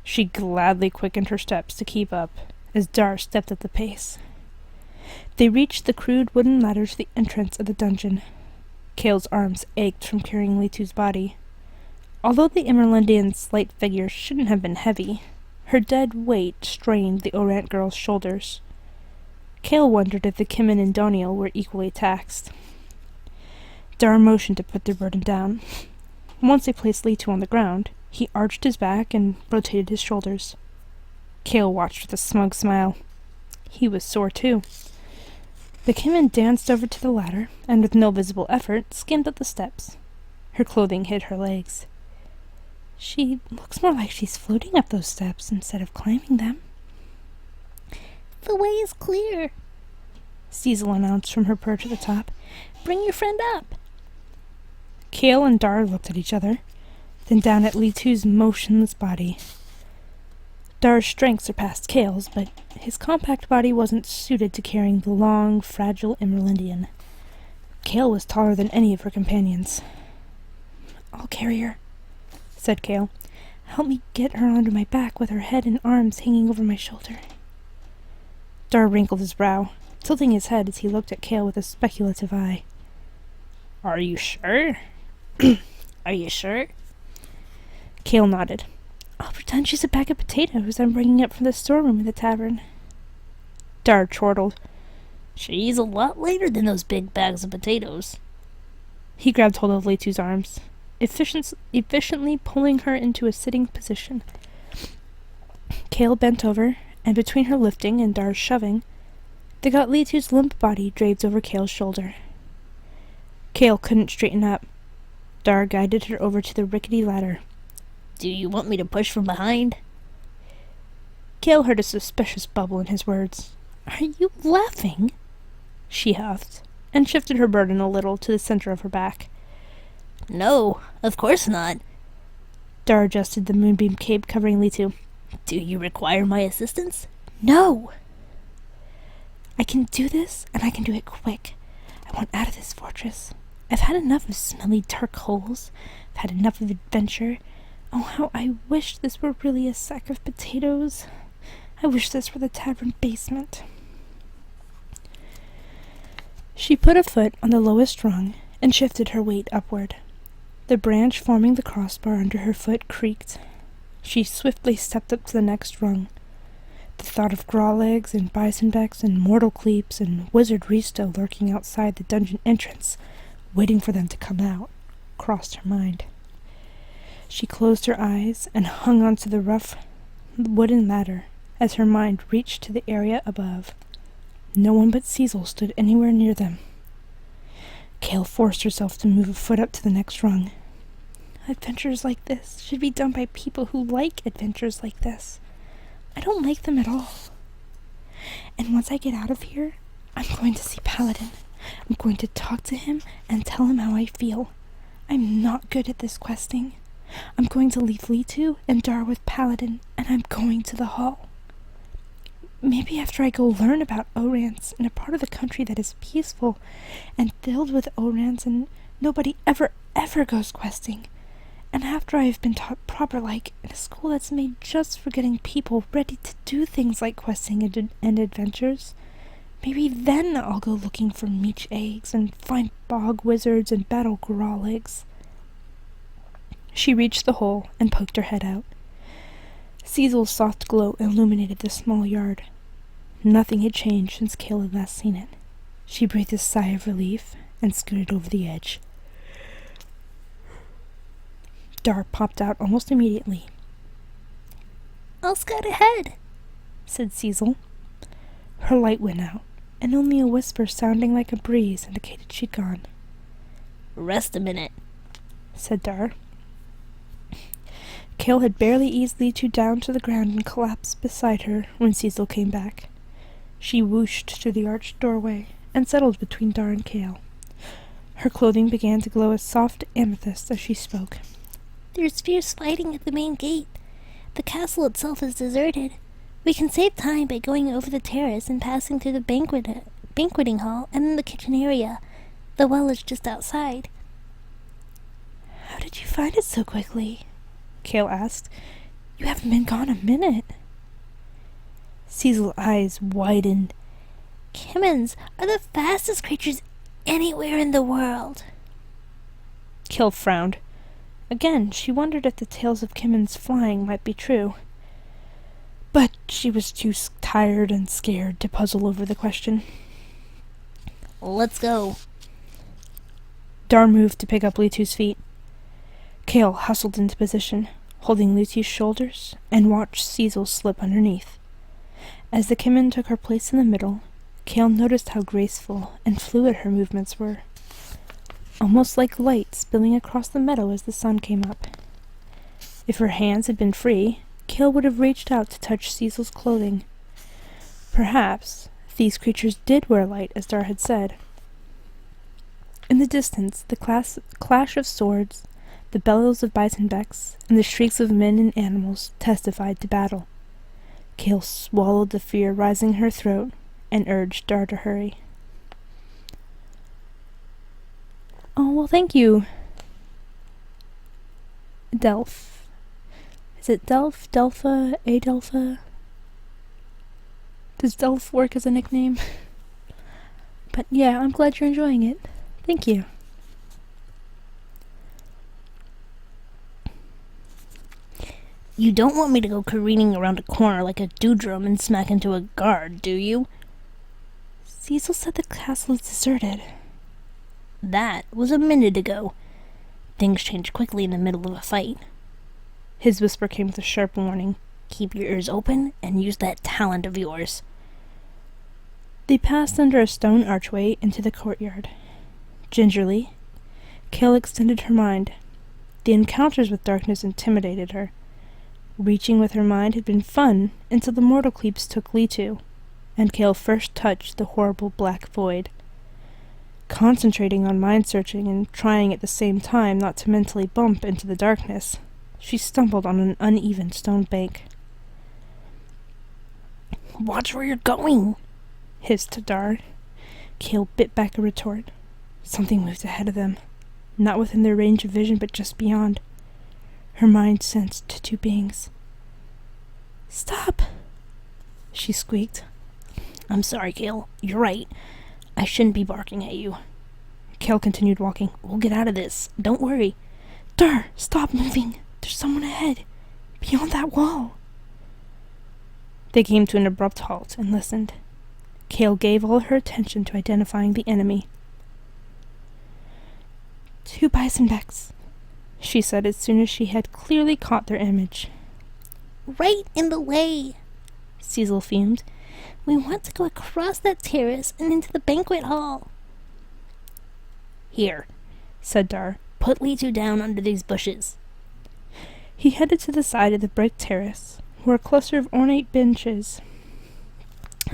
She gladly quickened her steps to keep up, as Dar stepped at the pace. They reached the crude wooden ladder to the entrance of the dungeon. Kale's arms ached from carrying Litu's body. Although the Emerlindian's slight figure shouldn't have been heavy, her dead weight strained the Orant girl's shoulders. Kale wondered if the Kimmin and Doniel were equally taxed. Dar motioned to put their burden down. Once they placed Litu on the ground, he arched his back and rotated his shoulders. Kale watched with a smug smile. He was sore too. The Kimmin danced over to the ladder, and with no visible effort, skimmed up the steps. Her clothing hid her legs. She looks more like she's floating up those steps instead of climbing them. The way is clear, Cecil announced from her perch at the top. Bring your friend up. Kale and Dar looked at each other, then down at Litu's motionless body. Dar's strength surpassed Kale's, but his compact body wasn't suited to carrying the long, fragile Emerlindian. Kale was taller than any of her companions. "I'll carry her," said Kale. "Help me get her onto my back with her head and arms hanging over my shoulder." Dar wrinkled his brow, tilting his head as he looked at Kale with a speculative eye. Are you sure? Are you sure? Kale nodded. "I'll pretend she's a bag of potatoes I'm bringing up from the storeroom in the tavern." Dar chortled. She's a lot lighter than those big bags of potatoes. He grabbed hold of Letu's arms, efficiently pulling her into a sitting position. Kale bent over, and between her lifting and Dar's shoving, they got Letu's limp body draped over Kale's shoulder. Kale couldn't straighten up. Dar guided her over to the rickety ladder. Do you want me to push from behind? Kale heard a suspicious bubble in his words. "Are you laughing?" She huffed, and shifted her burden a little to the center of her back. No, of course not. Dar adjusted the moonbeam cape covering Litu. Do you require my assistance? No! "I can do this, and I can do it quick. I want out of this fortress. I've had enough of smelly dark holes. I've had enough of adventure. Oh, how I wish this were really a sack of potatoes. I wish this were the tavern basement." She put a foot on the lowest rung and shifted her weight upward. The branch forming the crossbar under her foot creaked. She swiftly stepped up to the next rung. The thought of Grawlegs and Bisonbecks and Mortal Cleeps and Wizard Risto lurking outside the dungeon entrance, waiting for them to come out, crossed her mind. She closed her eyes and hung onto the rough wooden ladder as her mind reached to the area above. No one but Cecil stood anywhere near them. Kale forced herself to move a foot up to the next rung. Adventures like this should be done by people who like adventures like this. I don't like them at all. And once I get out of here, I'm going to see Paladin. I'm going to talk to him and tell him how I feel. I'm not good at this questing. I'm going to leave Litu and Dar with Paladin, and I'm going to the hall. Maybe after I go learn about Orants in a part of the country that is peaceful and filled with Orants and nobody ever goes questing. And after I have been taught proper-like in a school that's made just for getting people ready to do things like questing and adventures, Maybe then I'll go looking for meech eggs and find bog wizards and battle growligs. She reached the hole and poked her head out. Cecil's soft glow illuminated the small yard. Nothing had changed since Kale had last seen it. She breathed a sigh of relief and scooted over the edge. Dar popped out almost immediately. "I'll scout ahead," said Cecil. Her light went out, and only a whisper sounding like a breeze indicated she'd gone. "Rest a minute," said Dar. Kale had barely eased Leetu down to the ground and collapsed beside her when Cecil came back. She whooshed through the arched doorway and settled between Dar and Kale. Her clothing began to glow a soft amethyst as she spoke. "There's fierce fighting at the main gate. The castle itself is deserted. We can save time by going over the terrace and passing through the banqueting hall and then the kitchen area. The well is just outside." "How did you find it so quickly?" Kale asked. "You haven't been gone a minute." Cecil's eyes widened. "Kimmins are the fastest creatures anywhere in the world." Kale frowned. Again, she wondered if the tales of Kimmon's flying might be true. But she was too tired and scared to puzzle over the question. "Let's go." Dar moved to pick up Leetu's feet. Kale hustled into position, holding Leetu's shoulders, and watched Cecil slip underneath. As the Kimmon took her place in the middle, Kale noticed how graceful and fluid her movements were, almost like light spilling across the meadow as the sun came up. If her hands had been free, Kale would have reached out to touch Cecil's clothing. Perhaps these creatures did wear light, as Dar had said. In the distance, the clash of swords, the bellows of bison-becks, and the shrieks of men and animals testified to battle. Kale swallowed the fear rising in her throat and urged Dar to hurry. "Oh, well, thank you, Delph. Is it Delph, Delpha, Adelpha? Does Delph work as a nickname? But yeah, I'm glad you're enjoying it. Thank you." "You don't want me to go careening around a corner like a dewdrum and smack into a guard, do you?" "Cecil said the castle is deserted." "That was a minute ago. Things change quickly in the middle of a fight." His whisper came with a sharp warning. "Keep your ears open and use that talent of yours." They passed under a stone archway into the courtyard. Gingerly, Kale extended her mind. The encounters with darkness intimidated her. Reaching with her mind had been fun until the mortal cleaps took Leetu, and Kale first touched the horrible black void. Concentrating on mind-searching and trying at the same time not to mentally bump into the darkness, she stumbled on an uneven stone bank. "Watch where you're going," hissed Dar. Kale bit back a retort. Something moved ahead of them, not within their range of vision but just beyond. Her mind sensed two beings. "Stop!" she squeaked. "I'm sorry, Kale. You're right. I shouldn't be barking at you." Kale continued walking. "We'll get out of this. Don't worry." "Dar, stop moving. There's someone ahead. Beyond that wall." They came to an abrupt halt and listened. Kale gave all her attention to identifying the enemy. "Two bison-becks," she said as soon as she had clearly caught their image. "Right in the way," Cecil fumed. "We want to go across that terrace and into the banquet hall." "Here," said Dar. "Put Leetu down under these bushes." He headed to the side of the brick terrace, where a cluster of ornate benches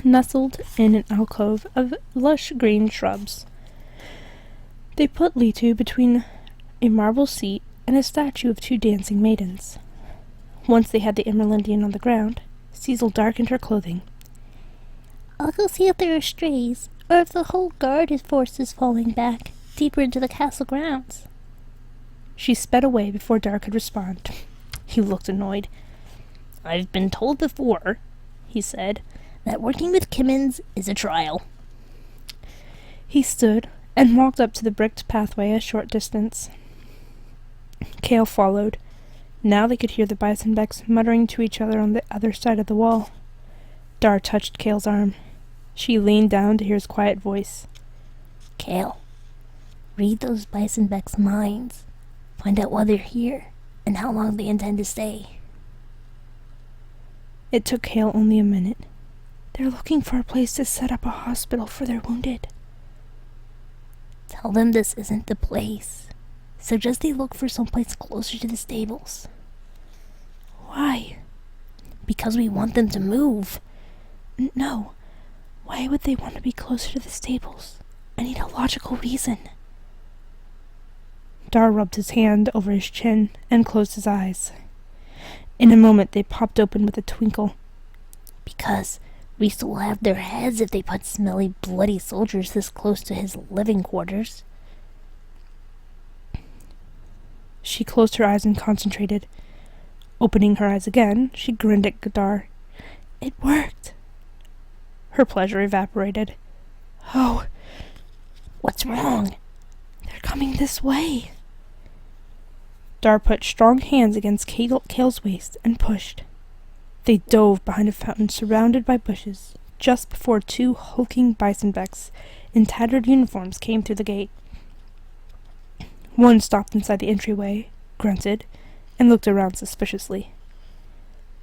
nestled in an alcove of lush green shrubs. They put Leetu between a marble seat and a statue of two dancing maidens. Once they had the Emerlindian on the ground, Cecil darkened her clothing. "I'll go see if there are strays, or if the whole guard force is falling back, deeper into the castle grounds." She sped away before Dar could respond. He looked annoyed. "I've been told before," he said, "that working with Kimmins is a trial." He stood and walked up to the bricked pathway a short distance. Kale followed. Now they could hear the Bisonbecks muttering to each other on the other side of the wall. Dar touched Kale's arm. She leaned down to hear his quiet voice. Kale, read those Bisonbecks' minds. Find out why they're here and how long they intend to stay. It took Kale only a minute. They're looking for a place to set up a hospital for their wounded. Tell them this isn't the place. Suggest they look for someplace closer to the stables. Why? Because we want them to move. No. Why would they want to be closer to the stables? I need a logical reason. Dar rubbed his hand over his chin and closed his eyes. In a moment they popped open with a twinkle. Because we still have their heads if they put smelly, bloody soldiers this close to his living quarters. She closed her eyes and concentrated. Opening her eyes again, she grinned at Dar. It worked. Her pleasure evaporated. Oh, What's wrong? they're coming this way. Dar put strong hands against Kale's waist and pushed. They dove behind a fountain surrounded by bushes just before two hulking Bisonbecks in tattered uniforms came through the gate. One stopped inside the entryway, grunted, and looked around suspiciously.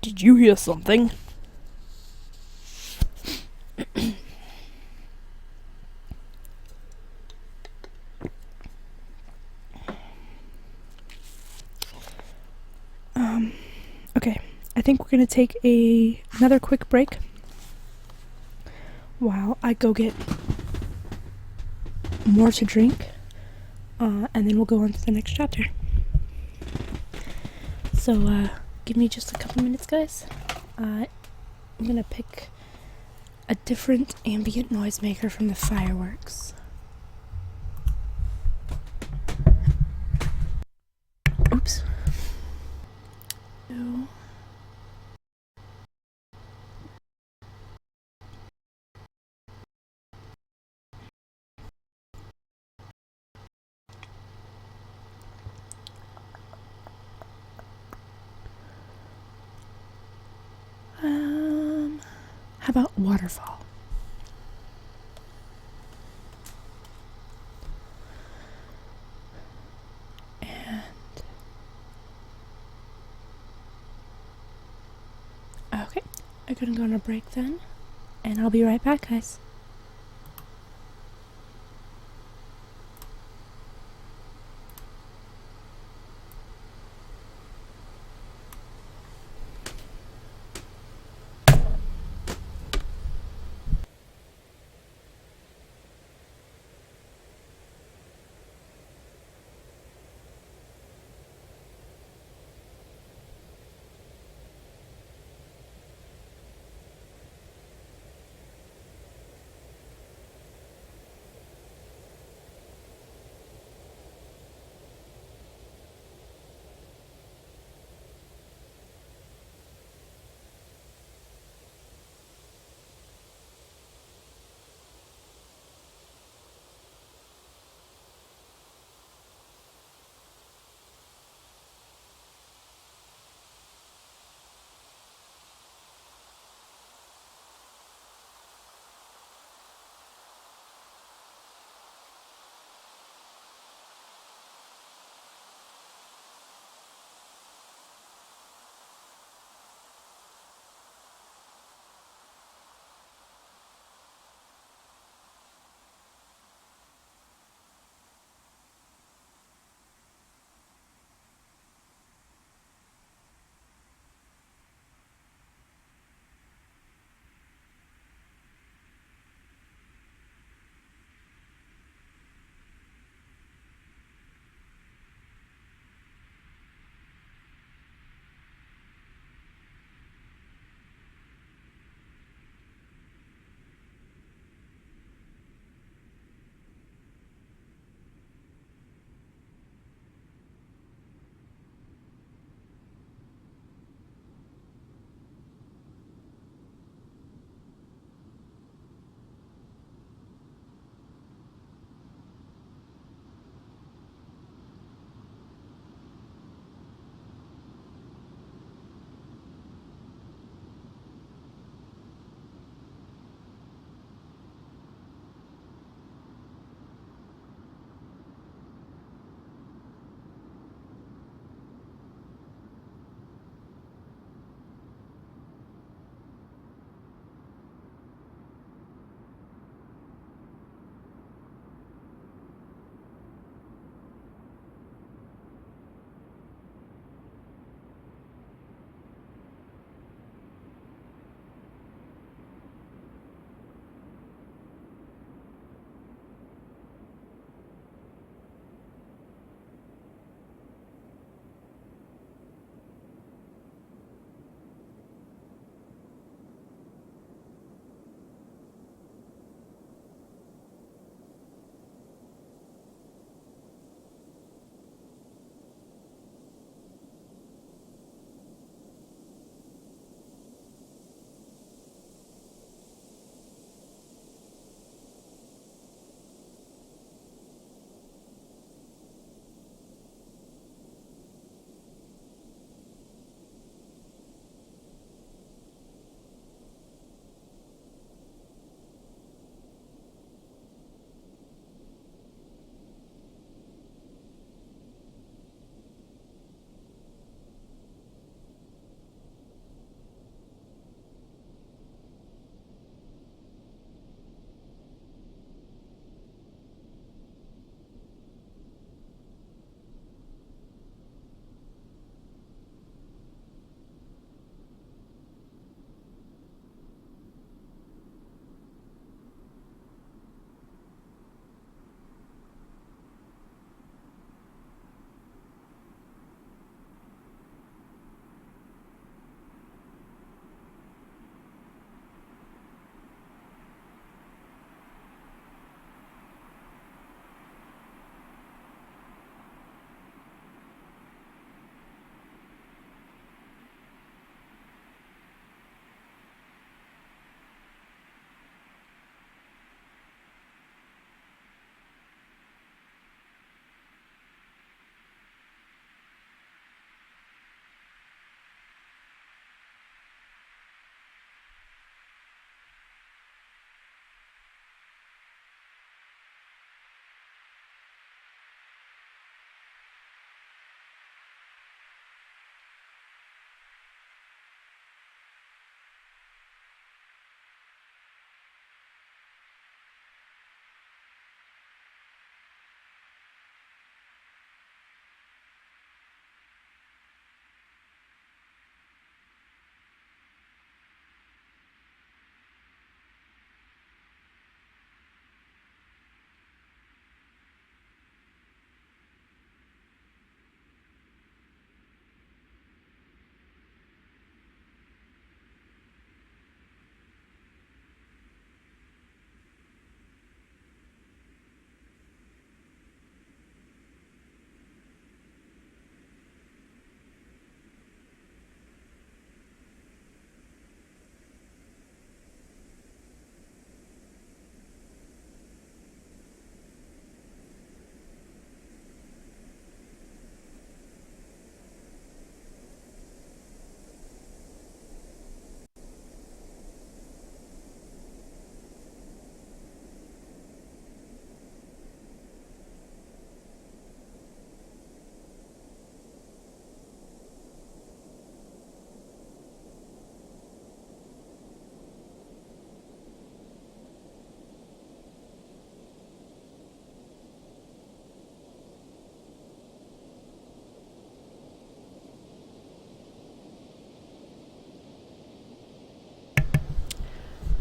Did you hear something? Okay, I think we're gonna take another quick break while I go get more to drink, and then we'll go on to the next chapter. So, give me just a couple minutes, guys. I'm gonna pick a different ambient noise maker from the fireworks. Oops. Two. How about waterfall? And okay, I'm gonna go on a break then, and I'll be right back, guys.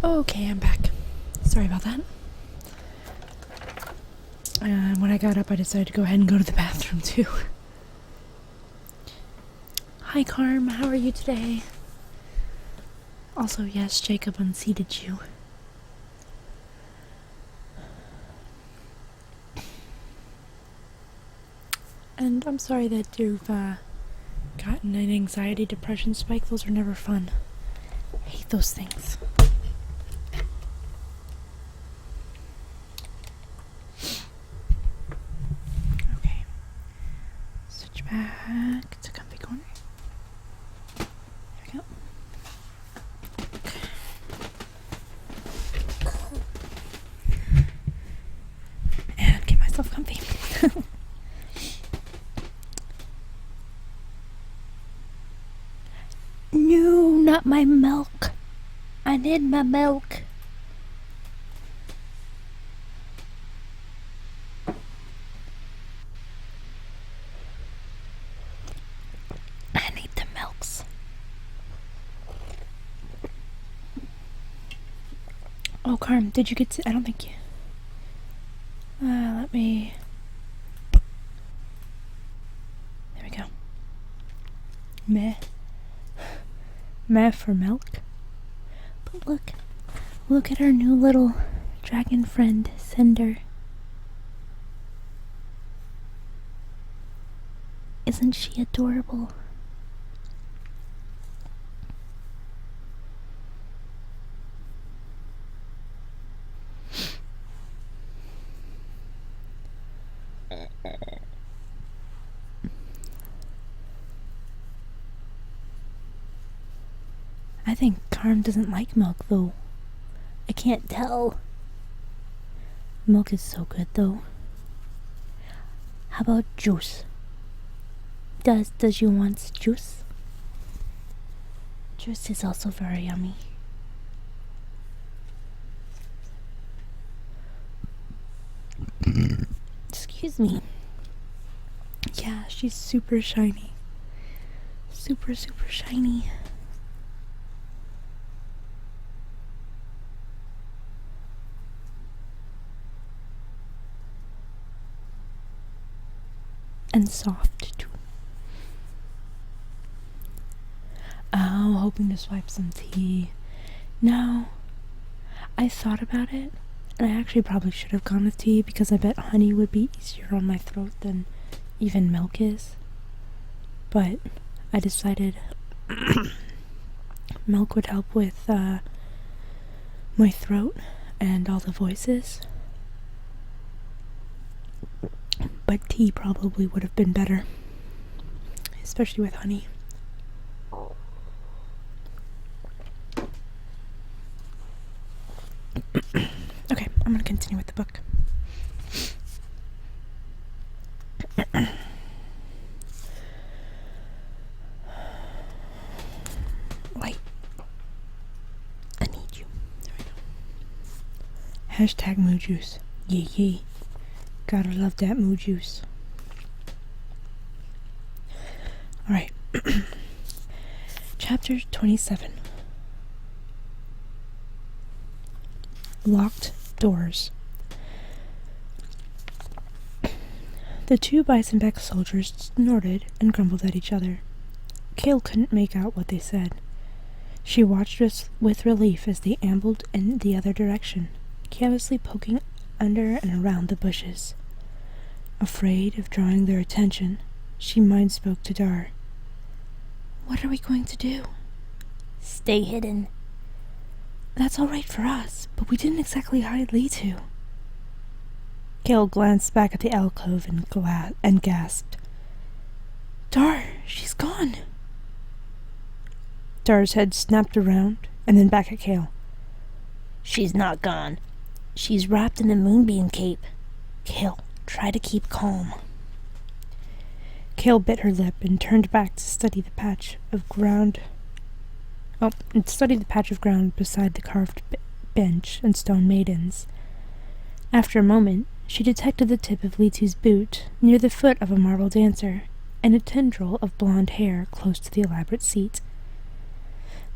Okay, I'm back. Sorry about that. When I got up, I decided to go ahead and go to the bathroom, too. Hi, Carm. How are you today? Also, yes, Jacob unseated you. And I'm sorry that you've, gotten an anxiety, depression spike. Those are never fun. I hate those things. Okay. Switch back to comfy corner. There we go. And get myself comfy. No, not my milk. I need my milk. I need the milks. Oh, Carm, did you get to... I don't think you... let me... There we go. Meh. Meh for milk. But look at our new little dragon friend, Cinder. Isn't she adorable? I think Carm doesn't like milk, though. I can't tell. Milk is so good, though. How about juice? Does you want juice? Juice is also very yummy. Excuse me. Yeah, she's super shiny. Super, super shiny. And soft, too. Oh, hoping to swipe some tea. No. I thought about it, and I actually probably should have gone with tea because I bet honey would be easier on my throat than even milk is. But I decided milk would help with my throat and all the voices. But tea probably would have been better, especially with honey. Okay, I'm gonna continue with the book. Light. I need you. There we go. Hashtag moo juice. Yee yee. Gotta love that moo juice. Alright. Chapter 27. Locked doors. The two Bison-backed soldiers snorted and grumbled at each other. Kale couldn't make out what they said. She watched with relief as they ambled in the other direction, carelessly poking under and around the bushes. Afraid of drawing their attention, she mind-spoke to Dar. What are we going to do? Stay hidden. That's all right for us, but we didn't exactly hire Lee to. Kale glanced back at the alcove and gasped. Dar, she's gone. Dar's head snapped around and then back at Kale. She's not gone. She's wrapped in the moonbeam cape. Kale, try to keep calm. Kale bit her lip and turned back to study the patch of ground beside the carved bench and stone maidens. After a moment, she detected the tip of Litu's boot near the foot of a marble dancer and a tendril of blonde hair close to the elaborate seat.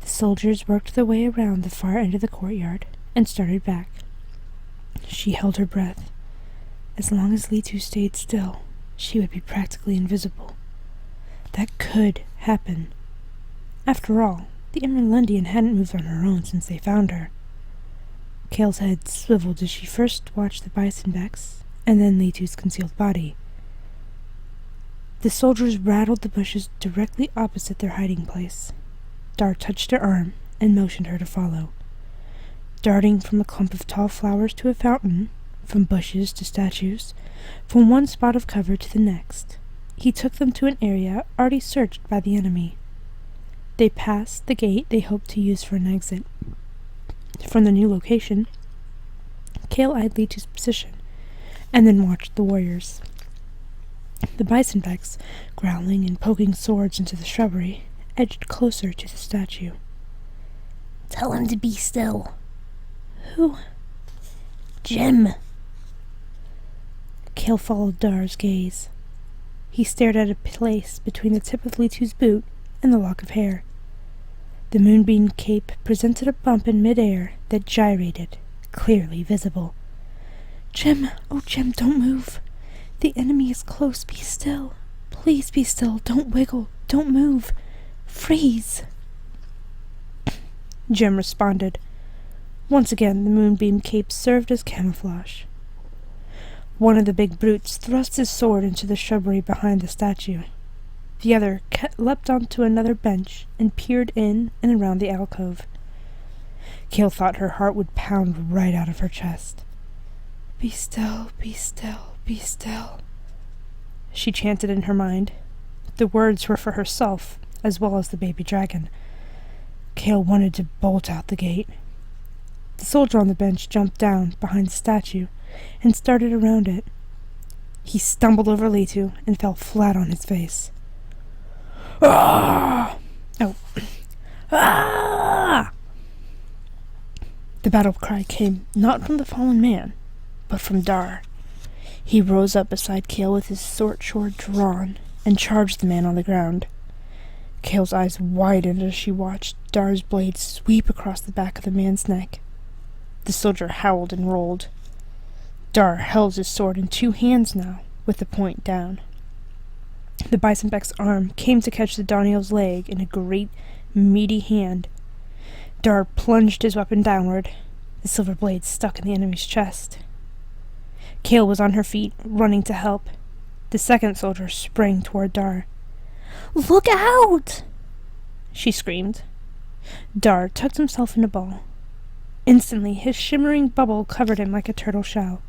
The soldiers worked their way around the far end of the courtyard and started back. She held her breath. As long as Litu stayed still, she would be practically invisible. That could happen. After all, the Emeraldian hadn't moved on her own since they found her. Kale's head swiveled as she first watched the bison becks, and then Litu's concealed body. The soldiers rattled the bushes directly opposite their hiding place. Dar touched her arm and motioned her to follow. Darting from a clump of tall flowers to a fountain, from bushes to statues, from one spot of cover to the next, he took them to an area already searched by the enemy. They passed the gate they hoped to use for an exit. From the new location, Kale eyed Litu's position, and then watched the warriors. The bison becks, growling and poking swords into the shrubbery, edged closer to the statue. Tell him to be still. Who? Jim. Kale followed Dar's gaze. He stared at a place between the tip of Litu's boot and the lock of hair. The moonbeam cape presented a bump in midair that gyrated, clearly visible. Jim, oh Jim, don't move. The enemy is close. Be still. Please be still. Don't wiggle. Don't move. Freeze. Jim responded. Once again, the moonbeam cape served as camouflage. One of the big brutes thrust his sword into the shrubbery behind the statue. The other leapt onto another bench and peered in and around the alcove. Kale thought her heart would pound right out of her chest. Be still, be still, be still, she chanted in her mind. The words were for herself, as well as the baby dragon. Kale wanted to bolt out the gate. The soldier on the bench jumped down behind the statue and started around it. He stumbled over Litu and fell flat on his face. Ah! Oh. Ah! The battle cry came not from the fallen man, but from Dar. He rose up beside Kale with his sword drawn and charged the man on the ground. Kale's eyes widened as she watched Dar's blade sweep across the back of the man's neck. The soldier howled and rolled. Dar held his sword in two hands now, with the point down. The bisonbeck's arm came to catch the Daniel's leg in a great, meaty hand. Dar plunged his weapon downward. The silver blade stuck in the enemy's chest. Kale was on her feet, running to help. The second soldier sprang toward Dar. Look out! She screamed. Dar tucked himself in a ball. Instantly, his shimmering bubble covered him like a turtle shell.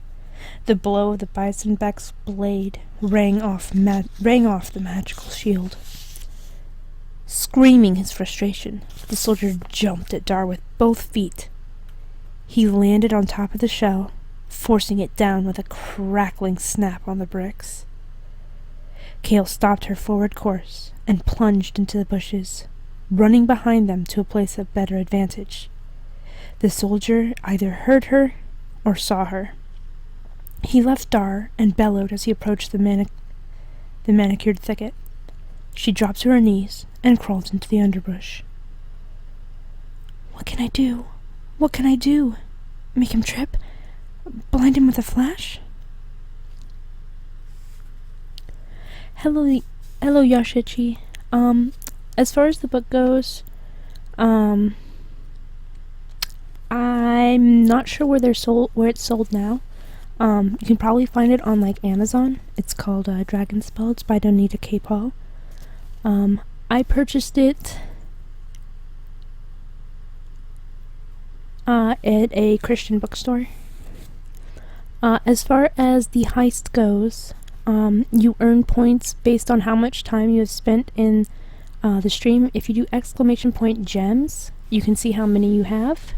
The blow of the bisonbeck's blade rang off the magical shield. Screaming his frustration, the soldier jumped at Dar with both feet. He landed on top of the shell, forcing it down with a crackling snap on the bricks. Kale stopped her forward course and plunged into the bushes, running behind them to a place of better advantage. The soldier either heard her or saw her. He left Dar and bellowed as he approached the manicured thicket. She dropped to her knees and crawled into the underbrush. What can I do? What can I do? Make him trip? Blind him with a flash? Hello, Yoshichi. As far as the book goes, I'm not sure where it's sold now. You can probably find it on like Amazon. It's called Dragonspell. It's by Donita K. I purchased it at a Christian bookstore. As far as the heist goes, you earn points based on how much time you have spent in the stream. If you do !gems, you can see how many you have.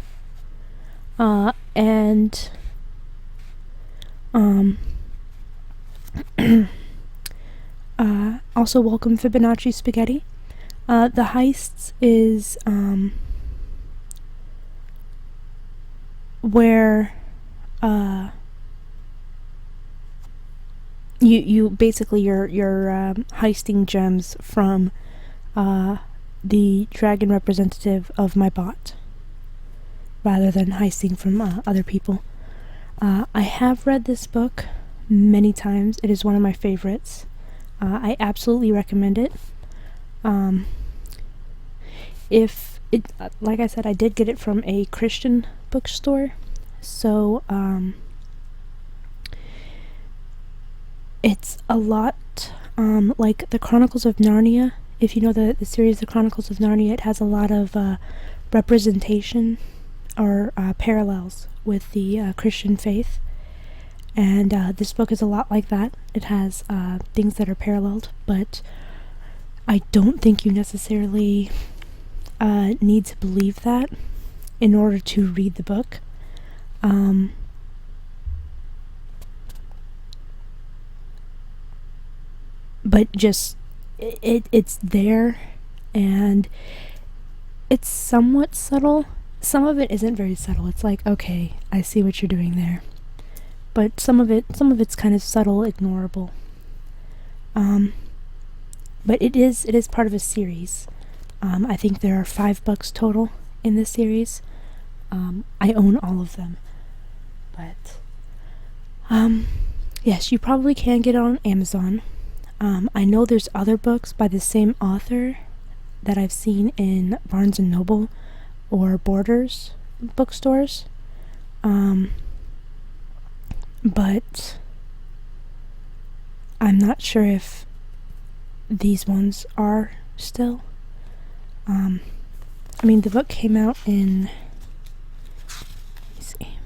Also welcome Fibonacci Spaghetti. The heists is where you basically you're heisting gems from the dragon representative of my bot, rather than heisting from other people. I have read this book many times. It is one of my favorites. I absolutely recommend it. Like I said, I did get it from a Christian bookstore, so it's a lot like the Chronicles of Narnia. If you know the series The Chronicles of Narnia, it has a lot of representation or parallels with the Christian faith, and this book is a lot like that. It has things that are paralleled, but I don't think you necessarily need to believe that in order to read the book. But just it's there, and it's somewhat subtle. Some of it isn't very subtle. It's like, okay, I see what you're doing there. But some of it's kind of subtle, ignorable. But it is part of a series. I think there are 5 books total in this series. I own all of them. But yes, you probably can get it on Amazon. I know there's other books by the same author that I've seen in Barnes & Noble or Borders bookstores. But I'm not sure if these ones are still. I mean, the book came out in, let me see,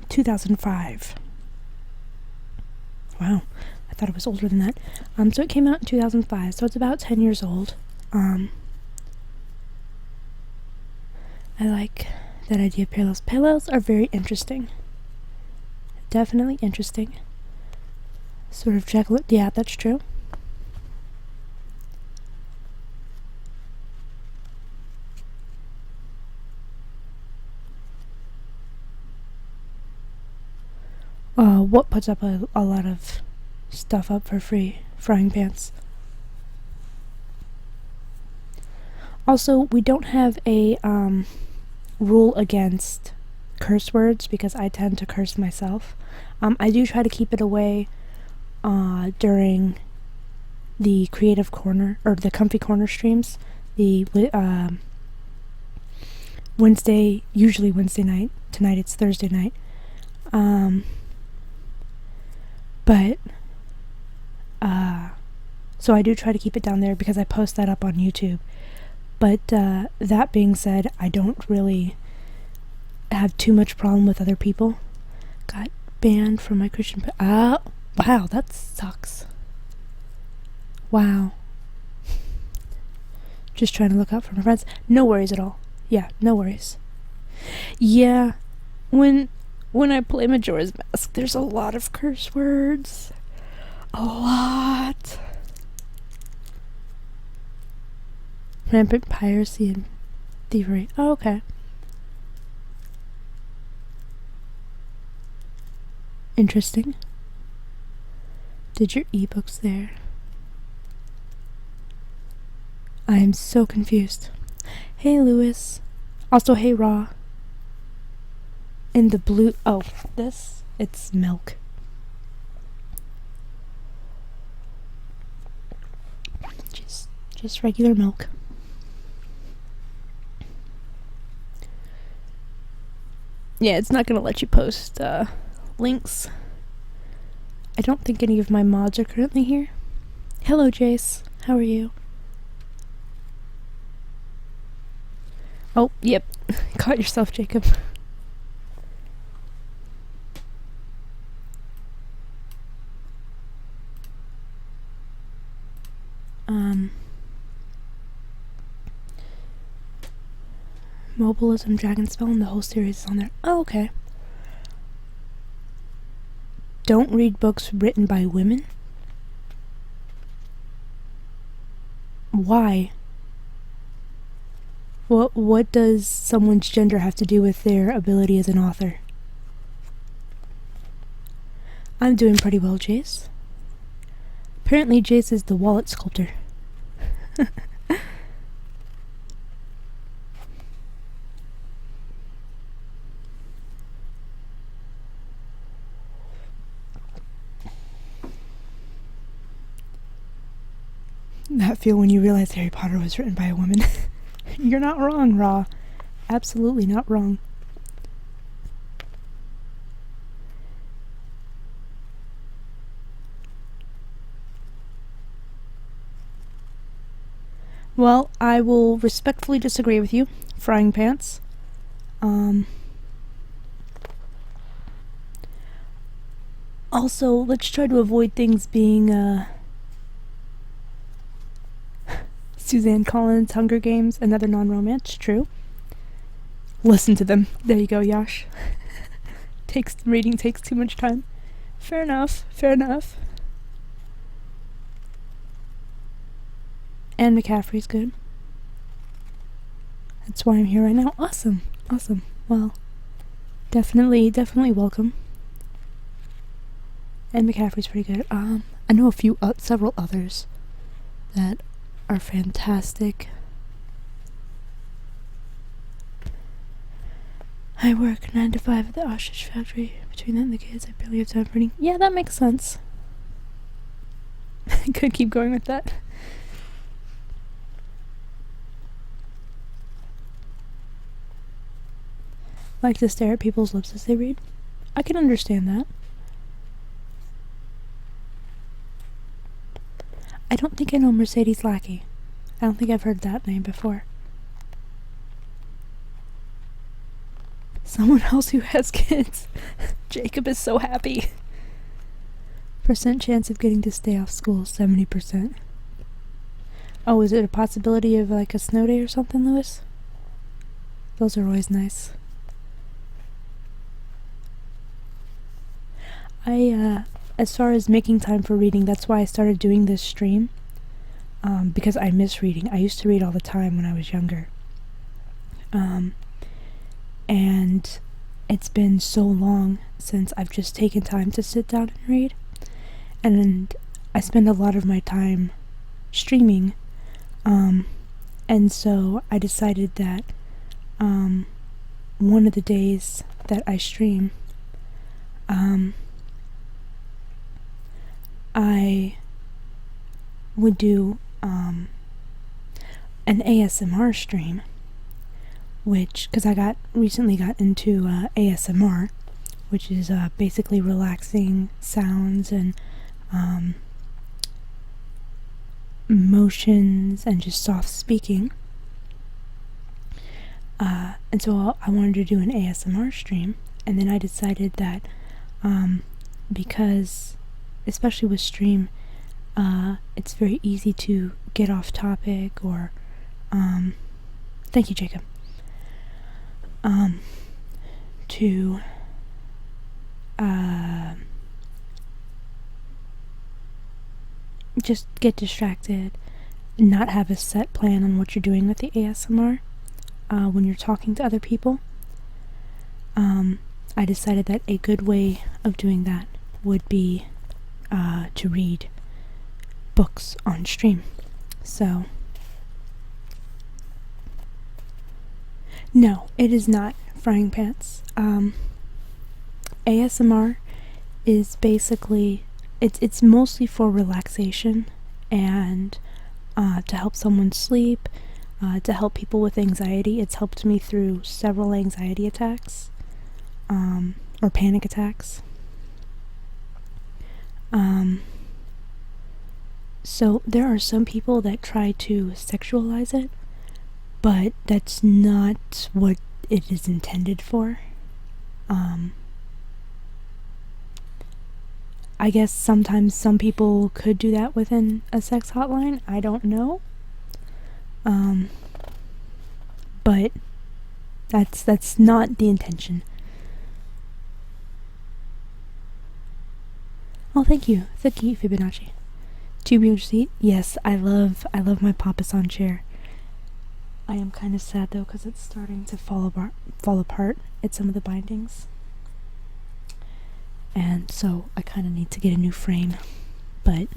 2005. Wow, I thought it was older than that. So it came out in 2005, so it's about 10 years old. I like that idea of parallels. Parallels are very interesting. Definitely interesting. Sort of Jekyll. Yeah, that's true. What puts up a lot of stuff up for free? Frying pans. Also, we don't have a rule against curse words because I tend to curse myself. I do try to keep it away during the Creative Corner or the Comfy Corner streams. The usually Wednesday night. Tonight it's Thursday night. So I do try to keep it down there because I post that up on YouTube. But that being said, I don't really have too much problem with other people. Got banned from my Christian... wow, that sucks. Wow. Just trying to look out for my friends. No worries at all. Yeah, no worries. Yeah, when I play Majora's Mask, there's a lot of curse words. A lot. Rampant piracy and thievery. Oh, okay. Interesting. Did your ebooks there? I am so confused. Hey, Lewis. Also, hey, Raw. In the blue... Oh, this? It's milk. Just regular milk. Yeah, it's not gonna let you post links. I don't think any of my mods are currently here. Hello, Jace. How are you? Oh, yep. Caught yourself, Jacob. Mobilism, Dragonspell, and the whole series is on there. Oh, okay. Don't read books written by women? Why? What does someone's gender have to do with their ability as an author? I'm doing pretty well, Jace. Apparently Jace is the wallet sculptor. That feel when you realize Harry Potter was written by a woman. You're not wrong, Ra. Absolutely not wrong. Well, I will respectfully disagree with you, Frying Pants. Also, let's try to avoid things being, Suzanne Collins, Hunger Games, another non-romance, true. Listen to them. There you go, Yash. Reading takes too much time. Fair enough, fair enough. Anne McCaffrey's good. That's why I'm here right now. Awesome, awesome. Well, definitely welcome. Anne McCaffrey's pretty good. I know several others that are fantastic. I work 9 to 5 at the ostrich factory. Between that and the kids, I barely have time for reading. Yeah, that makes sense. Could keep going with that. Like to stare at people's lips as they read. I can understand that. I don't think I know Mercedes Lackey. I don't think I've heard that name before. Someone else who has kids. Jacob is so happy. Percent chance of getting to stay off school, 70%. Oh, is it a possibility of like a snow day or something, Lewis? Those are always nice. As far as making time for reading, that's why I started doing this stream. Because I miss reading. I used to read all the time when I was younger. And it's been so long since I've just taken time to sit down and read. And I spend a lot of my time streaming. And so I decided that one of the days that I stream, I would do an ASMR stream, because I recently got into ASMR, which is basically relaxing sounds and motions and just soft speaking. And so I wanted to do an ASMR stream, and then I decided that because, especially with stream, it's very easy to get off topic or thank you, Jacob. To just get distracted, not have a set plan on what you're doing with the ASMR when you're talking to other people. I decided that a good way of doing that would be to read books on stream. So no, it is not Frying Pants. ASMR is basically it's mostly for relaxation and to help someone sleep, to help people with anxiety. It's helped me through several anxiety attacks or panic attacks. So there are some people that try to sexualize it, but that's not what it is intended for. I guess sometimes some people could do that within a sex hotline. I don't know. But that's not the intention. Oh, thank you, Fibonacci. 2 B seat. Yes, I love my Papasan chair. I am kind of sad though because it's starting to fall apart at some of the bindings. And so I kind of need to get a new frame, but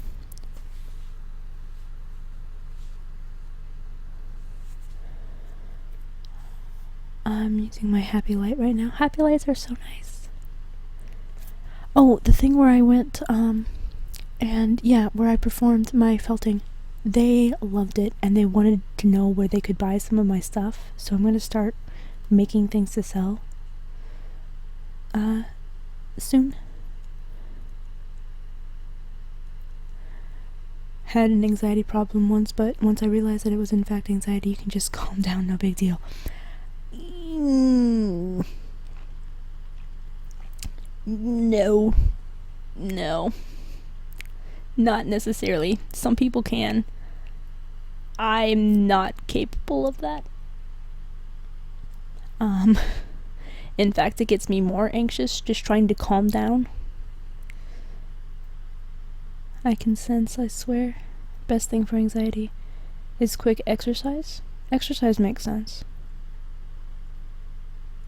I'm using my Happy Light right now. Happy Lights are so nice. Oh, the thing where I went, and yeah, where I performed my felting, they loved it and they wanted to know where they could buy some of my stuff. So I'm going to start making things to sell soon. Had an anxiety problem once, but once I realized that it was in fact anxiety, you can just calm down, no big deal. No, not necessarily. Some people can. I'm not capable of that. In fact, it gets me more anxious just trying to calm down. I can sense, I swear. Best thing for anxiety is quick exercise. Exercise makes sense.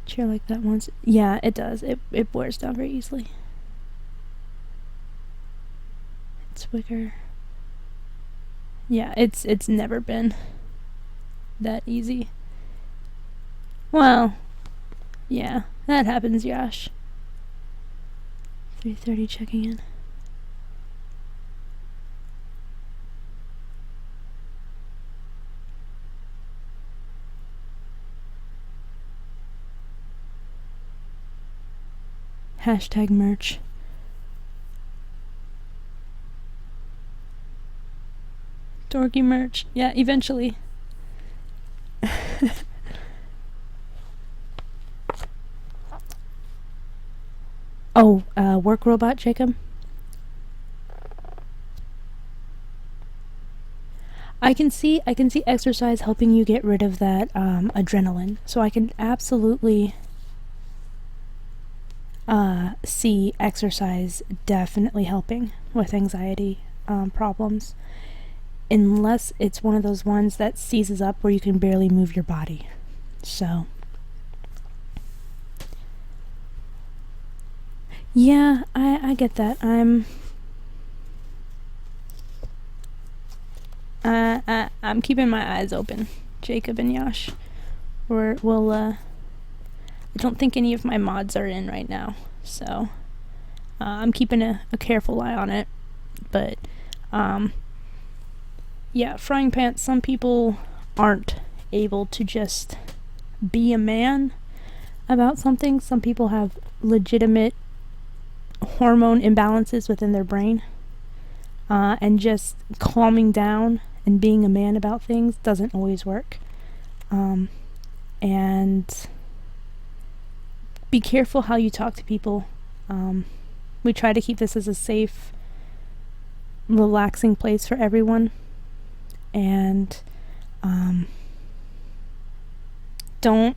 Cheer like that once. Yeah, it does. It wears down very easily. It's quicker. Yeah, it's never been that easy. Well, yeah, that happens, Yash. 3:30 checking in. Hashtag merch. Dorky merch. Yeah, eventually. Oh, work robot, Jacob? I can see exercise helping you get rid of that adrenaline. So I can absolutely see exercise definitely helping with anxiety problems, unless it's one of those ones that seizes up where you can barely move your body. So yeah, I get that. I'm keeping my eyes open, Jacob and Yash. I don't think any of my mods are in right now, so I'm keeping a careful eye on it. But yeah, frying pants, some people aren't able to just be a man about something. Some people have legitimate hormone imbalances within their brain, and just calming down and being a man about things doesn't always work. And be careful how you talk to people. We try to keep this as a safe, relaxing place for everyone, and don't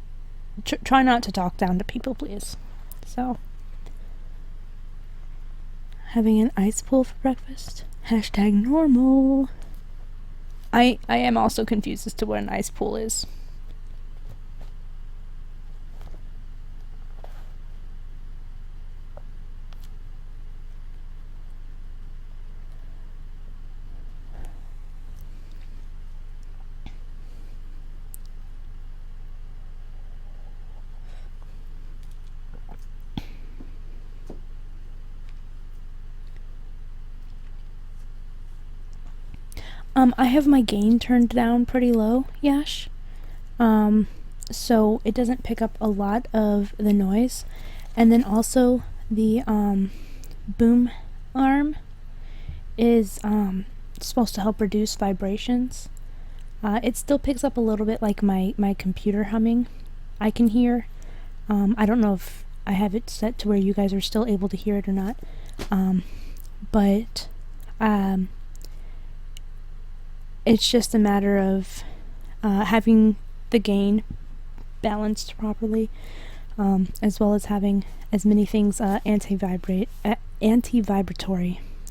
try not to talk down to people, please. So, having an ice pool for breakfast. Hashtag normal. I am also confused as to what an ice pool is. I have my gain turned down pretty low, Yash. So it doesn't pick up a lot of the noise. And then also the boom arm is supposed to help reduce vibrations. It still picks up a little bit like my computer humming. I can hear. I don't know if I have it set to where you guys are still able to hear it or not. But it's just a matter of having the gain balanced properly, as well as having as many things anti-vibratory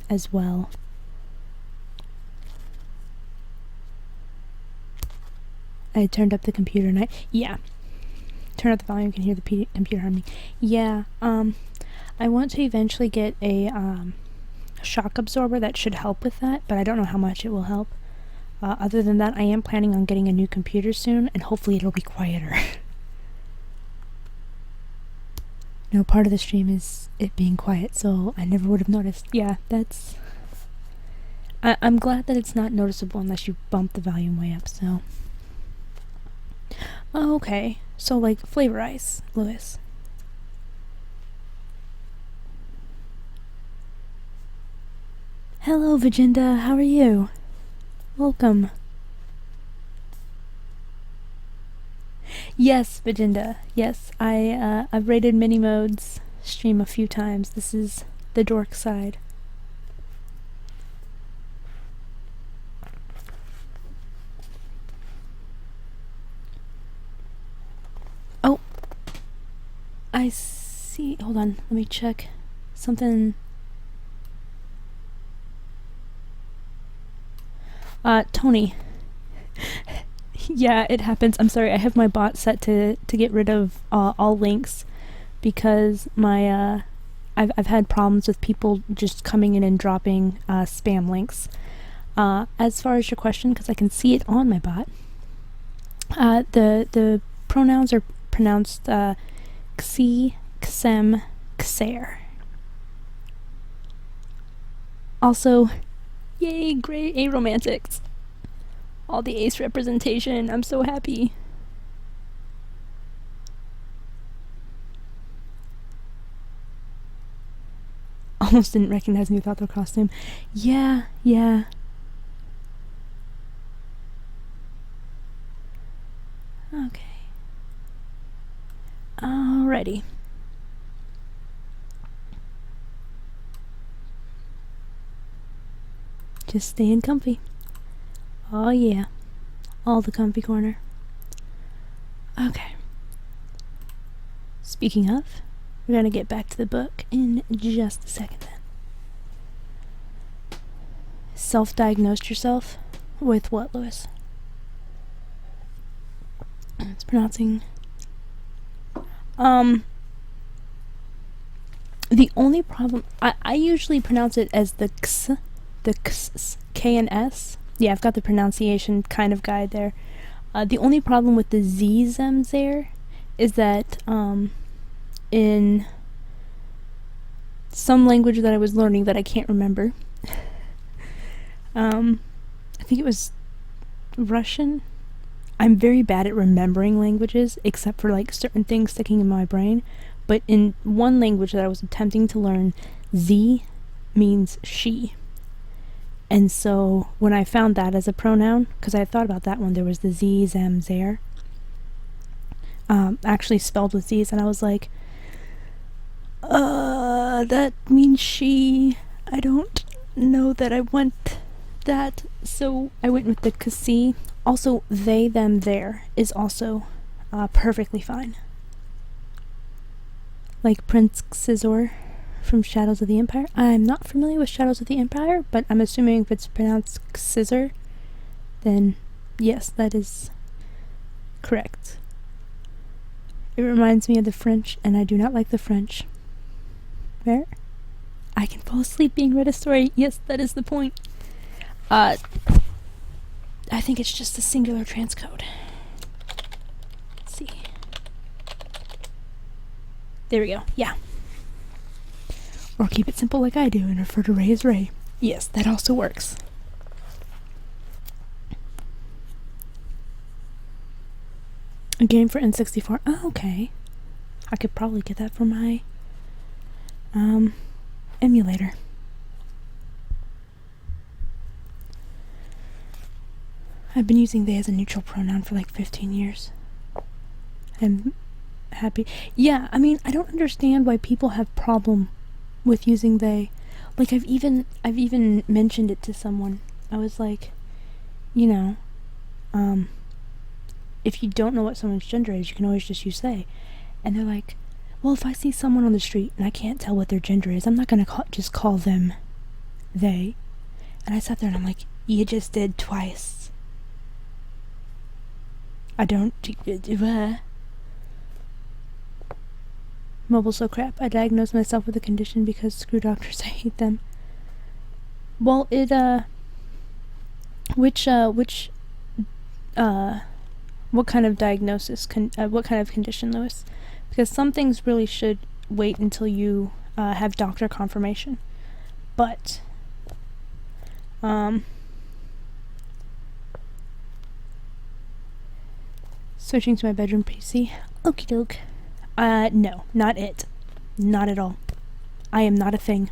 as well. I turned up the computer and turn up the volume, you can hear the computer humming. Yeah, I want to eventually get a shock absorber that should help with that, but I don't know how much it will help. Other than that, I am planning on getting a new computer soon, and hopefully it'll be quieter. No, part of the stream is it being quiet, so I never would have noticed. Yeah, that's... I'm glad that it's not noticeable unless you bump the volume way up, so... Oh, okay, so like flavor ice, Lewis. Hello, Vajinda, how are you? Welcome. Yes, Vajinda, yes, I've rated mini modes stream a few times. This is the dork side. Oh, I see, hold on, let me check something. Tony. Yeah, it happens. I'm sorry, I have my bot set to get rid of all links because my I've had problems with people just coming in and dropping spam links. As far as your question, because I can see it on my bot, the pronouns are pronounced xi, xem, xer. Also, yay, great aromantics. All the ace representation, I'm so happy. Almost didn't recognize me without their costume. Yeah. Okay. Alrighty. Just staying comfy. Oh yeah. All the comfy corner. Okay. Speaking of, we're gonna get back to the book in just a second then. Self-diagnosed yourself with what, Lewis? It's pronouncing... The only problem... I usually pronounce it as the x, K and S. Yeah, I've got the pronunciation kind of guide there. The only problem with the Z-zems there is that in some language that I was learning that I can't remember, I think it was Russian. I'm very bad at remembering languages, except for like certain things sticking in my brain. But in one language that I was attempting to learn, Z means she. And so when I found that as a pronoun, because I had thought about that one, there was the Z, zem, zer, actually spelled with Z's, and I was like, that means she. I don't know that I want that, so I went with the kasi. Also, they, them, their is also perfectly fine. Like Prince Xizor from Shadows of the Empire. I'm not familiar with Shadows of the Empire, but I'm assuming if it's pronounced Xizor, then yes, that is correct. It reminds me of the French, and I do not like the French. Where? I can fall asleep being read a story. Yes, that is the point. I think it's just a singular transcode. Let's see. There we go. Yeah. Or keep it simple like I do and refer to Ray as Ray. Yes, that also works. A game for N64. Oh, okay. I could probably get that for my emulator. I've been using they as a neutral pronoun for like 15 years. I'm happy. Yeah, I mean, I don't understand why people have problem with using they. Like, I've even mentioned it to someone. I was like, you know, if you don't know what someone's gender is, you can always just use they. And they're like, well, if I see someone on the street and I can't tell what their gender is, I'm not gonna just call them they. And I sat there and I'm like, you just did twice. I don't. Mobile so crap. I diagnosed myself with a condition because screw doctors. I hate them. Well, what kind of diagnosis? What kind of condition, Lewis? Because some things really should wait until you have doctor confirmation. But, switching to my bedroom PC. Okie doke. No, not it. Not at all. I am not a thing.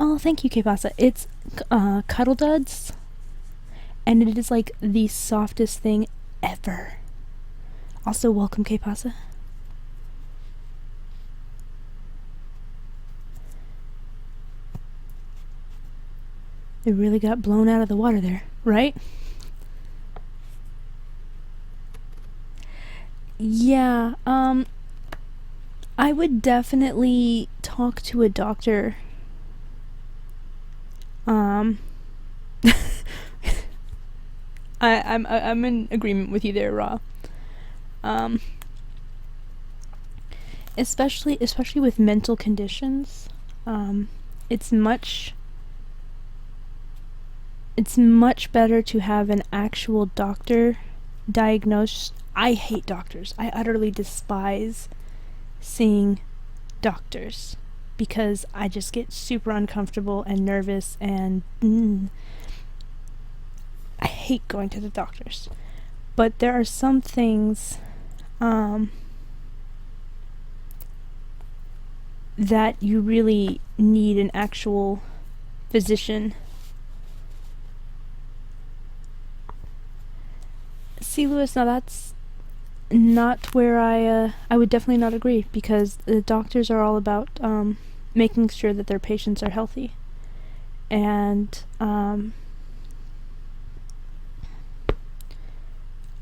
Oh, thank you, K-Pasa. It's, Cuddle Duds. And it is like the softest thing ever. Also, welcome, K-Pasa. It really got blown out of the water there, right? Yeah, I would definitely talk to a doctor. I'm in agreement with you there, Ra. Especially with mental conditions, it's much better to have an actual doctor diagnose. I hate doctors. I utterly despise seeing doctors because I just get super uncomfortable and nervous and I hate going to the doctors. But there are some things that you really need an actual physician. See, Lewis, now that's not where I would definitely not agree, because the doctors are all about making sure that their patients are healthy. And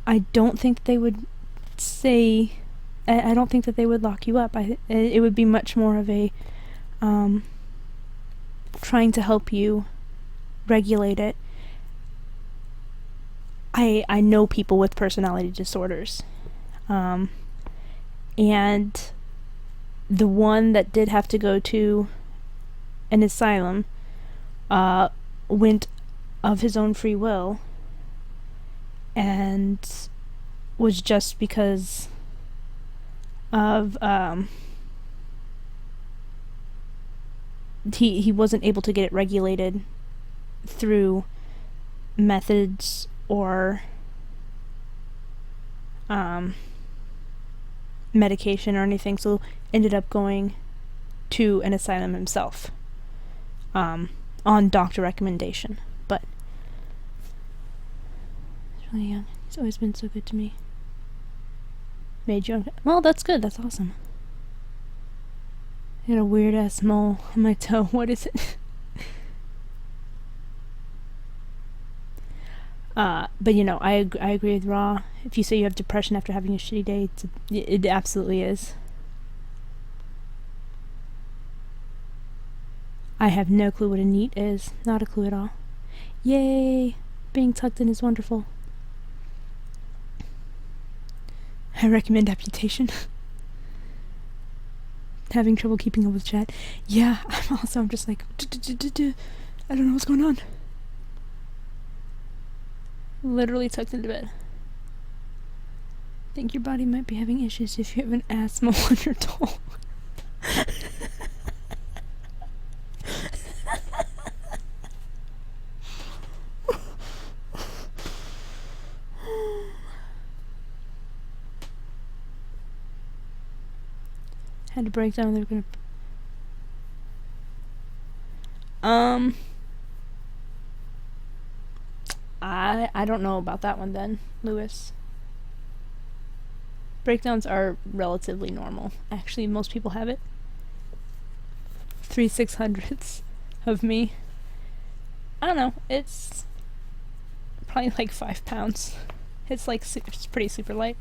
I don't think they would say, I don't think that they would lock you up. It would be much more of a trying to help you regulate it. I know people with personality disorders. And the one that did have to go to an asylum went of his own free will and was just because of he wasn't able to get it regulated through methods or medication or anything, so ended up going to an asylum himself on doctor recommendation. But he's really young. He's always been so good to me. Made you well, that's good. That's awesome. I got a weird ass mole on my toe. What is it? But you know, I agree with Raw. If you say you have depression after having a shitty day, it absolutely is. I have no clue what a NEAT is. Not a clue at all. Yay! Being tucked in is wonderful. I recommend amputation. Having trouble keeping up with chat. Yeah, I'm just like, I don't know what's going on. Literally tucked into bed. Think your body might be having issues if you have an asthma on your toe. Had to break down. They were gonna. I don't know about that one then, Lewis. Breakdowns are relatively normal. Actually, most people have it. 3/600ths of me. I don't know. It's probably like 5 pounds. It's like it's pretty super light.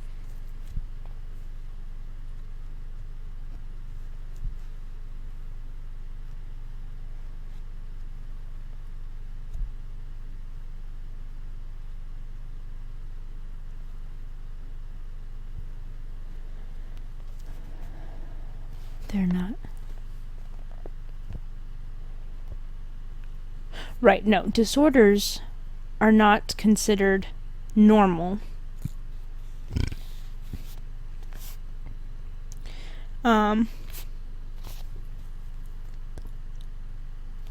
They're not. Right, no. Disorders are not considered normal.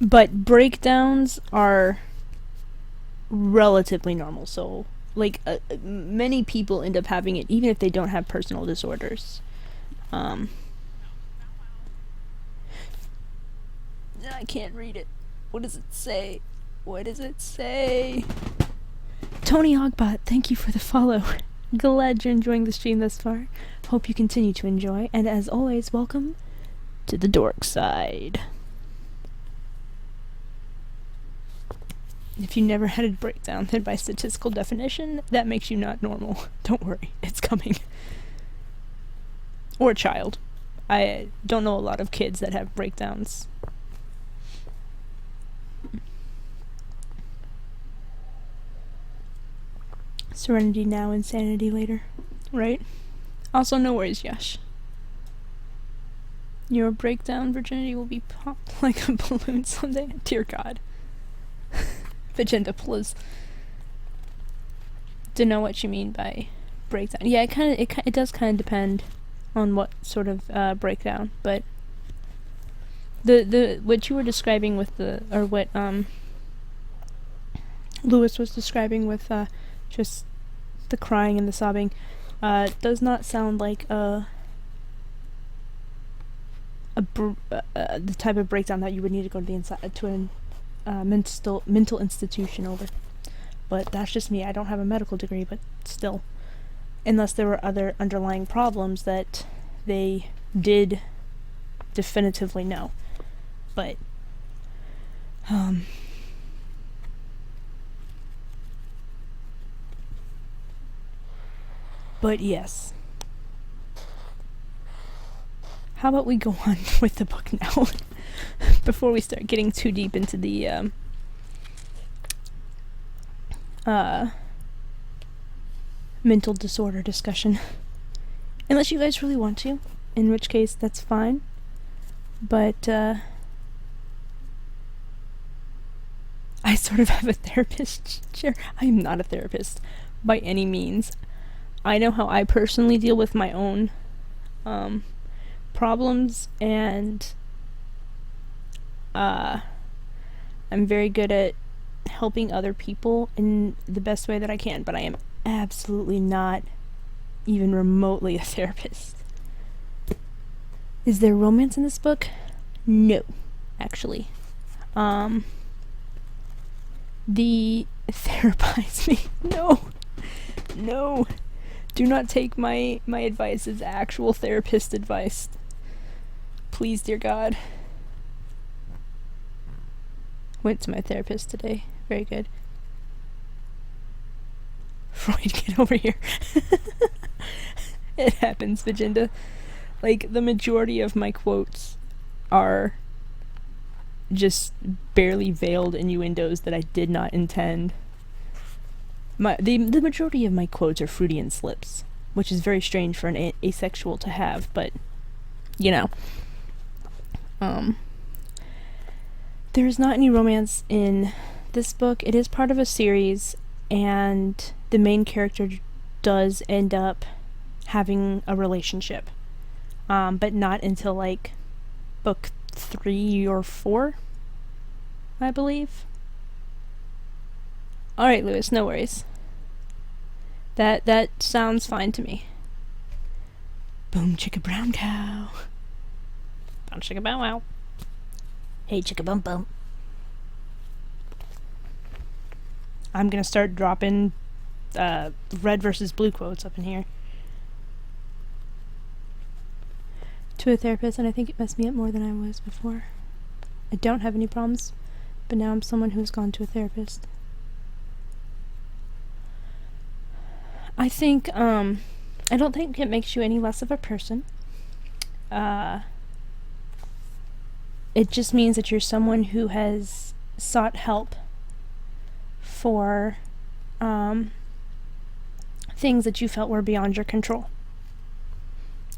But breakdowns are relatively normal. So, like, many people end up having it, even if they don't have personal disorders. I can't read it. What does it say? What does it say? Tony Ogbot, thank you for the follow. Glad you're enjoying the stream thus far. Hope you continue to enjoy. And as always, welcome to the dork side. If you never had a breakdown, then by statistical definition, that makes you not normal. Don't worry, it's coming. Or a child. I don't know a lot of kids that have breakdowns. Serenity now, insanity later. Right? Also, no worries, Yash. Your breakdown virginity will be popped like a balloon someday. Dear God. Vagenda, please. To know what you mean by breakdown. Yeah, it does kind of depend on what sort of breakdown, but the what you were describing with what Lewis was describing with just the crying and the sobbing does not sound like the type of breakdown that you would need to go to a mental institution over. But that's just me. I don't have a medical degree, but still, unless there were other underlying problems that they did definitively know. But yes. How about we go on with the book now? Before we start getting too deep into the mental disorder discussion. Unless you guys really want to, in which case that's fine. But I sort of have a therapist chair. I am not a therapist by any means. I know how I personally deal with my own problems, and I'm very good at helping other people in the best way that I can, but I am absolutely not even remotely a therapist. Is there romance in this book? No, actually. The therapize me. No. Do not take my advice as actual therapist advice. Please, dear God. Went to my therapist today. Very good. Freud, get over here. It happens, Vagenda. Like, the majority of my quotes are just barely veiled innuendos that I did not intend. The majority of my quotes are Freudian slips, which is very strange for an asexual to have, but, you know. There is not any romance in this book. It is part of a series, and the main character does end up having a relationship. But not until, like, book 3 or 4, I believe. Alright, Lewis, no worries. That sounds fine to me. Boom chicka brown cow. Boom chicka bow wow. Hey, chicka bum bum. I'm gonna start dropping red versus blue quotes up in here. To a therapist, and I think it messed me up more than I was before. I don't have any problems, but now I'm someone who's gone to a therapist. I think, I don't think it makes you any less of a person. It just means that you're someone who has sought help for, things that you felt were beyond your control.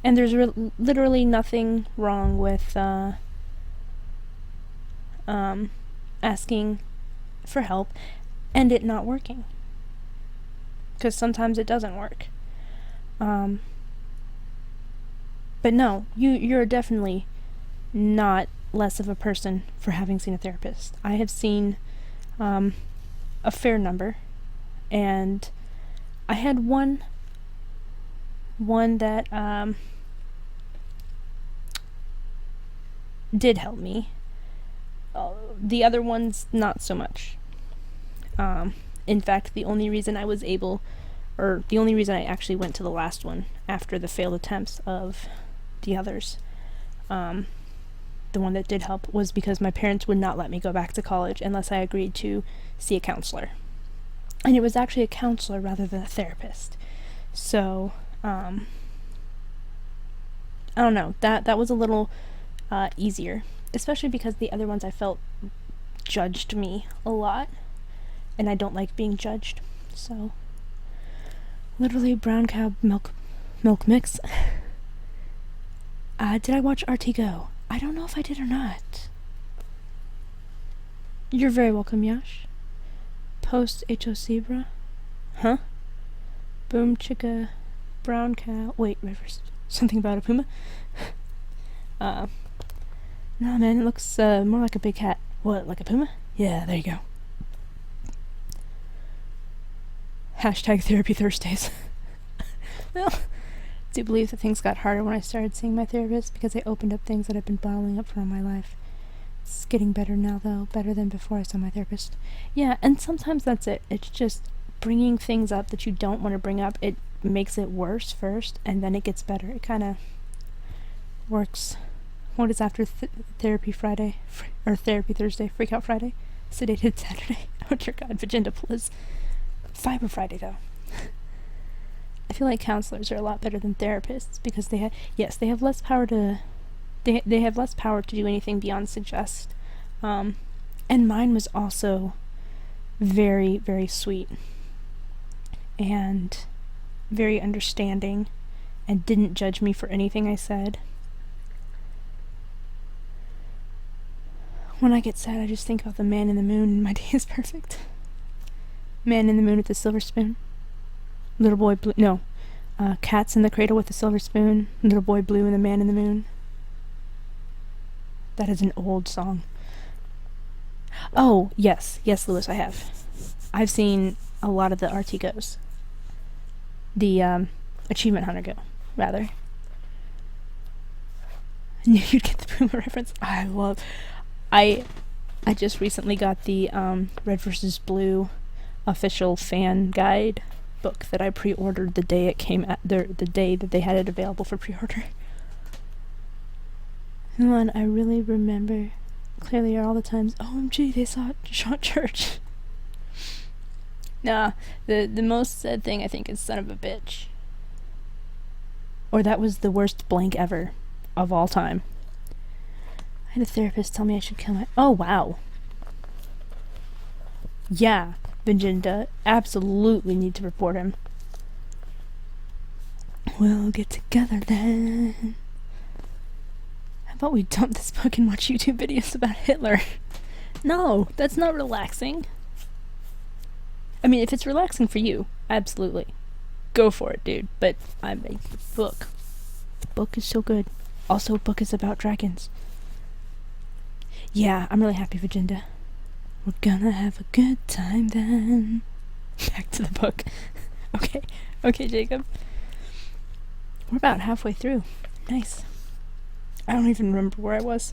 And there's literally nothing wrong with asking for help and it not working. Because sometimes it doesn't work. But no, you're definitely not less of a person for having seen a therapist. I have seen a fair number, and I had one that did help me. The other ones, not so much. In fact, the only reason I actually went to the last one after the failed attempts of the others, the one that did help, was because my parents would not let me go back to college unless I agreed to see a counselor. And it was actually a counselor rather than a therapist. So, I don't know, that was a little easier, especially because the other ones I felt judged me a lot, and I don't like being judged. So, literally brown cow milk mix. Did I watch RT Go? I don't know if I did or not. You're very welcome, Yash. Post HO Zebra? Huh? Boom chicka brown cow. Wait, reverse. Something about a puma? No, man, it looks more like a big cat. What, like a puma? Yeah, there you go. Hashtag therapy Thursdays. Well, I do believe that things got harder when I started seeing my therapist because I opened up things that I've been bottling up for all my life. It's getting better now, though. Better than before I saw my therapist. Yeah, and sometimes that's it. It's just bringing things up that you don't want to bring up. It makes it worse first, and then it gets better. It kind of works. What is after Therapy Friday? Or Therapy Thursday? Freak Out Friday? Sedated Saturday? Oh, dear God. Vagina Plus. Fiber Friday, though. I feel like counselors are a lot better than therapists because they have less power to they have less power to do anything beyond suggest. And mine was also very, very sweet and very understanding and didn't judge me for anything I said. When I get sad, I just think about the man in the moon and my day is perfect. Man in the moon with the silver spoon. Little boy blue. No. Cats in the cradle with the silver spoon. Little boy blue and the man in the moon. That is an old song. Oh, yes. Yes, Lewis, I have. I've seen a lot of the RT Goes. The, Achievement Hunter Go, rather. I knew you'd get the Puma reference. I just recently got the, Red vs. Blue official fan guide book that I pre-ordered the day it came at the day that they had it available for pre-order. The one I really remember clearly are all the times, OMG, they shot church. Nah, the most said thing I think is son of a bitch. Or that was the worst blank ever of all time. I had a therapist tell me I should kill my... Oh, wow. Yeah, Vinjinda, absolutely need to report him. We'll get together then. How about we dump this book and watch YouTube videos about Hitler? No, that's not relaxing. I mean, if it's relaxing for you, absolutely. Go for it, dude. But I'm a book. The book is so good. Also, book is about dragons. Yeah, I'm really happy, Virginia. We're gonna have a good time then. Back to the book. Okay, Jacob. We're about halfway through. Nice. I don't even remember where I was.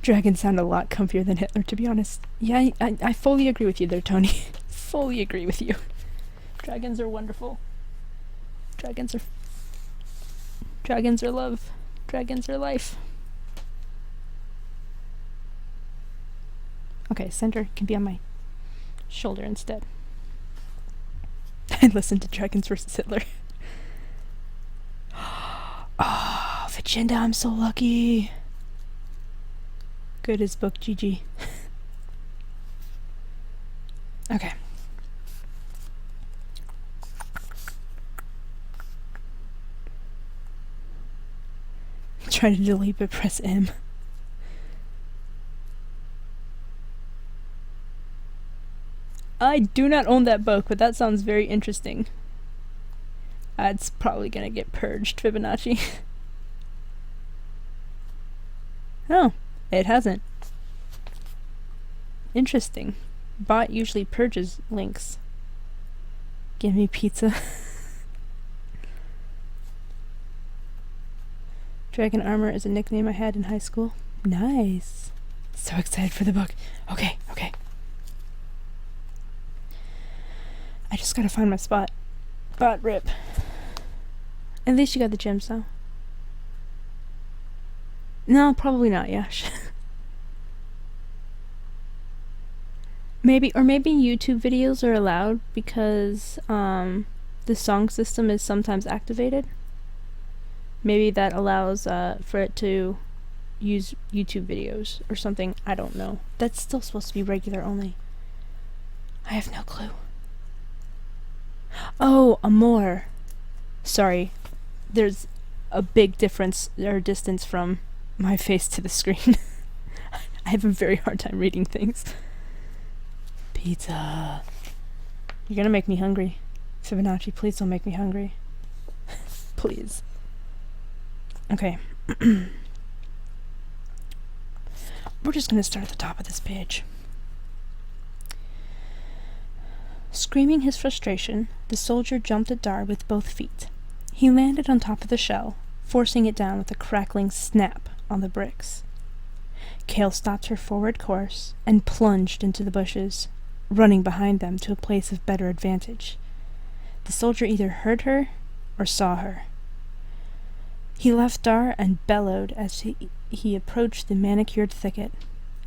Dragons sound a lot comfier than Hitler, to be honest. Yeah, I fully agree with you there, Tony. Fully agree with you. Dragons are wonderful. Dragons are love. Dragons are life. Okay, center can be on my shoulder instead. I listened to Dragons vs. Hitler. Oh, Vagenda, I'm so lucky. Good as book, GG. Okay. Try to delete but press M. I do not own that book, but that sounds very interesting. It's probably gonna get purged, Fibonacci. Oh, it hasn't. Interesting. Bot usually purges links. Give me pizza. Dragon Armor is a nickname I had in high school. Nice. So excited for the book. Okay. I just gotta find my spot. Bot rip. At least you got the gems though. No, probably not, Yash. Maybe YouTube videos are allowed because the song system is sometimes activated. Maybe that allows for it to use YouTube videos or something. I don't know. That's still supposed to be regular only. I have no clue. Oh, Amor. Sorry. There's a big difference or distance from my face to the screen. I have a very hard time reading things. Pizza. You're gonna make me hungry. Fibonacci, please don't make me hungry. Please. Okay. We're just gonna start at the top of this page. Screaming his frustration, the soldier jumped at Dar with both feet. He landed on top of the shell, forcing it down with a crackling snap on the bricks. Kale stopped her forward course and plunged into the bushes, running behind them to a place of better advantage. The soldier either heard her or saw her. He left Dar and bellowed as he approached the manicured thicket.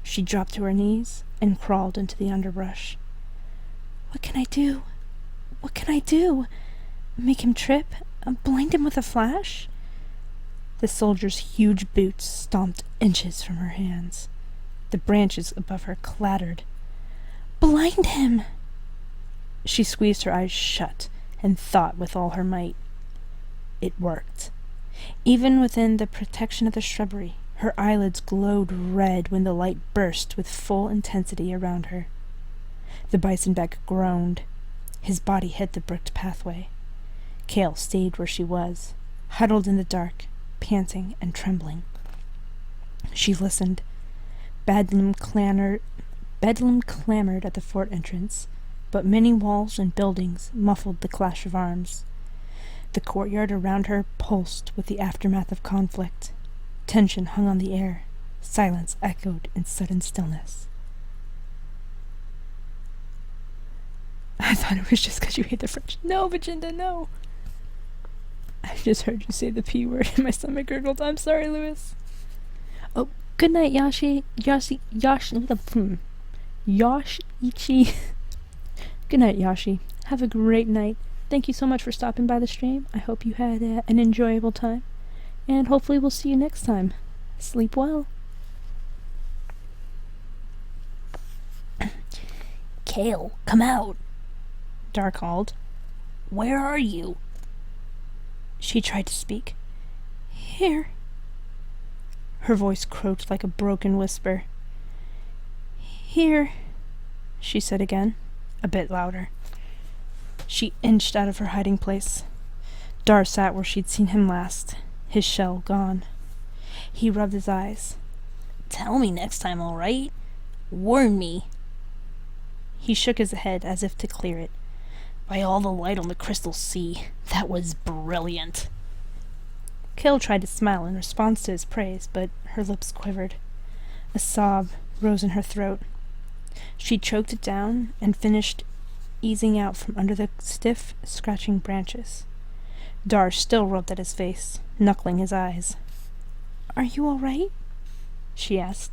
She dropped to her knees and crawled into the underbrush. What can I do? What can I do? Make him trip? Blind him with a flash? The soldier's huge boots stomped inches from her hands. The branches above her clattered. Blind him! She squeezed her eyes shut and thought with all her might. It worked. Even within the protection of the shrubbery, her eyelids glowed red when the light burst with full intensity around her. The bisonbeck groaned. His body hit the bricked pathway. Kale stayed where she was, huddled in the dark, panting and trembling. She listened. Bedlam clamored at the fort entrance, but many walls and buildings muffled the clash of arms. The courtyard around her pulsed with the aftermath of conflict. Tension hung on the air. Silence echoed in sudden stillness. I thought it was just because you hate the French. No, Vajinda, no. I just heard you say the P word and my stomach gurgled. I'm sorry, Lewis. Oh, good night, Yashi. Ichi. Good night, Yashi. Have a great night. Thank you so much for stopping by the stream. I hope you had an enjoyable time. And hopefully we'll see you next time. Sleep well. Kale, come out. Dar called. Where are you? She tried to speak. Here. Her voice croaked like a broken whisper. Here, she said again, a bit louder. She inched out of her hiding place. Dar sat where she'd seen him last, his shell gone. He rubbed his eyes. Tell me next time, all right? Warn me. He shook his head as if to clear it. By all the light on the crystal sea, that was brilliant. Kale tried to smile in response to his praise, but her lips quivered. A sob rose in her throat. She choked it down and finished easing out from under the stiff, scratching branches. Dar still rubbed at his face, knuckling his eyes. Are you all right? She asked.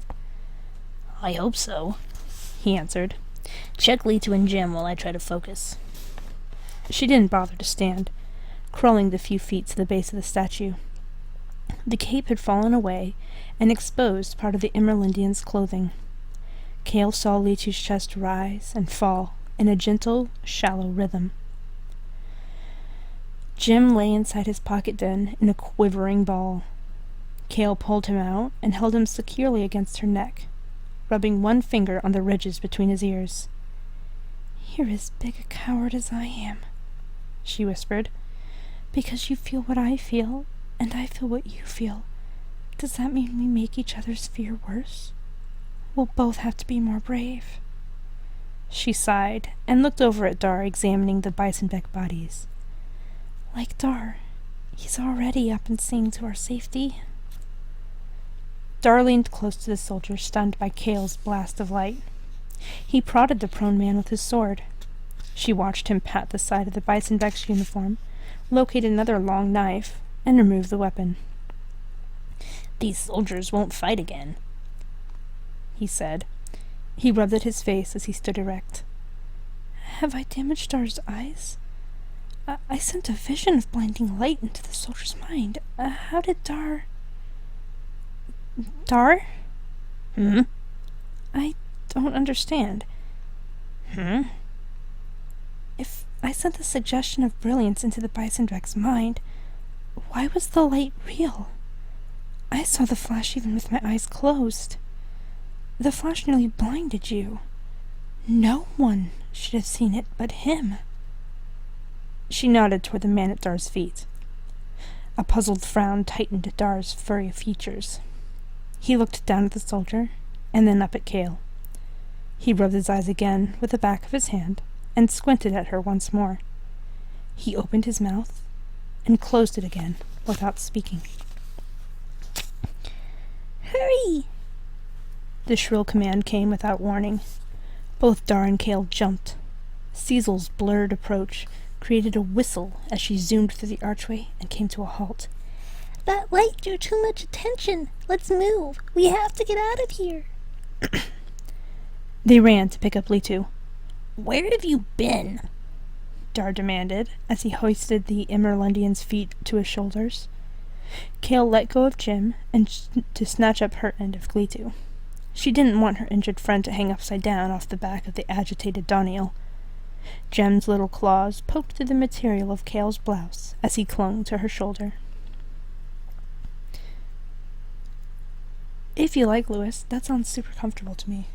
I hope so, he answered. Check Litu and Jam while I try to focus. She didn't bother to stand, crawling the few feet to the base of the statue. The cape had fallen away and exposed part of the Emerlindian's clothing. Kale saw Litu's chest rise and fall, in a gentle, shallow rhythm. Jim lay inside his pocket den in a quivering ball. Kale pulled him out and held him securely against her neck, rubbing one finger on the ridges between his ears. "You're as big a coward as I am," she whispered. "Because you feel what I feel, and I feel what you feel. Does that mean we make each other's fear worse? We'll both have to be more brave." She sighed and looked over at Dar, examining the Bisonbeck bodies. "Like Dar, he's already up and seeing to our safety." Dar leaned close to the soldier, stunned by Kale's blast of light. He prodded the prone man with his sword. She watched him pat the side of the Bisonbeck's uniform, locate another long knife, and remove the weapon. "These soldiers won't fight again," he said. He rubbed at his face as he stood erect. "Have I damaged Dar's eyes? I sent a vision of blinding light into the soldier's mind. How did Dar... Dar? I don't understand. If I sent a suggestion of brilliance into the Bisonbeck's mind, why was the light real? I saw the flash even with my eyes closed. The flash nearly blinded you. No one should have seen it but him." She nodded toward the man at Dar's feet. A puzzled frown tightened Dar's furry features. He looked down at the soldier, and then up at Kale. He rubbed his eyes again with the back of his hand, and squinted at her once more. He opened his mouth, and closed it again, without speaking. "Hurry!" The shrill command came without warning. Both Dar and Kale jumped. Cecil's blurred approach created a whistle as she zoomed through the archway and came to a halt. "That light drew too much attention. Let's move. We have to get out of here." They ran to pick up Litu. "Where have you been?" Dar demanded as he hoisted the Emerlundian's feet to his shoulders. Kale let go of Jim and to snatch up her end of Litu. She didn't want her injured friend to hang upside down off the back of the agitated Doniel. Jem's little claws poked through the material of Kale's blouse as he clung to her shoulder. If you like, Lewis, that sounds super comfortable to me.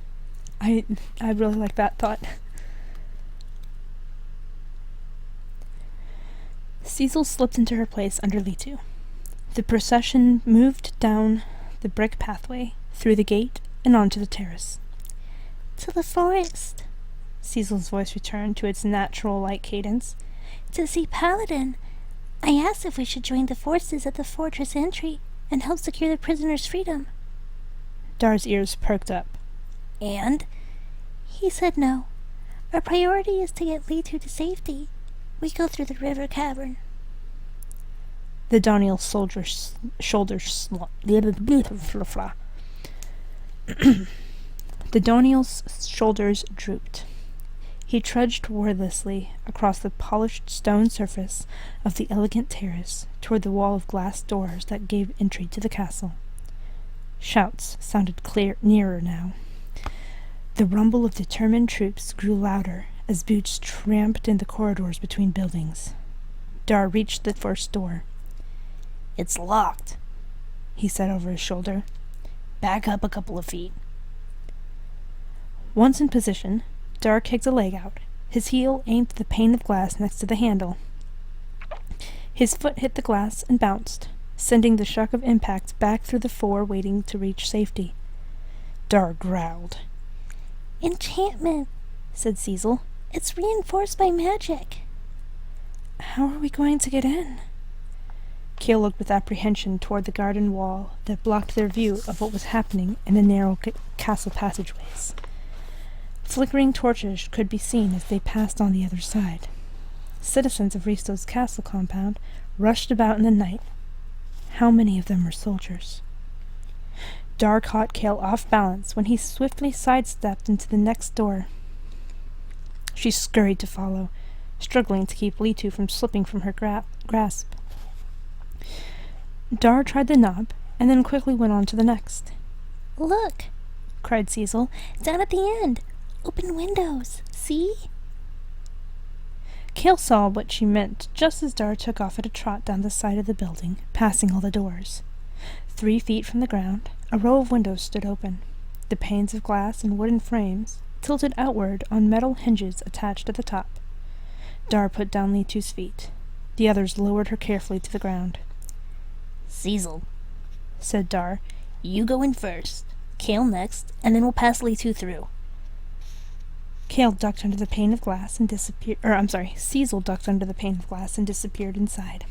I really like that thought. Cecil slipped into her place under Litu. The procession moved down the brick pathway, through the gate, and onto the terrace. "To the forest," Cecil's voice returned to its natural light cadence. "To see Paladin. I asked if we should join the forces at the fortress entry and help secure the prisoner's freedom." Dar's ears perked up. "And?" "He said no. Our priority is to get Litu to safety. We go through the river cavern." The Doniel soldier's shoulders The Doniel's shoulders drooped. He trudged wordlessly across the polished stone surface of the elegant terrace toward the wall of glass doors that gave entry to the castle. Shouts sounded nearer now. The rumble of determined troops grew louder as boots tramped in the corridors between buildings. Dar reached the first door. "It's locked," he said over his shoulder. "Back up a couple of feet." Once in position, Dar kicked a leg out, his heel aimed at the pane of glass next to the handle. His foot hit the glass and bounced, sending the shock of impact back through the four waiting to reach safety. Dar growled. "Enchantment," said Cecil. "It's reinforced by magic." "How are we going to get in?" Kale looked with apprehension toward the garden wall that blocked their view of what was happening in the narrow castle passageways. Flickering torches could be seen as they passed on the other side. Citizens of Risto's castle compound rushed about in the night. How many of them were soldiers? Dar caught Kale off balance when he swiftly sidestepped into the next door. She scurried to follow, struggling to keep Litu from slipping from her grasp. Dar tried the knob, and then quickly went on to the next. "Look," cried Cecil. "Down at the end. Open windows. See?" Kale saw what she meant just as Dar took off at a trot down the side of the building, passing all the doors. 3 feet from the ground, a row of windows stood open. The panes of glass and wooden frames tilted outward on metal hinges attached at the top. Dar put down Litu's feet. The others lowered her carefully to the ground. Cecil, said Dar, you go in first, Kale next, and then we'll pass Litu through. Kale ducked under the pane of glass and disappeared. Cecil ducked under the pane of glass and disappeared inside.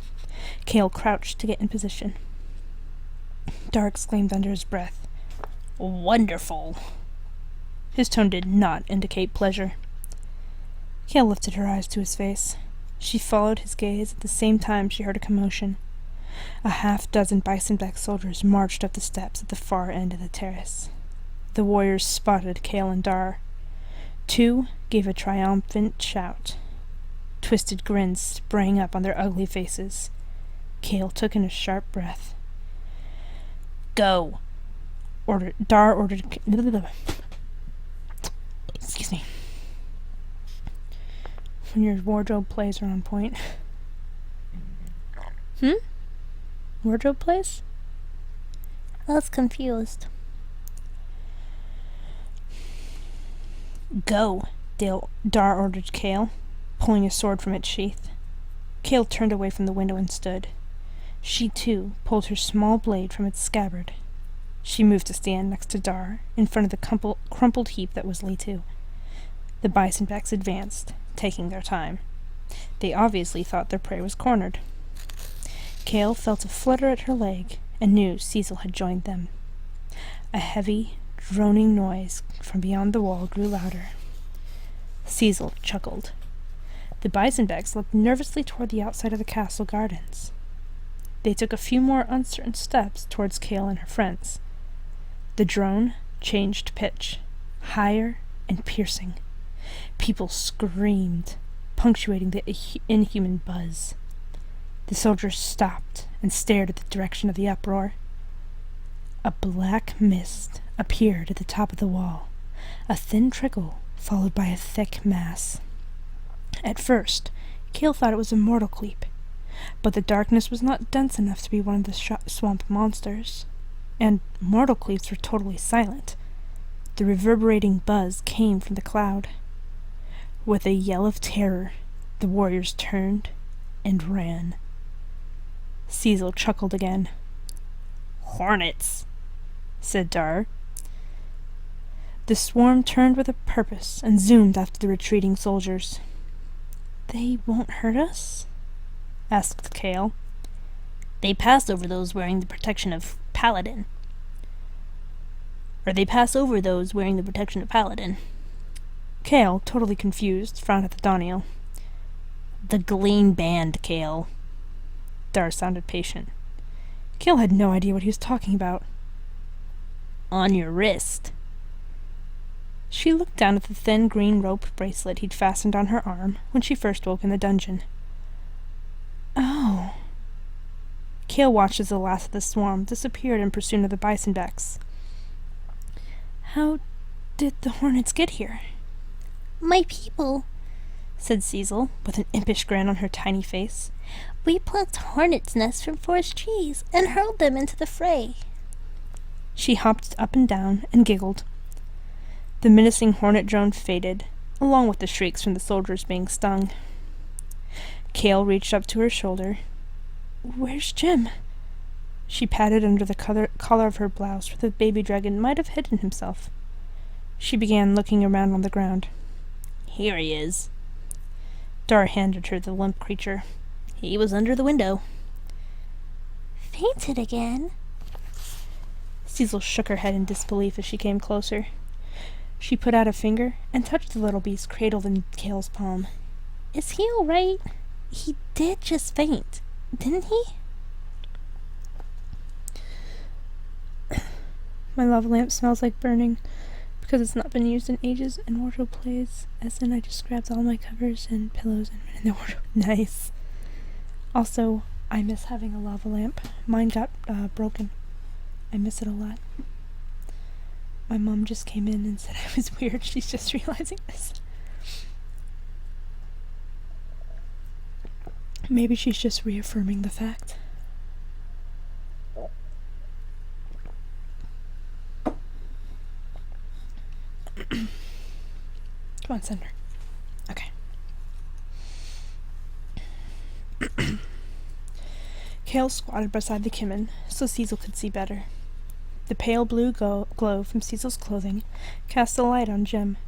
Kale crouched to get in position. Dar exclaimed under his breath, Wonderful. His tone did not indicate pleasure. Kale lifted her eyes to his face. She followed his gaze at the same time she heard a commotion. A half-dozen bison-backed soldiers marched up the steps at the far end of the terrace. The warriors spotted Kale and Dar. 2 gave a triumphant shout. Twisted grins sprang up on their ugly faces. Kale took in a sharp breath. Go, Dar ordered... Excuse me. When your wardrobe plays are on point. Wardrobe plays? I was confused. Go, Dar ordered Kale, pulling a sword from its sheath. Kale turned away from the window and stood. She, too, pulled her small blade from its scabbard. She moved to stand next to Dar, in front of the crumpled heap that was Litu. The bison-backs advanced, taking their time. They obviously thought their prey was cornered. Kale felt a flutter at her leg and knew Cecil had joined them. A heavy, droning noise from beyond the wall grew louder. Cecil chuckled. The bison-backs looked nervously toward the outside of the castle gardens. They took a few more uncertain steps towards Kale and her friends. The drone changed pitch, higher and piercing. People screamed, punctuating the inhuman buzz. The soldiers stopped and stared at the direction of the uproar. A black mist appeared at the top of the wall, a thin trickle followed by a thick mass. At first, Kale thought it was a mortal cleep, but the darkness was not dense enough to be one of the swamp monsters, and mortal cleeps were totally silent. The reverberating buzz came from the cloud. With a yell of terror, the warriors turned and ran. Cecil chuckled again. Hornets, said Dar. The swarm turned with a purpose and zoomed after the retreating soldiers. They won't hurt us? Asked Kale. They pass over those wearing the protection of Paladin. Kale, totally confused, frowned at the Doniel. The Gleam Band, Kale. Dar sounded patient. Kale had no idea what he was talking about. On your wrist. She looked down at the thin green rope bracelet he'd fastened on her arm when she first woke in the dungeon. Oh. Kale watched as the last of the swarm disappeared in pursuit of the bison-backs. How did the hornets get here? My people, said Cecil, with an impish grin on her tiny face. We plucked hornets' nests from forest trees and hurled them into the fray. She hopped up and down and giggled. The menacing hornet drone faded, along with the shrieks from the soldiers being stung. Kale reached up to her shoulder. Where's Jim? She patted under the collar of her blouse where the baby dragon might have hidden himself. She began looking around on the ground. Here he is. Dar handed her the limp creature. He was under the window. Fainted again? Cecil shook her head in disbelief as she came closer. She put out a finger and touched the little beast cradled in Kale's palm. Is he all right? He did just faint, didn't he? My lava lamp smells like burning because it's not been used in ages and wardrobe plays, as in I just grabbed all my covers and pillows and went in the wardrobe. Nice. Also, I miss having a lava lamp. Mine got broken. I miss it a lot. My mom just came in and said I was weird. She's just realizing this. Maybe she's just reaffirming the fact. Come on, Cinder. Okay. Kale squatted beside the Kimmin so Cecil could see better. The pale blue glow from Cecil's clothing cast a light on Jim.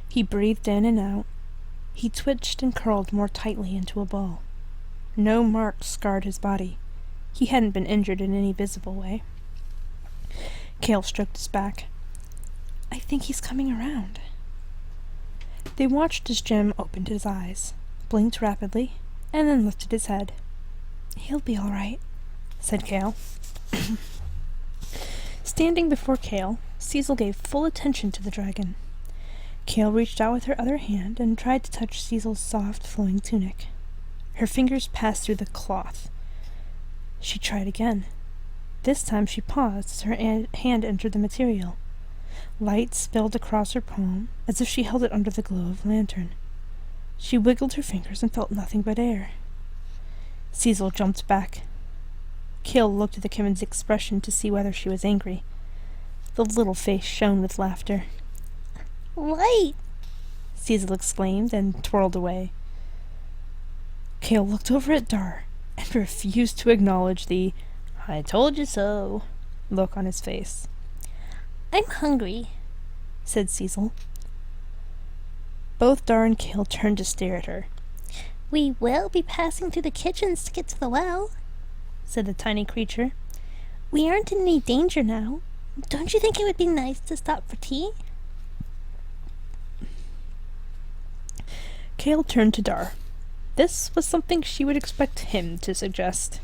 He breathed in and out. He twitched and curled more tightly into a ball. No marks scarred his body. He hadn't been injured in any visible way. Kale stroked his back. I think he's coming around. They watched as Jim opened his eyes, blinked rapidly, and then lifted his head. He'll be all right, said Kale. Standing before Kale, Cecil gave full attention to the dragon. Kale reached out with her other hand and tried to touch Cecil's soft, flowing tunic. Her fingers passed through the cloth. She tried again. This time she paused as her hand entered the material. Light spilled across her palm as if she held it under the glow of a lantern. She wiggled her fingers and felt nothing but air. Cecil jumped back. Kale looked at the Kimmin's expression to see whether she was angry. The little face shone with laughter. Light! Cecil exclaimed and twirled away. Kale looked over at Dar and refused to acknowledge the "I told you so" look on his face. I'm hungry, said Cecil. Both Dar and Kale turned to stare at her. We will be passing through the kitchens to get to the well, said the tiny creature. We aren't in any danger now. Don't you think it would be nice to stop for tea? Kale turned to Dar. This was something she would expect him to suggest.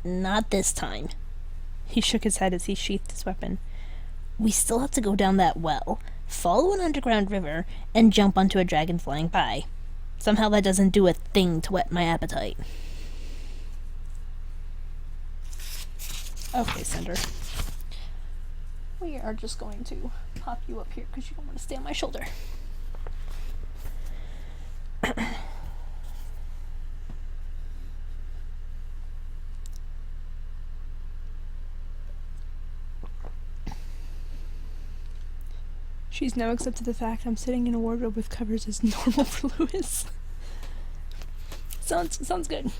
Not this time. He shook his head as he sheathed his weapon. We still have to go down that well, follow an underground river, and jump onto a dragon flying by. Somehow that doesn't do a thing to whet my appetite. Okay, Cinder. We are just going to pop you up here because you don't want to stay on my shoulder. She's now accepted the fact I'm sitting in a wardrobe with covers is normal for Lewis. Sounds good.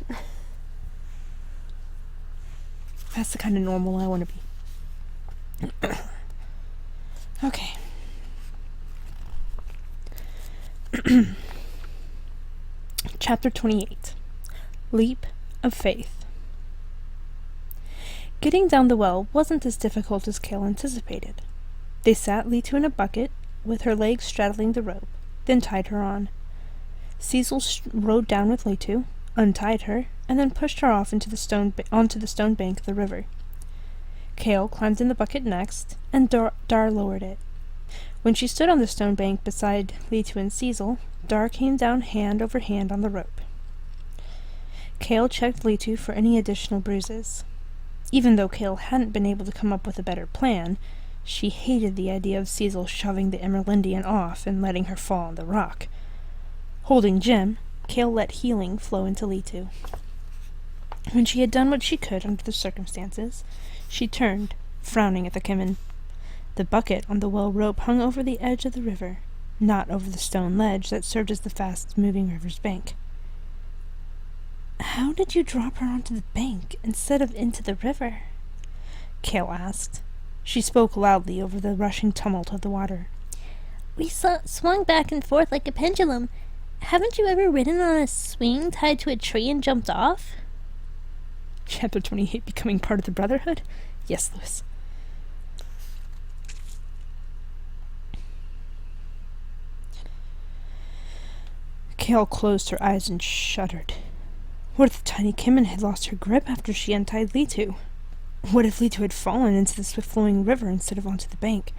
That's the kind of normal I want to be. Okay. Chapter 28. Leap of Faith. Getting down the well wasn't as difficult as Kale anticipated. They sat Litu in a bucket, with her legs straddling the rope, then tied her on. Cecil rode down with Litu, untied her, and then pushed her off onto the stone bank of the river. Kale climbed in the bucket next, and Dar lowered it. When she stood on the stone bank beside Litu and Cecil, Dar came down hand over hand on the rope. Kale checked Litu for any additional bruises. Even though Kale hadn't been able to come up with a better plan, she hated the idea of Cecil shoving the Emerlindian off and letting her fall on the rock. Holding Jim, Kale let healing flow into Litu. When she had done what she could under the circumstances, she turned, frowning at the Kimmin. The bucket on the well rope hung over the edge of the river, not over the stone ledge that served as the fast-moving river's bank. "How did you drop her onto the bank instead of into the river?" Kale asked. She spoke loudly over the rushing tumult of the water. We swung back and forth like a pendulum. Haven't you ever ridden on a swing tied to a tree and jumped off? Chapter 28, Becoming Part of the Brotherhood? Yes, Lewis. Kale closed her eyes and shuddered. What if the tiny Kimmin had lost her grip after she untied Litu? What if Litu had fallen into the swift-flowing river instead of onto the bank?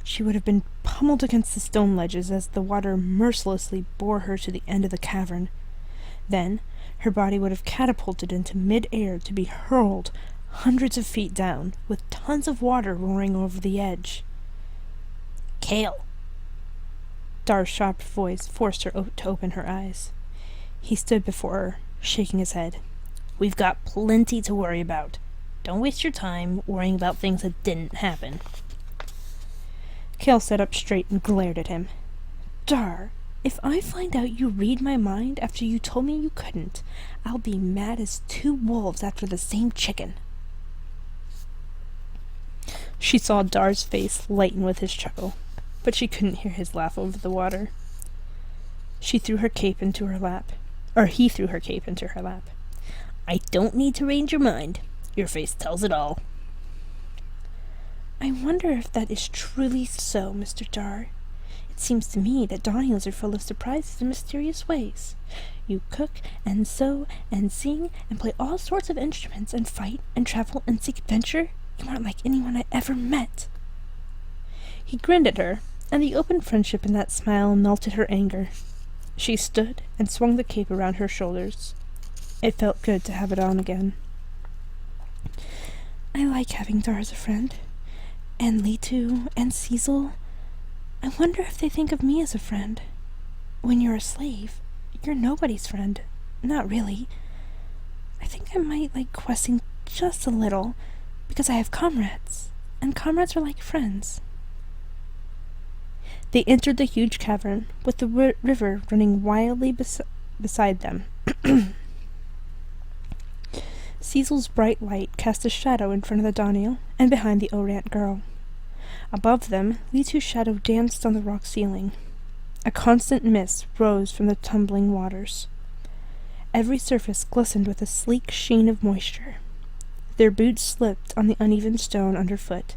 She would have been pummeled against the stone ledges as the water mercilessly bore her to the end of the cavern. Then, her body would have catapulted into mid-air to be hurled hundreds of feet down, with tons of water roaring over the edge. Kale! Dar's sharp voice forced her to open her eyes. He stood before her, shaking his head. We've got plenty to worry about. Don't waste your time worrying about things that didn't happen. Kale sat up straight and glared at him. Dar, if I find out you read my mind after you told me you couldn't, I'll be mad as two wolves after the same chicken. She saw Dar's face lighten with his chuckle, but she couldn't hear his laugh over the water. She threw her cape into her lap. Or he threw her cape into her lap. I don't need to read your mind. Your face tells it all. I wonder if that is truly so, Mr. Dar. It seems to me that Daniels are full of surprises and mysterious ways. You cook and sew and sing and play all sorts of instruments and fight and travel and seek adventure. You aren't like anyone I ever met. He grinned at her, and the open friendship in that smile melted her anger. She stood and swung the cape around her shoulders. It felt good to have it on again. I like having Dar as a friend. And Litu and Cecil. I wonder if they think of me as a friend. When you're a slave, you're nobody's friend. Not really. I think I might like questing just a little, because I have comrades, and comrades are like friends. They entered the huge cavern, with the river running wildly beside them. Cecil's bright light cast a shadow in front of the Daniel and behind the Orant girl. Above them, Litu's shadow danced on the rock ceiling. A constant mist rose from the tumbling waters. Every surface glistened with a sleek sheen of moisture. Their boots slipped on the uneven stone underfoot.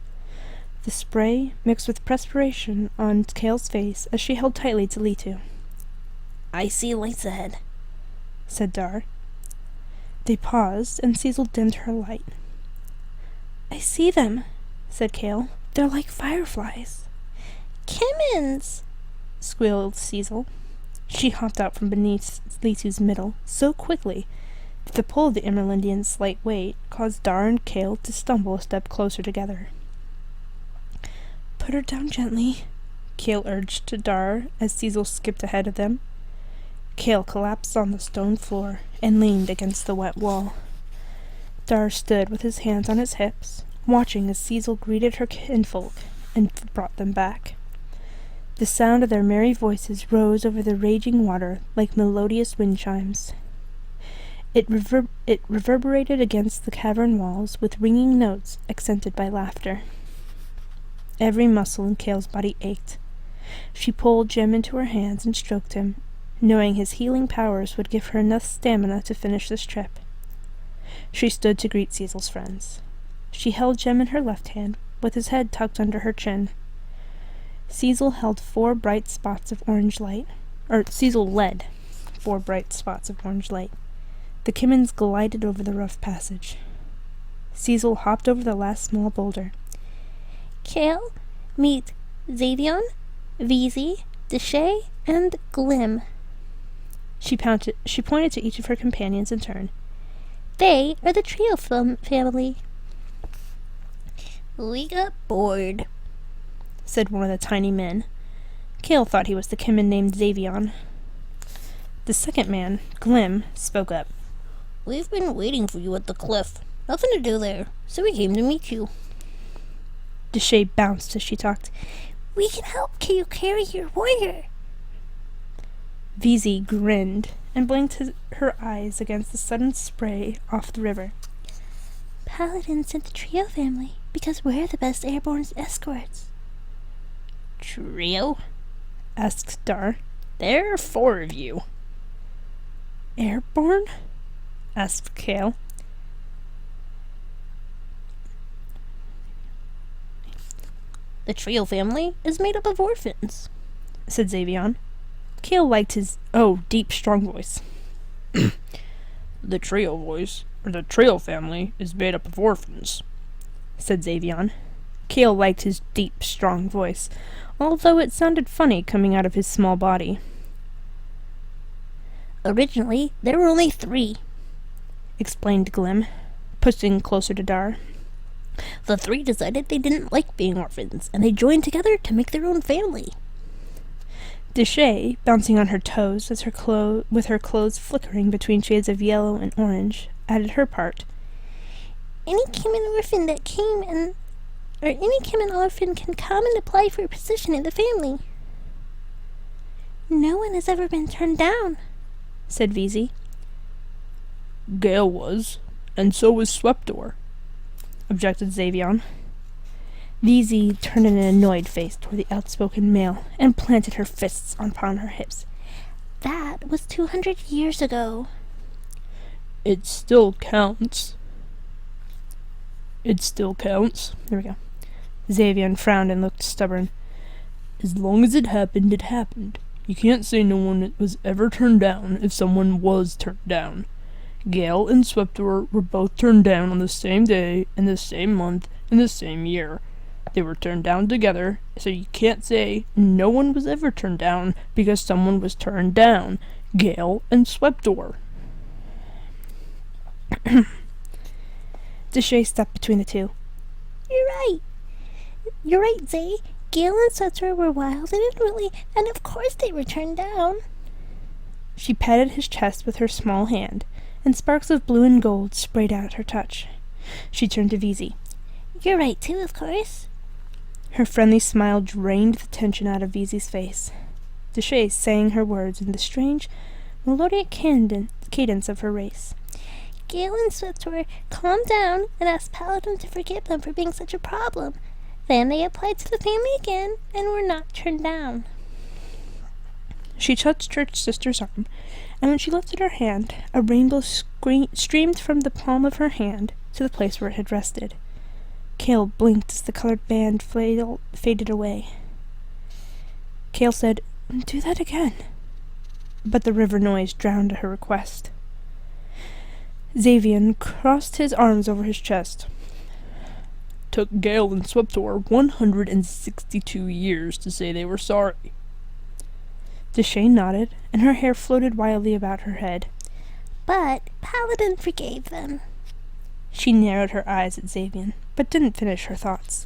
The spray mixed with perspiration on Kale's face as she held tightly to Litu. I see lights ahead, said Dar. They paused, and Cecil dimmed her light. I see them, said Kale. They're like fireflies. Kimmins! Squealed Cecil. She hopped out from beneath Litu's middle so quickly that the pull of the Emerlindian's slight weight caused Dar and Kale to stumble a step closer together. Put her down gently, Kale urged to Dar as Cecil skipped ahead of them. Kale collapsed on the stone floor and leaned against the wet wall. Dar stood with his hands on his hips, watching as Cecil greeted her kinfolk and brought them back. The sound of their merry voices rose over the raging water like melodious wind chimes. It reverberated against the cavern walls with ringing notes accented by laughter. Every muscle in Kale's body ached. She pulled Jem into her hands and stroked him, knowing his healing powers would give her enough stamina to finish this trip. She stood to greet Cecil's friends. She held Jem in her left hand, with his head tucked under her chin. Cecil held 4 bright spots of orange light. Cecil led 4 bright spots of orange light. The Kimmins glided over the rough passage. Cecil hopped over the last small boulder. Kale, meet Xavion, Veezy, Deshay, and Glim. She pointed to each of her companions in turn. They are the trio family. We got bored, said one of the tiny men. Kale thought he was the Kimmin named Xavion. The second man, Glim, spoke up. We've been waiting for you at the cliff. Nothing to do there, so we came to meet you. Deshay bounced as she talked. We can help you carry your warrior. Veezy grinned and blinked her eyes against the sudden spray off the river. Paladin sent the trio family because we're the best airborne escorts. Trio? Asked Dar. There are 4 of you. Airborne? Asked Kale. The trio family is made up of orphans, said Xavion. Kale liked his, deep, strong voice. The trio family is made up of orphans, said Xavion. Kale liked his deep, strong voice, although it sounded funny coming out of his small body. Originally, there were only 3, explained Glim, pushing closer to Dar. The 3 decided they didn't like being orphans, and they joined together to make their own family. Deshay, bouncing on her toes with her clothes flickering between shades of yellow and orange, added her part. Any Kimmin orphan can come and apply for a position in the family. No one has ever been turned down, said Veezy. Gale was, and so was Sweptor, objected Xavion. Veezy turned an annoyed face toward the outspoken male and planted her fists upon her hips. That was 200 years ago. It still counts. It still counts. There we go. Xavion frowned and looked stubborn. As long as it happened, it happened. You can't say no one was ever turned down if someone was turned down. Gale and Sweptor were both turned down on the same day, in the same month, in the same year. They were turned down together, so you can't say no one was ever turned down because someone was turned down. Gale and Sweptor. Deshay stepped between the two. You're right, Zay. Gale and Sweptor were wild and unruly, and of course they were turned down. She patted his chest with her small hand, and sparks of blue and gold sprayed out at her touch. She turned to Veezy. You're right, too, of course. Her friendly smile drained the tension out of Veezy's face. Deshay sang her words in the strange, melodic cadence of her race. Gale and Sweptor calmed down and asked Paladin to forgive them for being such a problem. Then they applied to the family again and were not turned down. She touched her sister's arm, and when she lifted her hand, a rainbow streamed from the palm of her hand to the place where it had rested. Kale blinked as the colored band faded away. Kale said, "Do that again." But the river noise drowned her request. Xavion crossed his arms over his chest. Took Gale and Sweptor 162 years to say they were sorry. Deshay nodded, and her hair floated wildly about her head. But Paladin forgave them. She narrowed her eyes at Xavion, but didn't finish her thoughts.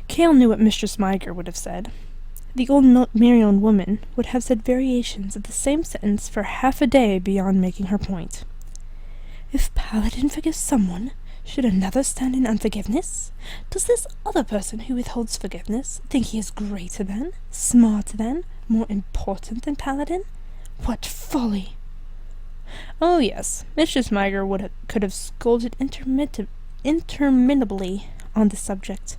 Kale knew what Mistress Myger would have said. The old Mirion woman would have said variations of the same sentence for half a day beyond making her point. If Paladin forgives someone, should another stand in unforgiveness? Does this other person who withholds forgiveness think he is greater than, smarter than, more important than Paladin? What folly! Oh yes, Mistress Myger could have scolded interminably on the subject.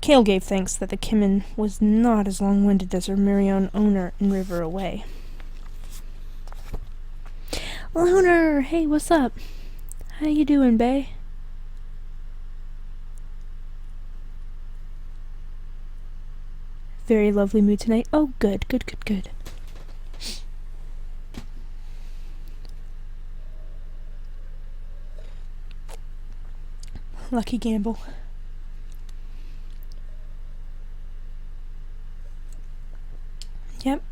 Kale gave thanks that the Kimmin was not as long-winded as her Mirion owner in River Away. Lunar, hey, what's up? How you doing, bae? Very lovely mood tonight. Oh, good. Lucky gamble. Yep,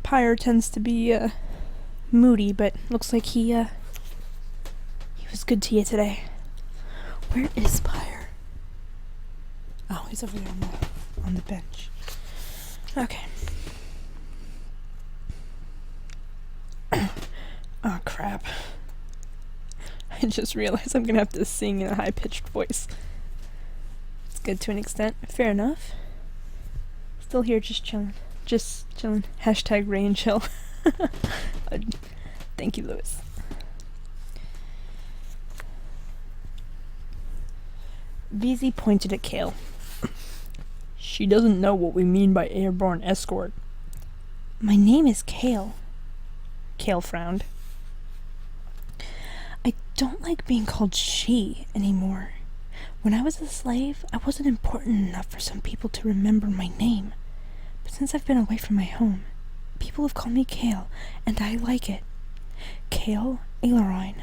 Pyre tends to be, moody, but looks like he was good to you today. Where is Pyre? Oh, he's over there on the bench. Okay. Oh, crap. I just realized I'm gonna have to sing in a high-pitched voice. It's good to an extent. Fair enough. Still here, just chilling. Hashtag rain chill. Thank you, Lewis. Veezy pointed at Kale. She doesn't know what we mean by airborne escort. My name is Kale. Kale frowned. I don't like being called she anymore. When I was a slave, I wasn't important enough for some people to remember my name. But since I've been away from my home, people have called me Kale, and I like it. Kale Aileron.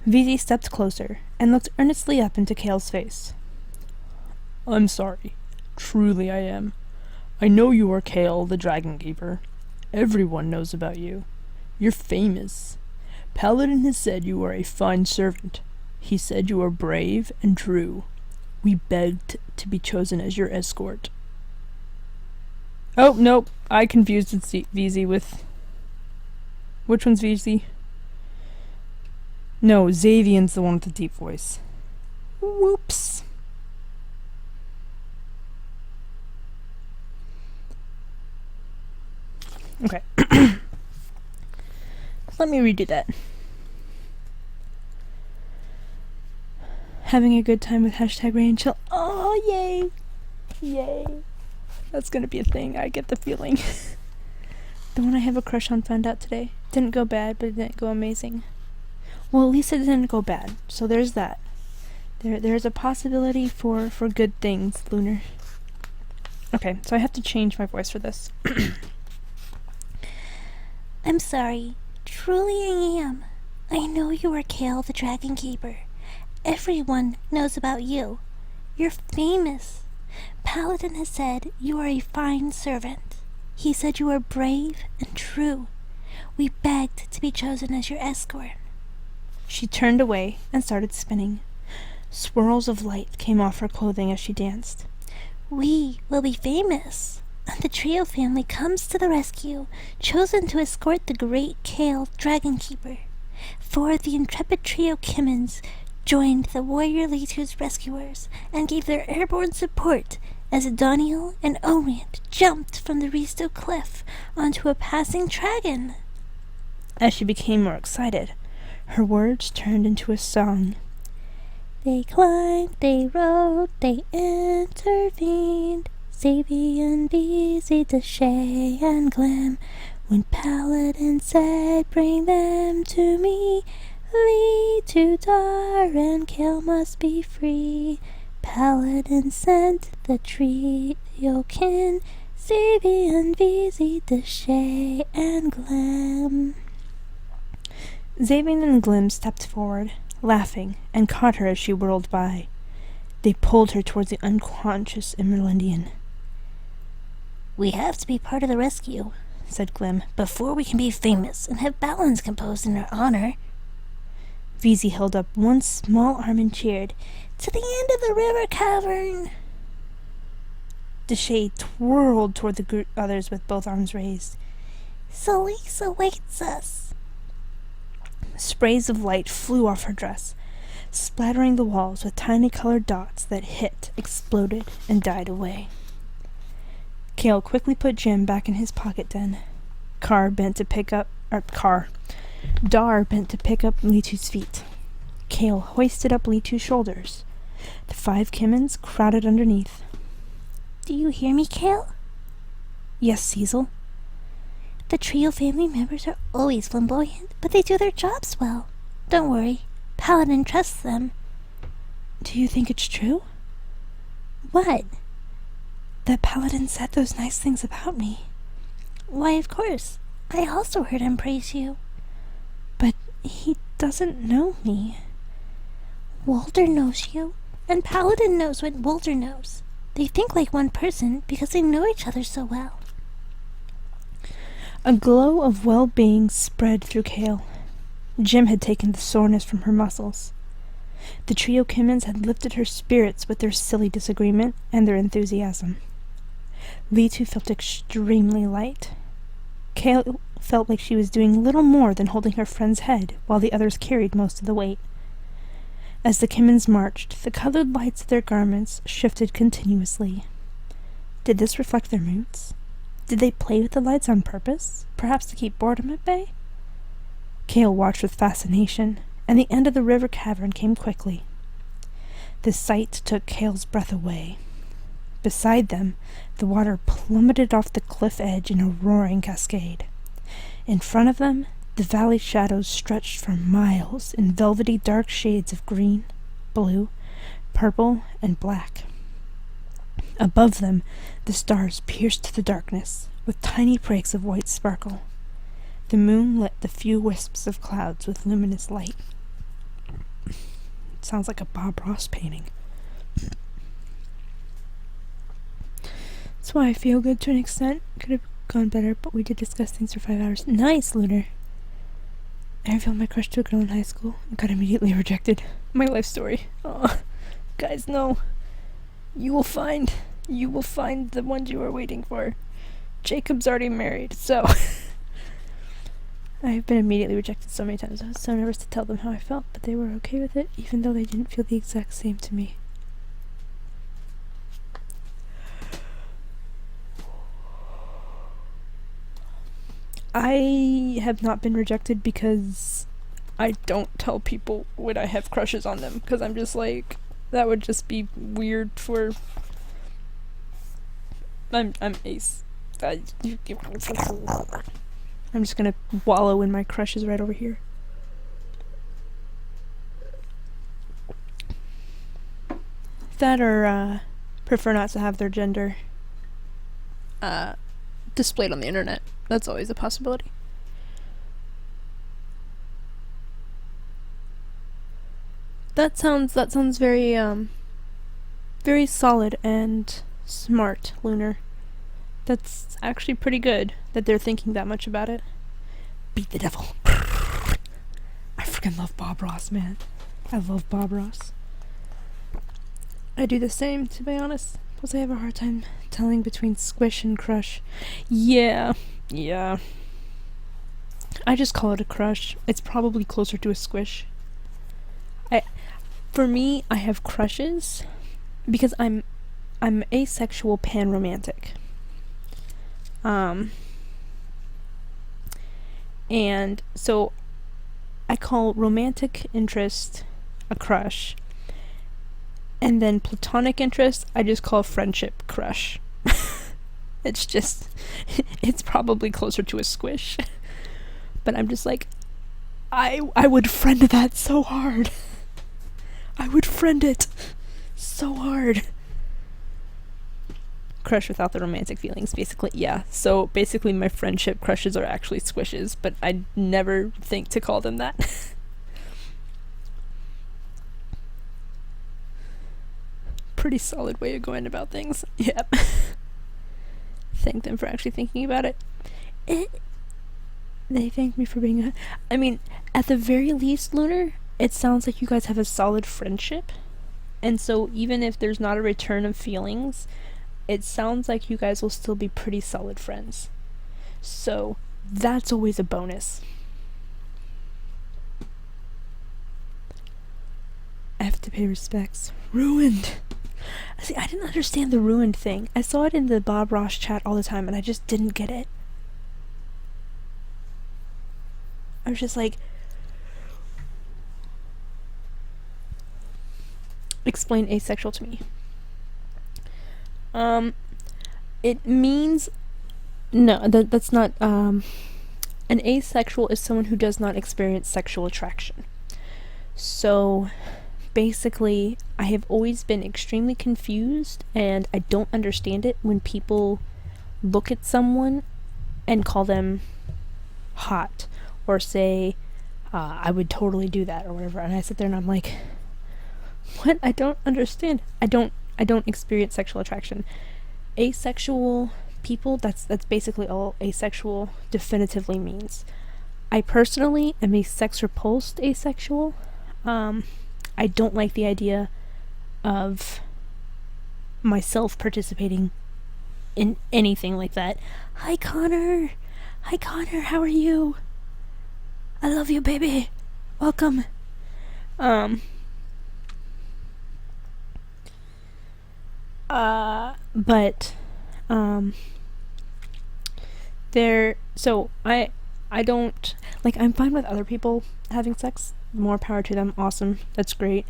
Veezy stepped closer and looked earnestly up into Kale's face. I'm sorry. Truly I am. I know you are Kale, the Dragon Keeper. Everyone knows about you. You're famous. Paladin has said you are a fine servant. He said you are brave and true. We begged to be chosen as your escort. Oh, nope. I confused VZ with... Which one's VZ? No, Xavian's the one with the deep voice. Whoops. Okay. Let me redo that. Having a good time with hashtag Rain and Chill. Oh, yay! Yay. That's gonna be a thing, I get the feeling. The one I have a crush on found out today. Didn't go bad, but it didn't go amazing. Well, at least it didn't go bad. So there's that. There's a possibility for good things, Lunar. Okay, so I have to change my voice for this. I'm sorry. Truly I am. I know you are Kale the Dragon Keeper. Everyone knows about you. You're famous. Paladin has said you are a fine servant. He said you are brave and true. We begged to be chosen as your escort. She turned away and started spinning. Swirls of light came off her clothing as she danced. We will be famous. And the trio family comes to the rescue, chosen to escort the great Kale Dragon Keeper. For the intrepid trio Kimmins joined the warrior Litu's rescuers and gave their airborne support as Doniel and Orient jumped from the Risto cliff onto a passing dragon. As she became more excited, her words turned into a song. They climbed, they rode, they intervened. Xavian, Beezy, Deshay, and Glim. When Paladin said, bring them to me, Litu, Dar, and Kale must be free. Paladin sent the trio kin, Xavian, Beezy, Deshay, and Glim. Xavian and Glim stepped forward, laughing, and caught her as she whirled by. They pulled her towards the unconscious Emerlindian. We have to be part of the rescue, said Glim, before we can be famous and have ballads composed in our honor. VZ held up one small arm and cheered, To the end of the river cavern. Deshay twirled toward the others with both arms raised. Solis awaits us. Sprays of light flew off her dress, splattering the walls with tiny colored dots that hit, exploded, and died away. Kale quickly put Jim back in his pocket den. Dar bent to pick up Litu's feet. Kale hoisted up Litu's shoulders. The 5 Kimmins crowded underneath. Do you hear me, Kale? Yes, Cecil. The trio family members are always flamboyant, but they do their jobs well. Don't worry. Paladin trusts them. Do you think it's true? What? That Paladin said those nice things about me. Why, of course. I also heard him praise you. But he doesn't know me. Walter knows you, and Paladin knows what Walter knows. They think like one person because they know each other so well. A glow of well-being spread through Kale. Jim had taken the soreness from her muscles. The trio Kimmins had lifted her spirits with their silly disagreement and their enthusiasm. Litu felt extremely light. Kale felt like she was doing little more than holding her friend's head while the others carried most of the weight. As the Kimmins marched, the colored lights of their garments shifted continuously. Did this reflect their moods? Did they play with the lights on purpose, perhaps to keep boredom at bay? Kale watched with fascination, and the end of the river cavern came quickly. The sight took Kale's breath away. Beside them, the water plummeted off the cliff edge in a roaring cascade. In front of them, the valley shadows stretched for miles in velvety dark shades of green, blue, purple, and black. Above them, the stars pierced the darkness with tiny breaks of white sparkle. The moon lit the few wisps of clouds with luminous light. It sounds like a Bob Ross painting. That's why I feel good to an extent. Could have gone better, but we did discuss things for 5 hours. Nice, Lunar. I revealed my crush to a girl in high school and got immediately rejected. My life story. Oh, guys, no. You will find the ones you are waiting for. Jacob's already married, so I've been immediately rejected so many times. I was so nervous to tell them how I felt, but they were okay with it, even though they didn't feel the exact same to me. I have not been rejected because I don't tell people when I have crushes on them, because I'm just like, that would just be weird for... I'm ace. I'm just gonna wallow in my crushes right over here. That or prefer not to have their gender displayed on the internet. That's always a possibility. That sounds very very solid and smart, Lunar. That's actually pretty good that they're thinking that much about it. Beat the devil. I freaking love Bob Ross, man. I love Bob Ross. I do the same, to be honest. Plus I have a hard time telling between squish and crush. Yeah. I just call it a crush. It's probably closer to a squish. For me, I have crushes because I'm asexual panromantic. And so I call romantic interest a crush, and then platonic interest I just call friendship crush. It's probably closer to a squish. But I'm just like, I would friend that so hard. I would friend it so hard. Crush without the romantic feelings, basically. Yeah, so basically my friendship crushes are actually squishes, but I never think to call them that. Pretty solid way of going about things. Yep. Thank them for actually thinking about it. They thank me for being I mean, at the very least, Lunar, it sounds like you guys have a solid friendship. And so even if there's not a return of feelings, it sounds like you guys will still be pretty solid friends. So that's always a bonus. I have to pay respects. Ruined. See, I didn't understand the ruined thing. I saw it in the Bob Ross chat all the time and I just didn't get it. I was just like, explain asexual to me. It means no, that's not an asexual is someone who does not experience sexual attraction. So basically, I have always been extremely confused and I don't understand it when people look at someone and call them hot or say I would totally do that or whatever, and I sit there and I'm like, what? I don't understand. I don't experience sexual attraction. Asexual people, that's basically all asexual definitively means. I personally am a sex repulsed asexual. I don't like the idea of myself participating in anything like that. Hi Connor, how are you? I love you, baby. Welcome. So I don't, like, I'm fine with other people having sex. More power to them. Awesome. That's great.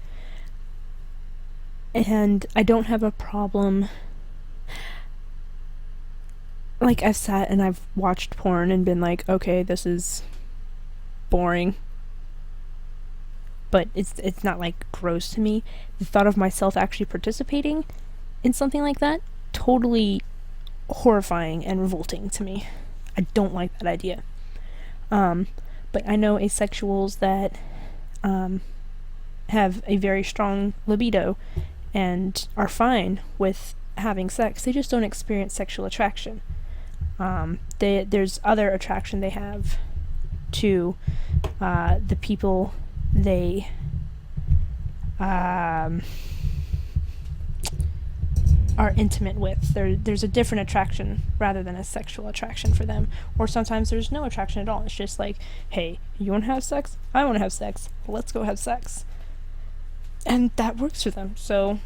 And I don't have a problem. Like, I've sat and I've watched porn and been like, okay, this is boring. But it's not, like, gross to me. The thought of myself actually participating in something like that, totally horrifying and revolting to me. I don't like that idea. But I know asexuals that have a very strong libido and are fine with having sex. They just don't experience sexual attraction. There's other attraction they have to the people they are intimate with. There's a different attraction rather than a sexual attraction for them. Or sometimes there's no attraction at all. It's just like, hey, you want to have sex? I want to have sex. Let's go have sex. And that works for them. So,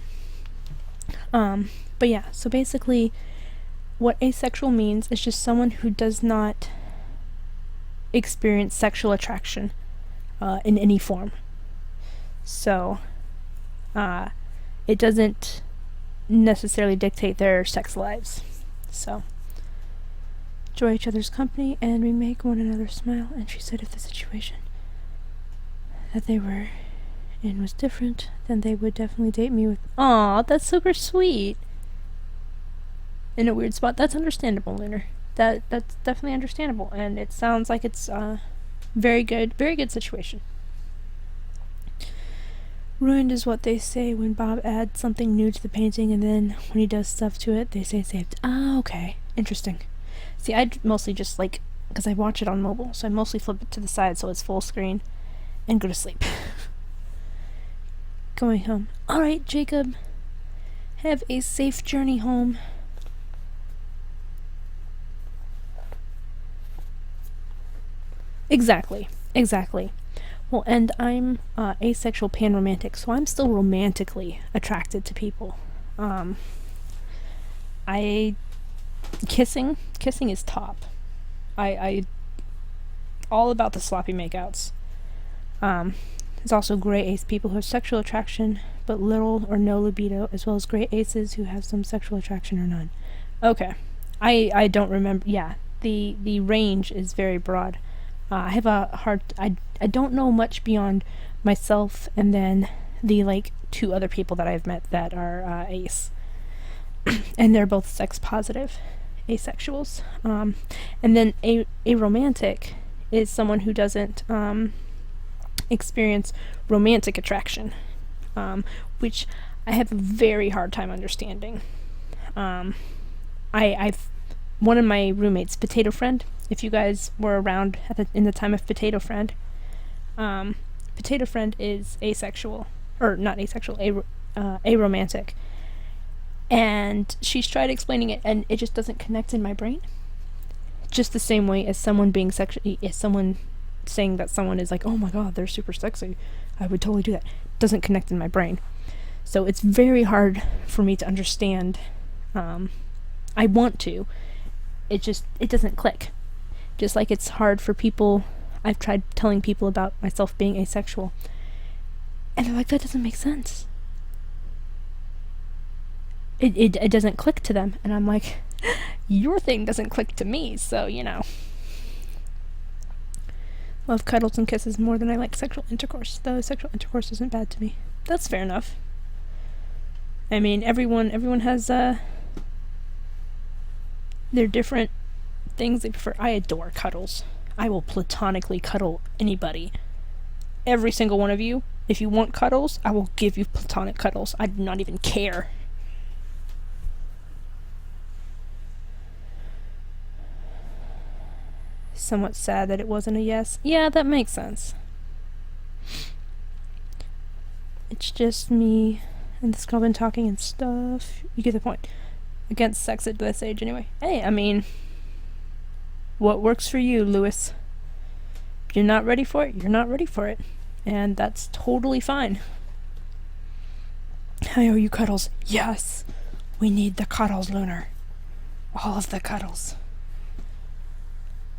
but yeah, so basically what asexual means is just someone who does not experience sexual attraction in any form. So, it doesn't necessarily dictate their sex lives. So, enjoy each other's company and we make one another smile. And she said if the situation that they were in was different, then they would definitely date me with. Aw, that's super sweet. In a weird spot. That's understandable, Lunar. That's definitely understandable, and it sounds like it's very good situation. Ruined is what they say when Bob adds something new to the painting, and then when he does stuff to it, they say saved. Ah, okay. Interesting. See, I mostly just like, because I watch it on mobile, so I mostly flip it to the side so it's full screen, and go to sleep. Going home. Alright, Jacob. Have a safe journey home. Exactly. Well, and I'm asexual panromantic, so I'm still romantically attracted to people. Kissing is top. I all about the sloppy makeouts. There's also gray ace people who have sexual attraction but little or no libido, as well as gray aces who have some sexual attraction or none. Okay. I don't remember. Yeah, the range is very broad. I have a hard... I don't know much beyond myself and then the, like, 2 other people that I've met that are ace. And they're both sex positive asexuals. And then a romantic is someone who doesn't experience romantic attraction, which I have a very hard time understanding. I've... One of my roommates, Potato Friend, if you guys were around in the time of Potato Friend, Potato Friend is asexual, or not asexual, aromantic, and she's tried explaining it, and it just doesn't connect in my brain. Just the same way as someone being someone saying that someone is like, oh my god, they're super sexy, I would totally do that, doesn't connect in my brain. So it's very hard for me to understand. I want to. It doesn't click. Just like it's hard for people, I've tried telling people about myself being asexual, and they're like, that doesn't make sense. It doesn't click to them, and I'm like, your thing doesn't click to me, so, you know. Love cuddles and kisses more than I like sexual intercourse, though sexual intercourse isn't bad to me. That's fair enough. I mean, everyone has, they're different things they prefer. I adore cuddles. I will platonically cuddle anybody. Every single one of you. If you want cuddles, I will give you platonic cuddles. I do not even care. Somewhat sad that it wasn't a yes. Yeah, that makes sense. It's just me and this girl been talking and stuff. You get the point. Against sex at this age anyway. Hey, I mean, what works for you, Lewis? If you're not ready for it, you're not ready for it. And that's totally fine. I owe you cuddles. Yes! We need the cuddles, Lunar. All of the cuddles.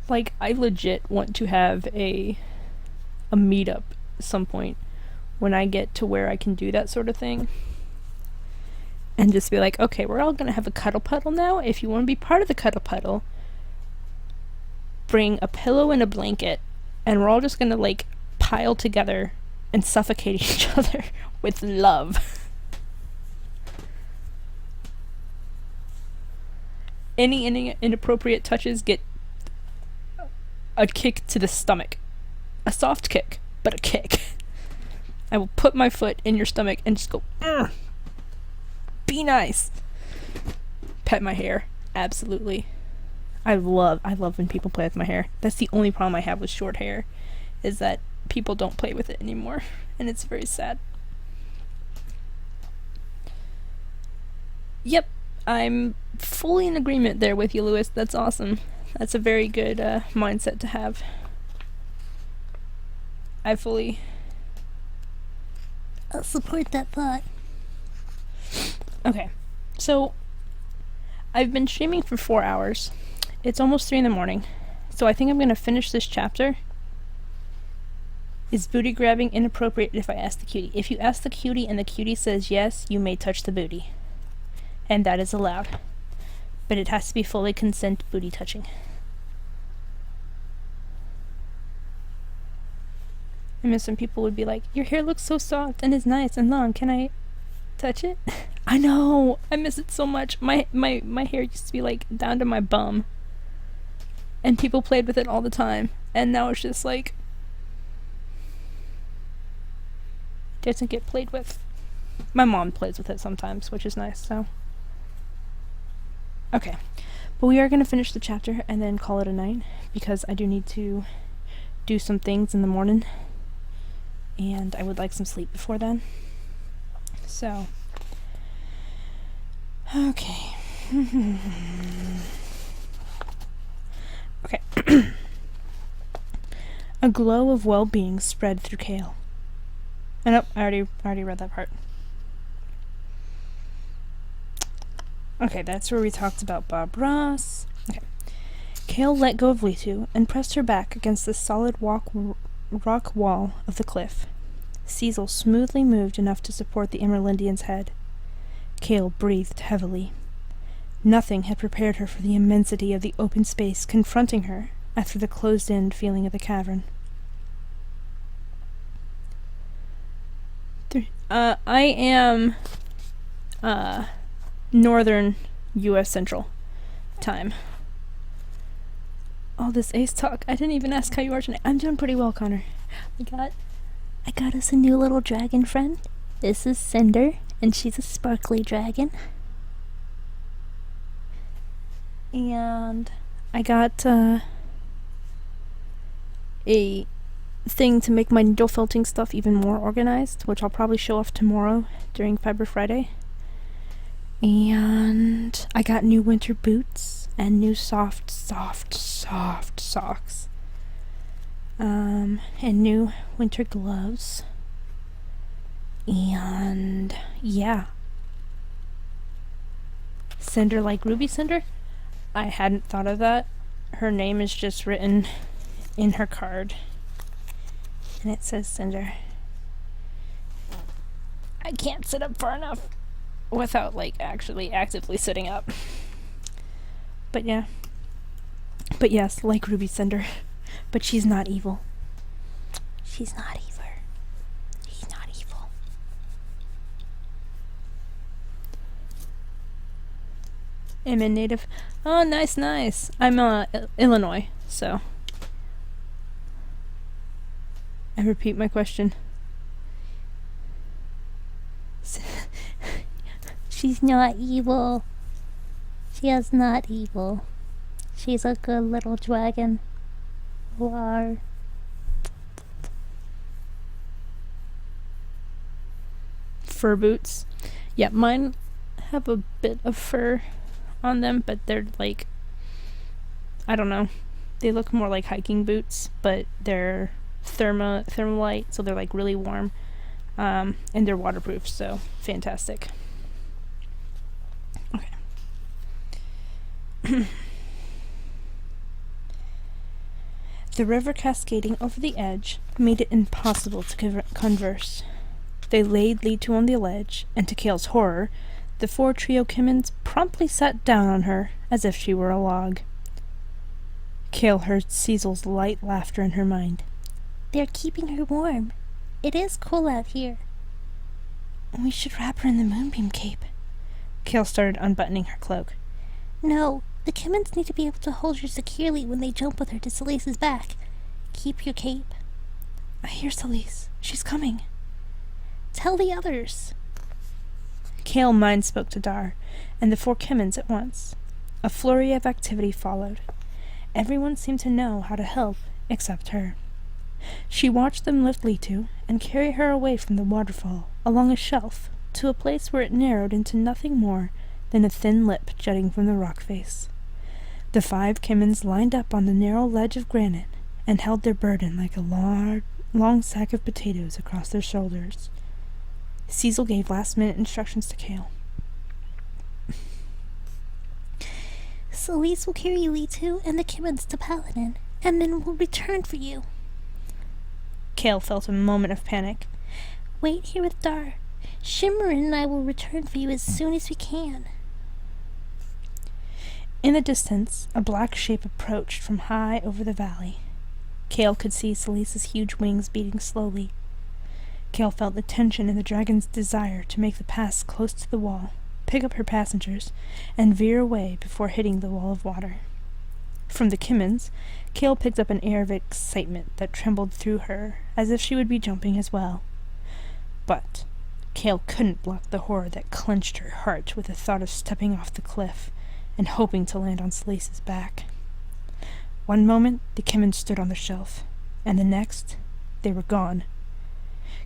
Like, I legit want to have a meetup at some point when I get to where I can do that sort of thing. And just be like, okay, we're all gonna have a cuddle puddle now. If you want to be part of the cuddle puddle, bring a pillow and a blanket, and we're all just gonna, like, pile together and suffocate each other with love. Any inappropriate touches get a kick to the stomach. A soft kick, but a kick. I will put my foot in your stomach and just go, Urgh! Be nice. Pet my hair. Absolutely. I love when people play with my hair. That's the only problem I have with short hair, is that people don't play with it anymore, and it's very sad. Yep, I'm fully in agreement there with you, Lewis. That's awesome. That's a very good mindset to have. I'll support that thought. Okay, so I've been streaming for 4 hours. It's almost 3 in the morning, so I think I'm gonna finish this chapter. Is booty grabbing inappropriate if I ask the cutie? If you ask the cutie and the cutie says yes, you may touch the booty. And that is allowed. But it has to be fully consent booty touching. I mean, some people would be like, your hair looks so soft and is nice and long. Can I touch it? I know. I miss it so much. My hair used to be like down to my bum. And people played with it all the time. And now it's just like, doesn't get played with. My mom plays with it sometimes, which is nice, so. Okay. But we are going to finish the chapter and then call it a night, because I do need to do some things in the morning. And I would like some sleep before then. So. Okay. Okay. A glow of well-being spread through Kale. And nope, I already read that part. Okay, that's where we talked about Bob Ross. Okay. Kale let go of Litu and pressed her back against the solid rock wall of the cliff. Cecil smoothly moved enough to support the Emerlindian's head. Kale breathed heavily. Nothing had prepared her for the immensity of the open space confronting her after the closed-in feeling of the cavern. I am northern U.S. Central time. All this ace talk. I didn't even ask how you are tonight. I'm doing pretty well, Connor. I got us a new little dragon friend. This is Cinder, and she's a sparkly dragon. And I got a thing to make my needle felting stuff even more organized, which I'll probably show off tomorrow during Fiber Friday. And I got new winter boots and new soft socks. And new winter gloves. And yeah. Cinder like Ruby Cinder? I hadn't thought of that. Her name is just written in her card. And it says Cinder. I can't sit up far enough without, like, actually actively sitting up. But yeah. But yes, like Ruby Cinder. But she's not evil. She's not either. He's not evil. I'm a native. Oh, nice. I'm Illinois, so. I repeat my question. She's not evil. She is not evil. She's a good little dragon. Rawr. Fur boots. Yeah, mine have a bit of fur on them, but they're like, I don't know. They look more like hiking boots, but they're thermalite, so they're like really warm. And they're waterproof, so fantastic. Okay. The river cascading over the edge made it impossible to converse. They laid Litu on the ledge, and to Kale's horror, the 4 trio Kimmins promptly sat down on her as if she were a log. Kale heard Cecil's light laughter in her mind. They're keeping her warm. It is cool out here. We should wrap her in the moonbeam cape. Kale started unbuttoning her cloak. No, the Kimmins need to be able to hold her securely when they jump with her to Celise's back. Keep your cape. I hear Celise. She's coming. Tell the others. Kale mind spoke to Dar, and the 4 Kimmins at once. A flurry of activity followed. Everyone seemed to know how to help, except her. She watched them lift Litu and carry her away from the waterfall, along a shelf, to a place where it narrowed into nothing more then a thin lip jutting from the rock face. The 5 Kimmins lined up on the narrow ledge of granite and held their burden like a long sack of potatoes across their shoulders. Cecil gave last-minute instructions to Kale. Celise will carry you E2 and the Kimmins to Paladin, and then we'll return for you. Kale felt a moment of panic. Wait here with Dar. Shimmerin and I will return for you as soon as we can. In the distance, a black shape approached from high over the valley. Kale could see Celise's huge wings beating slowly. Kale felt the tension in the dragon's desire to make the pass close to the wall, pick up her passengers, and veer away before hitting the wall of water. From the Kimmins, Kale picked up an air of excitement that trembled through her, as if she would be jumping as well. But Kale couldn't block the horror that clenched her heart with the thought of stepping off the cliff and hoping to land on Celise's back. One moment, the Kimmins stood on the shelf, and the next, they were gone.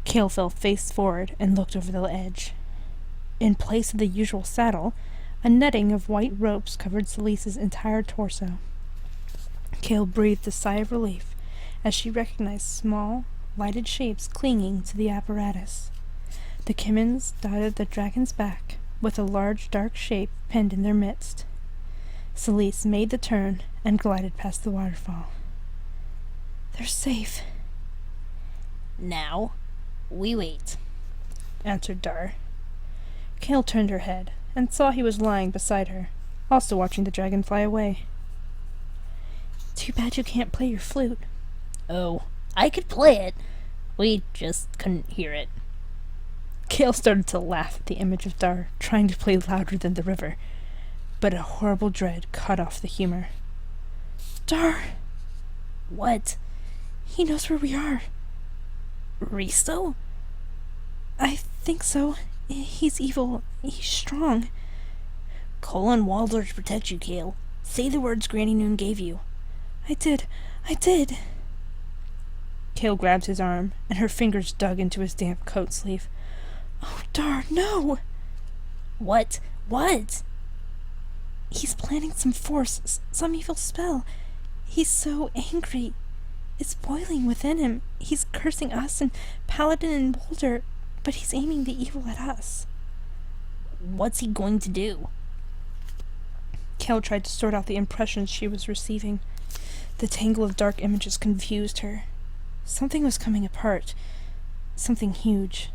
Kale fell face forward and looked over the edge. In place of the usual saddle, a netting of white ropes covered Celise's entire torso. Kale breathed a sigh of relief as she recognized small, lighted shapes clinging to the apparatus. The Kimmins dotted the dragon's back, with a large dark shape pinned in their midst. Celise made the turn and glided past the waterfall. "They're safe." Now, we wait, answered Dar. Kale turned her head and saw he was lying beside her, also watching the dragon fly away. "Too bad you can't play your flute." Oh, I could play it. We just couldn't hear it. Kale started to laugh at the image of Dar trying to play louder than the river, but a horrible dread cut off the humor. "Dar!" What? "He knows where we are." Risto? "I think so. He's evil. He's strong." Call on Waldor to protect you, Kale. Say the words Granny Noon gave you. I did. Kale grabbed his arm, and her fingers dug into his damp coat sleeve. "Oh, Dar, no!" What? What? "He's planning some force, some evil spell. He's so angry. It's boiling within him. He's cursing us and Paladin and Boulder, but he's aiming the evil at us." What's he going to do? Kale tried to sort out the impressions she was receiving. The tangle of dark images confused her. Something was coming apart. Something huge.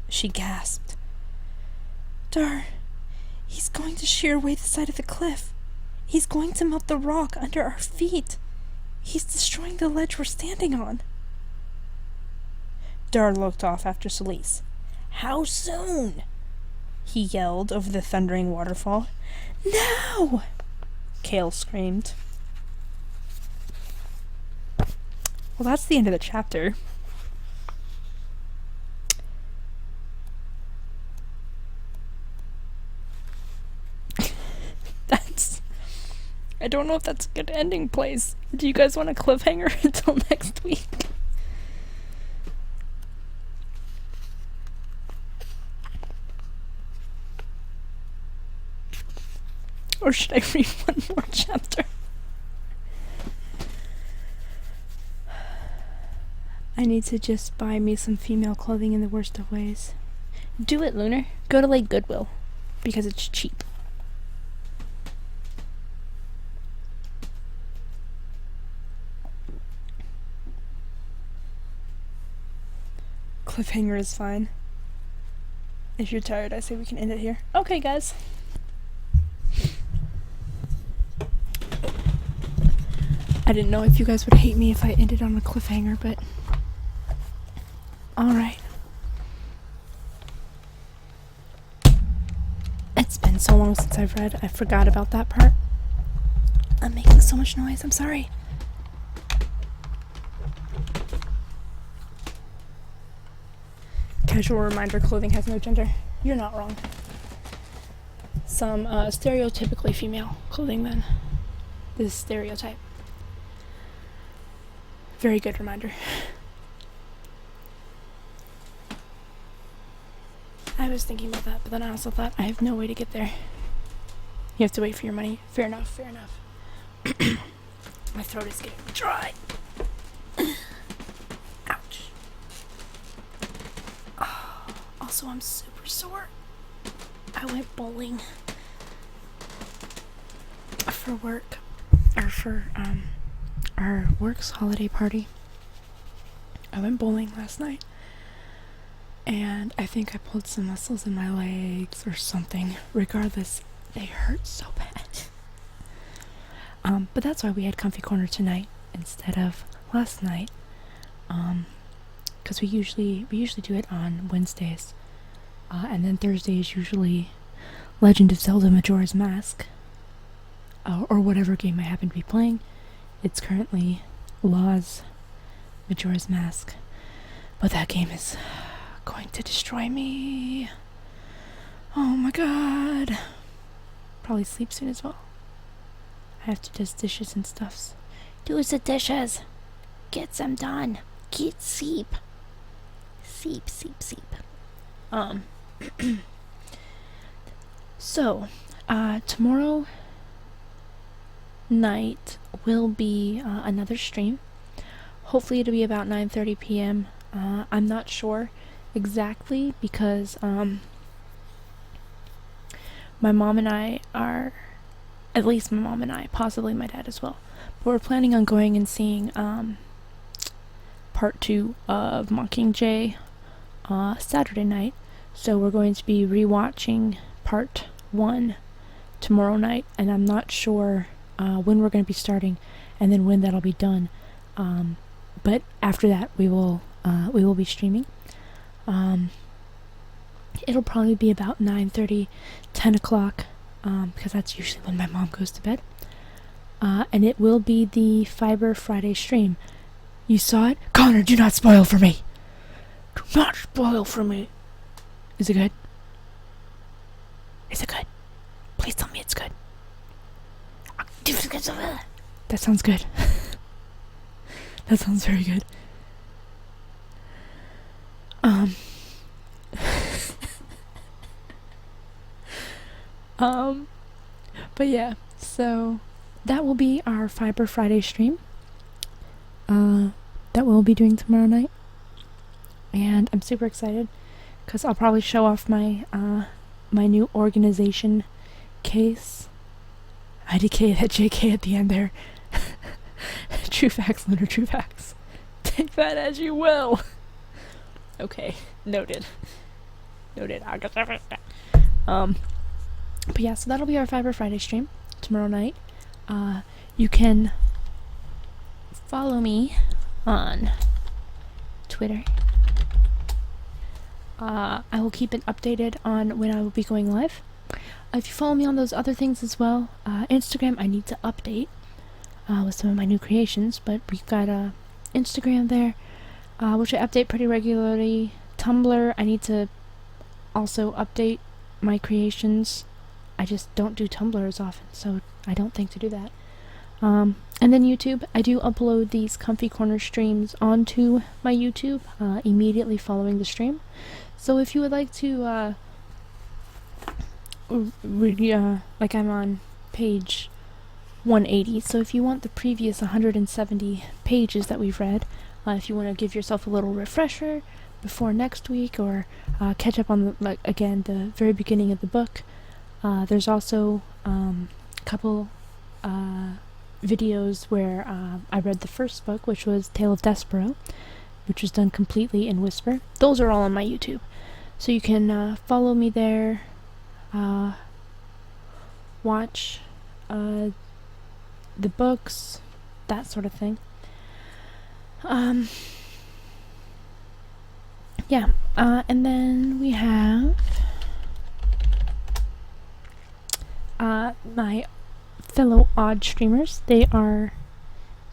She gasped. "Dar, he's going to shear away the side of the cliff. He's going to melt the rock under our feet. He's destroying the ledge we're standing on." Dar looked off after Celise. How soon? He yelled over the thundering waterfall. "Now!" Kale screamed. Well, that's the end of the chapter. I don't know if that's a good ending place. Do you guys want a cliffhanger until next week? Or should I read one more chapter? I need to just buy me some female clothing in the worst of ways. Do it, Lunar. Go to, like, Goodwill. Because it's cheap. Cliffhanger is fine. If you're tired, I say we can end it here. Okay, guys. I didn't know if you guys would hate me if I ended on a cliffhanger, but... Alright. It's been so long since I've read, I forgot about that part. I'm making so much noise, I'm sorry. Casual reminder, clothing has no gender. You're not wrong. Some stereotypically female clothing then. This is stereotype. Very good reminder. I was thinking about that, but then I also thought I have no way to get there. You have to wait for your money. Fair enough, fair enough. My throat is getting dry. Ouch. Oh, also, I'm super sore. I went bowling for work, or for our work's holiday party. I went bowling last night, and I think I pulled some muscles in my legs or something. Regardless, they hurt so bad. But that's why we had comfy corner tonight instead of last night. Because we usually do it on Wednesdays, and then Thursday is usually Legend of Zelda: Majora's Mask, or whatever game I happen to be playing. It's currently Law's Majora's Mask, but that game is going to destroy me. Oh my god. Probably sleep soon as well. I have to do dishes and stuffs. Do the dishes. Get them done. Get sleep. Sleep. So, tomorrow night will be another stream. Hopefully it'll be about 9:30 p.m. I'm not sure exactly because my mom and I are, at least my mom and I, possibly my dad as well, but we're planning on going and seeing part 2 of Mockingjay Saturday night. So we're going to be rewatching part 1 tomorrow night, and I'm not sure when we're going to be starting and then when that'll be done. But after that we will be streaming. It'll probably be about 9:30, 10 o'clock, because that's usually when my mom goes to bed. And it will be the Fiber Friday stream. You saw it? Connor, do not spoil for me! Do not spoil for me! Is it good? Is it good? Please tell me it's good. That sounds good. That sounds very good. But yeah, so that will be our Fiber Friday stream that we'll be doing tomorrow night, and I'm super excited because I'll probably show off my my new organization case. I did that JK at the end there. True facts, Lunar, true facts. Take that as you will. Okay, noted. But yeah, so that'll be our Fiber Friday stream tomorrow night. You can follow me on Twitter. I will keep it updated on when I will be going live. If you follow me on those other things as well, Instagram I need to update with some of my new creations, but we've got Instagram there, which I update pretty regularly. Tumblr, I need to also update my creations. I just don't do Tumblr as often, so I don't think to do that. And then YouTube, I do upload these Comfy Corner streams onto my YouTube immediately following the stream. So if you would like to, like I'm on page 180, so if you want the previous 170 pages that we've read, if you want to give yourself a little refresher before next week, or catch up on the very beginning of the book, there's also a couple videos where I read the first book, which was Tale of Despero, which was done completely in Whisper. Those are all on my YouTube, so you can follow me there, watch the books, that sort of thing. Yeah, and then we have my fellow odd streamers. They are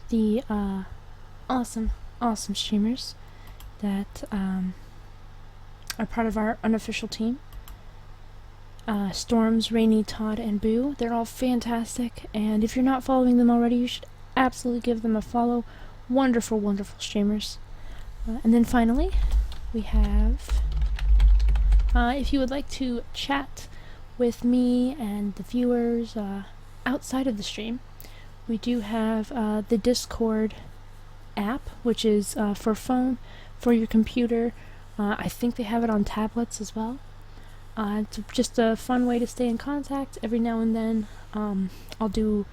the awesome streamers that are part of our unofficial team. Storms, Rainy, Todd, and Boo. They're all fantastic, and if you're not following them already, you should absolutely give them a follow. Wonderful streamers. And then finally, we have, if you would like to chat with me and the viewers outside of the stream. We do have the Discord app, which is for phone, for your computer. I think they have it on tablets as well. It's just a fun way to stay in contact. Every now and then I'll do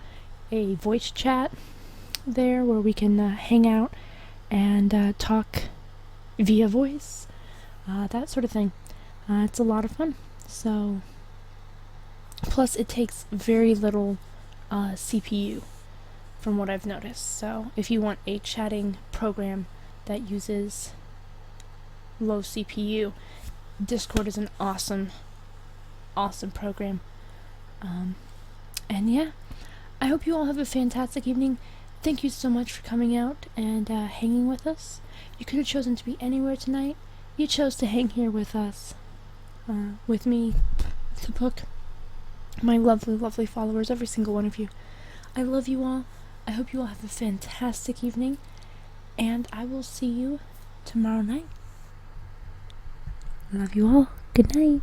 a voice chat there where we can hang out and talk via voice, that sort of thing. It's a lot of fun. So, plus it takes very little CPU from what I've noticed. So if you want a chatting program that uses low CPU, Discord is an awesome program. And yeah, I hope you all have a fantastic evening. Thank you so much for coming out and hanging with us. You could have chosen to be anywhere tonight. You chose to hang here with us, with me, the book, my lovely followers, every single one of you. I love you all. I hope you all have a fantastic evening, and I will see you tomorrow night. Love you all. Good night.